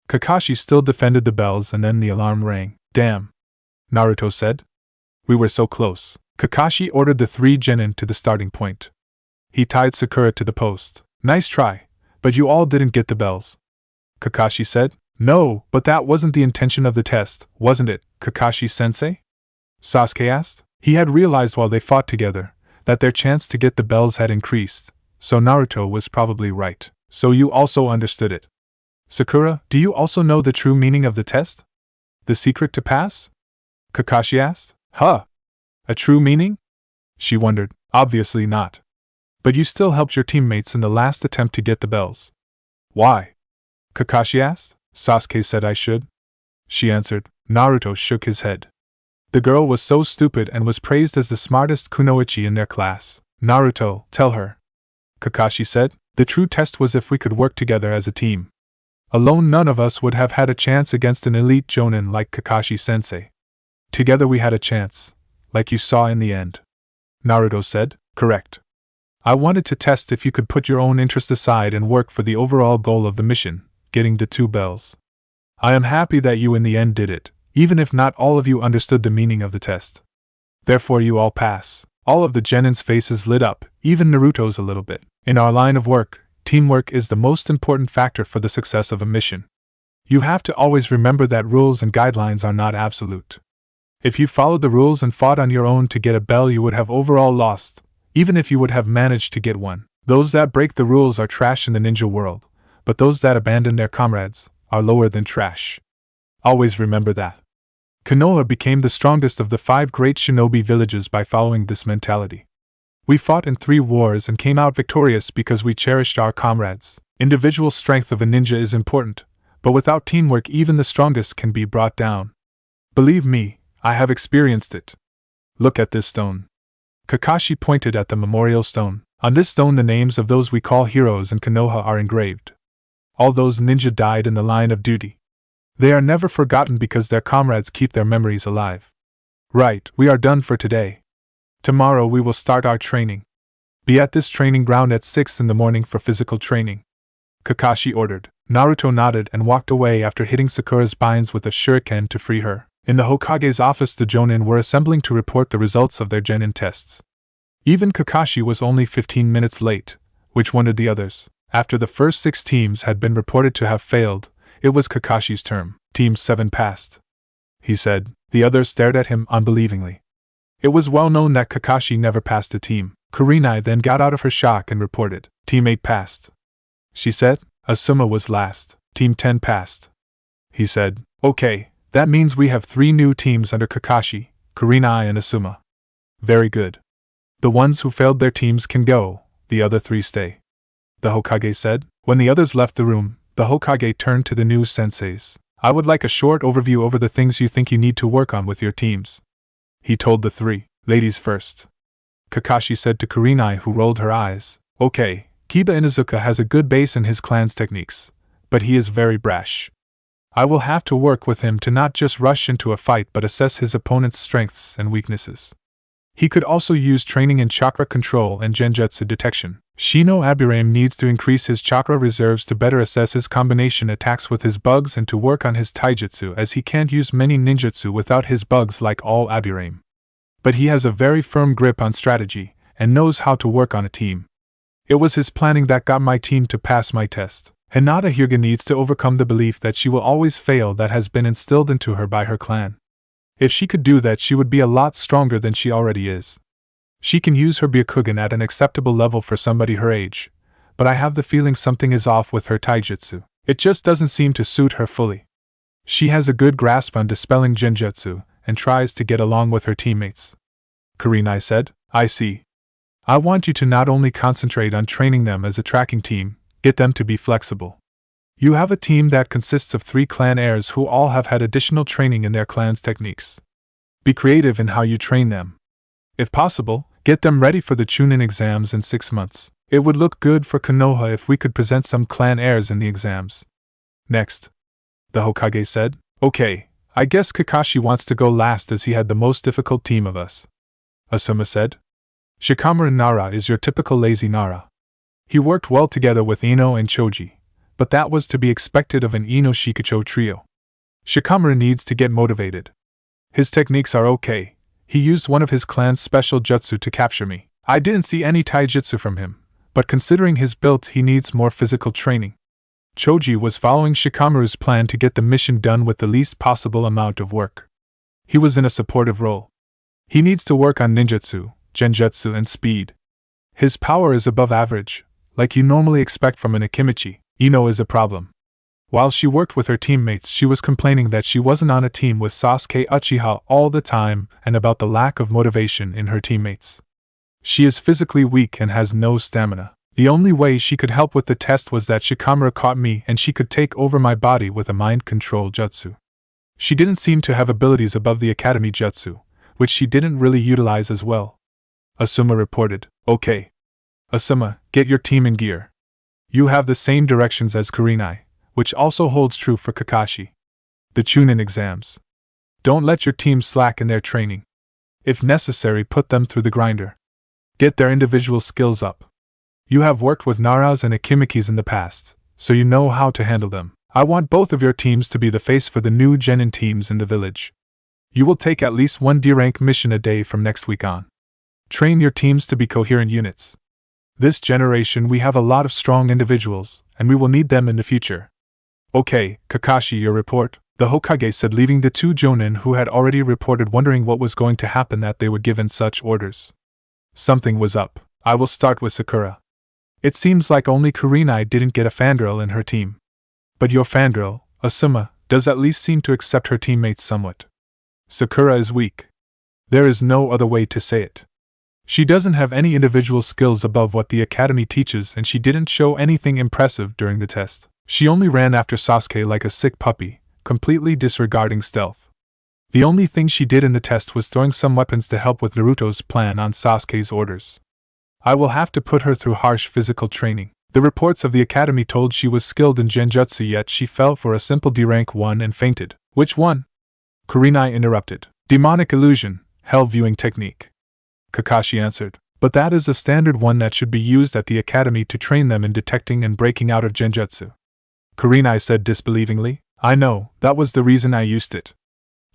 Kakashi still defended the bells and then the alarm rang. Damn, Naruto said. We were so close. Kakashi ordered the 3 genin to the starting point. He tied Sakura to the post. Nice try, but you all didn't get the bells. Kakashi said. No, but that wasn't the intention of the test, wasn't it, Kakashi-sensei? Sasuke asked. He had realized while they fought together that their chance to get the bells had increased, so Naruto was probably right. So you also understood it. Sakura, do you also know the true meaning of the test? The secret to pass? Kakashi asked. Huh. A true meaning? She wondered. Obviously not. But you still helped your teammates in the last attempt to get the bells. Why? Kakashi asked. Sasuke said I should. She answered. Naruto shook his head. The girl was so stupid and was praised as the smartest kunoichi in their class. Naruto, tell her. Kakashi said. The true test was if we could work together as a team. Alone none of us would have had a chance against an elite jonin like Kakashi-sensei. Together we had a chance, like you saw in the end. Naruto said. Correct. I wanted to test if you could put your own interest aside and work for the overall goal of the mission, getting the 2 bells. I am happy that you in the end did it, even if not all of you understood the meaning of the test. Therefore you all pass. All of the genin's faces lit up, even Naruto's a little bit. In our line of work, teamwork is the most important factor for the success of a mission. You have to always remember that rules and guidelines are not absolute. If you followed the rules and fought on your own to get a bell, you would have overall lost, even if you would have managed to get one. Those that break the rules are trash in the ninja world, but those that abandon their comrades are lower than trash. Always remember that. Konoha became the strongest of the 5 great shinobi villages by following this mentality. We fought in 3 wars and came out victorious because we cherished our comrades. Individual strength of a ninja is important, but without teamwork even the strongest can be brought down. Believe me, I have experienced it. Look at this stone. Kakashi pointed at the memorial stone. On this stone the names of those we call heroes in Konoha are engraved. All those ninja died in the line of duty. They are never forgotten because their comrades keep their memories alive. Right, we are done for today. Tomorrow we will start our training. Be at this training ground at 6 in the morning for physical training. Kakashi ordered. Naruto nodded and walked away after hitting Sakura's spines with a shuriken to free her. In the Hokage's office the Jonin were assembling to report the results of their genin tests. Even Kakashi was only 15 minutes late, which wondered the others. After the first 6 teams had been reported to have failed, It was Kakashi's turn. Team 7 passed, he said. The others stared at him unbelievingly. It was well known that Kakashi never passed a team. Kurenai then got out of her shock and reported, Team 8 passed. She said. Asuma was last. Team 10 passed. He said, Okay, that means we have 3 new teams under Kakashi, Kurenai and Asuma. Very good. The ones who failed their teams can go, the other 3 stay. The Hokage said. When the others left the room, the Hokage turned to the new senseis. I would like a short overview over the things you think you need to work on with your teams. He told the 3, ladies first. Kakashi said to Kurenai, who rolled her eyes, Okay, Kiba Inuzuka has a good base in his clan's techniques, but he is very brash. I will have to work with him to not just rush into a fight but assess his opponent's strengths and weaknesses. He could also use training in chakra control and genjutsu detection. Shino Abirame needs to increase his chakra reserves to better assess his combination attacks with his bugs and to work on his taijutsu, as he can't use many ninjutsu without his bugs like all Abirame. But he has a very firm grip on strategy and knows how to work on a team. It was his planning that got my team to pass my test. Hinata Hyuga needs to overcome the belief that she will always fail that has been instilled into her by her clan. If she could do that, she would be a lot stronger than she already is. She can use her Byakugan at an acceptable level for somebody her age, but I have the feeling something is off with her taijutsu. It just doesn't seem to suit her fully. She has a good grasp on dispelling genjutsu and tries to get along with her teammates. Kurenai said, I see. I want you to not only concentrate on training them as a tracking team, get them to be flexible. You have a team that consists of 3 clan heirs who all have had additional training in their clan's techniques. Be creative in how you train them. If possible, get them ready for the Chunin exams in 6 months. It would look good for Konoha if we could present some clan heirs in the exams. Next, the Hokage said, Okay, I guess Kakashi wants to go last as he had the most difficult team of us. Asuma said, Shikamaru Nara is your typical lazy Nara. He worked well together with Ino and Choji, but that was to be expected of an Ino Shikucho trio. Shikamaru needs to get motivated. His techniques are okay. He used one of his clan's special jutsu to capture me. I didn't see any taijutsu from him, but considering his build he needs more physical training. Choji was following Shikamaru's plan to get the mission done with the least possible amount of work. He was in a supportive role. He needs to work on ninjutsu, genjutsu and speed. His power is above average, like you normally expect from an Akimichi. Ino is a problem. While she worked with her teammates, she was complaining that she wasn't on a team with Sasuke Uchiha all the time and about the lack of motivation in her teammates. She is physically weak and has no stamina. The only way she could help with the test was that Shikamaru caught me and she could take over my body with a mind control jutsu. She didn't seem to have abilities above the academy jutsu, which she didn't really utilize as well. Asuma reported, Okay. Asuma, get your team in gear. You have the same directions as Kurenai, which also holds true for Kakashi. The Chunin exams. Don't let your team slack in their training. If necessary, put them through the grinder. Get their individual skills up. You have worked with Naras and Akimikis in the past, so you know how to handle them. I want both of your teams to be the face for the new Genin teams in the village. You will take at least 1 D-rank mission a day from next week on. Train your teams to be coherent units. This generation we have a lot of strong individuals, and we will need them in the future. Okay, Kakashi, your report, the Hokage said, leaving the 2 Jonin who had already reported wondering what was going to happen that they were given such orders. Something was up. I will start with Sakura. It seems like only Kurenai didn't get a fangirl in her team. But your fangirl, Asuma, does at least seem to accept her teammates somewhat. Sakura is weak. There is no other way to say it. She doesn't have any individual skills above what the academy teaches, and she didn't show anything impressive during the test. She only ran after Sasuke like a sick puppy, completely disregarding stealth. The only thing she did in the test was throwing some weapons to help with Naruto's plan on Sasuke's orders. I will have to put her through harsh physical training. The reports of the academy told she was skilled in genjutsu, yet she fell for a simple D-rank 1 and fainted. Which one? Kurenai interrupted. Demonic illusion, hell viewing technique. Kakashi answered. But that is a standard one that should be used at the academy to train them in detecting and breaking out of genjutsu. Kurenai said disbelievingly. I know, that was the reason I used it.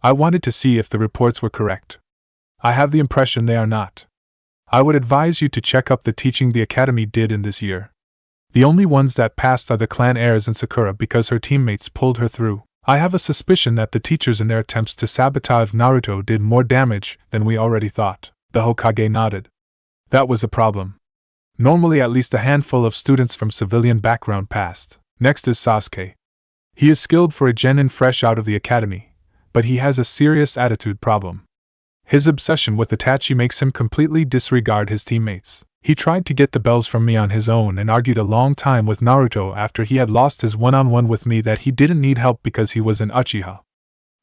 I wanted to see if the reports were correct. I have the impression they are not. I would advise you to check up the teaching the academy did in this year. The only ones that passed are the clan heirs and Sakura because her teammates pulled her through. I have a suspicion that the teachers in their attempts to sabotage Naruto did more damage than we already thought. The Hokage nodded. That was a problem. Normally at least a handful of students from civilian background passed. Next is Sasuke. He is skilled for a genin fresh out of the academy, but he has a serious attitude problem. His obsession with Itachi makes him completely disregard his teammates. He tried to get the bells from me on his own and argued a long time with Naruto after he had lost his one-on-one with me that he didn't need help because he was an Uchiha.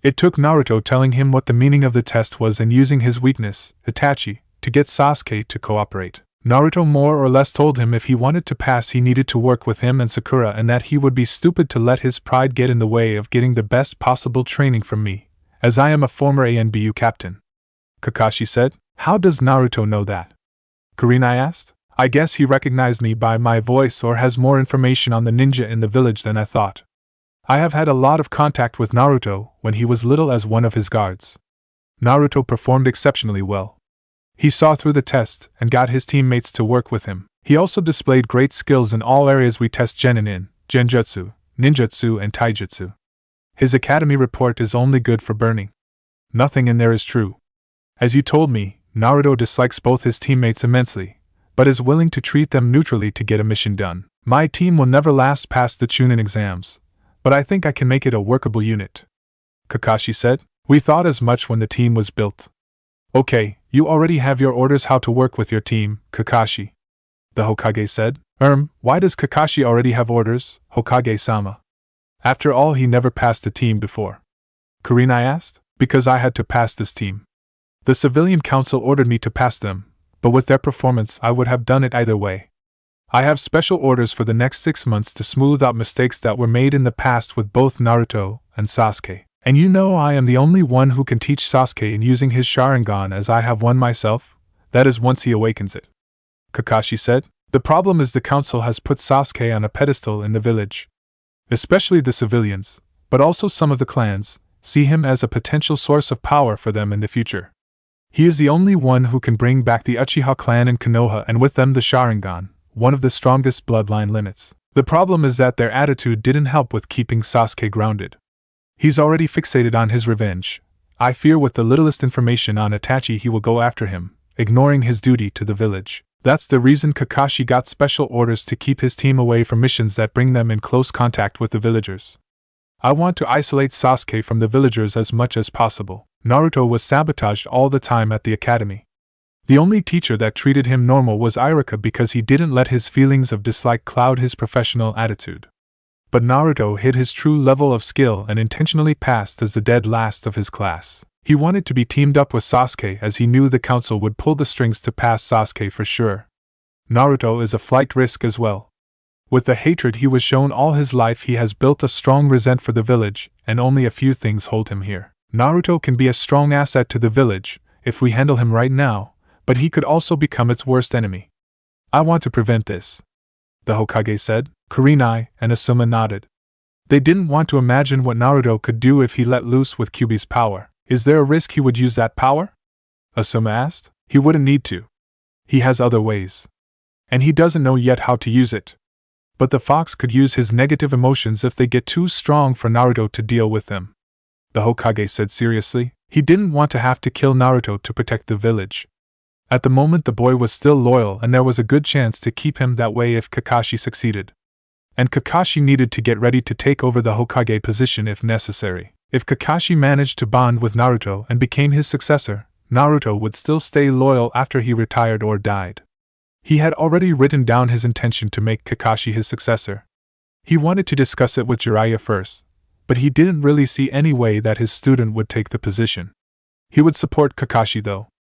It took Naruto telling him what the meaning of the test was and using his weakness, Itachi, to get Sasuke to cooperate. Naruto more or less told him if he wanted to pass he needed to work with him and Sakura and that he would be stupid to let his pride get in the way of getting the best possible training from me, as I am a former ANBU captain. Kakashi said. How does Naruto know that? Kurenai asked. I guess he recognized me by my voice or has more information on the ninja in the village than I thought. I have had a lot of contact with Naruto when he was little as one of his guards. Naruto performed exceptionally well. He saw through the test and got his teammates to work with him. He also displayed great skills in all areas we test genin in, genjutsu, ninjutsu and taijutsu. His academy report is only good for burning. Nothing in there is true. As you told me, Naruto dislikes both his teammates immensely, but is willing to treat them neutrally to get a mission done. My team will never last past the Chunin exams, but I think I can make it a workable unit. Kakashi said. We thought as much when the team was built. Okay, you already have your orders how to work with your team, Kakashi. The Hokage said. Why does Kakashi already have orders, Hokage-sama? After all, he never passed a team before. Kurenai asked. Because I had to pass this team. The civilian council ordered me to pass them, but with their performance I would have done it either way. I have special orders for the next 6 months to smooth out mistakes that were made in the past with both Naruto and Sasuke. And you know I am the only one who can teach Sasuke in using his Sharingan as I have one myself, that is once he awakens it. Kakashi said. The problem is the council has put Sasuke on a pedestal in the village. Especially the civilians, but also some of the clans, see him as a potential source of power for them in the future. He is the only one who can bring back the Uchiha clan in Konoha and with them the Sharingan, one of the strongest bloodline limits. The problem is that their attitude didn't help with keeping Sasuke grounded. He's already fixated on his revenge. I fear with the littlest information on Itachi he will go after him, ignoring his duty to the village. That's the reason Kakashi got special orders to keep his team away from missions that bring them in close contact with the villagers. I want to isolate Sasuke from the villagers as much as possible. Naruto was sabotaged all the time at the academy. The only teacher that treated him normal was Iruka because he didn't let his feelings of dislike cloud his professional attitude. But Naruto hid his true level of skill and intentionally passed as the dead last of his class. He wanted to be teamed up with Sasuke as he knew the council would pull the strings to pass Sasuke for sure. Naruto is a flight risk as well. With the hatred he was shown all his life he has built a strong resent for the village, and only a few things hold him here. Naruto can be a strong asset to the village, if we handle him right now, but he could also become its worst enemy. I want to prevent this. The Hokage said. Kurenai and Asuma nodded. They didn't want to imagine what Naruto could do if he let loose with Kyuubi's power. Is there a risk he would use that power? Asuma asked. He wouldn't need to. He has other ways. And he doesn't know yet how to use it. But the fox could use his negative emotions if they get too strong for Naruto to deal with them. The Hokage said seriously. He didn't want to have to kill Naruto to protect the village. At the moment the boy was still loyal and there was a good chance to keep him that way if Kakashi succeeded. And Kakashi needed to get ready to take over the Hokage position if necessary. If Kakashi managed to bond with Naruto and became his successor, Naruto would still stay loyal after he retired or died. He had already written down his intention to make Kakashi his successor. He wanted to discuss it with Jiraiya first, but he didn't really see any way that his student would take the position. He would support Kakashi though.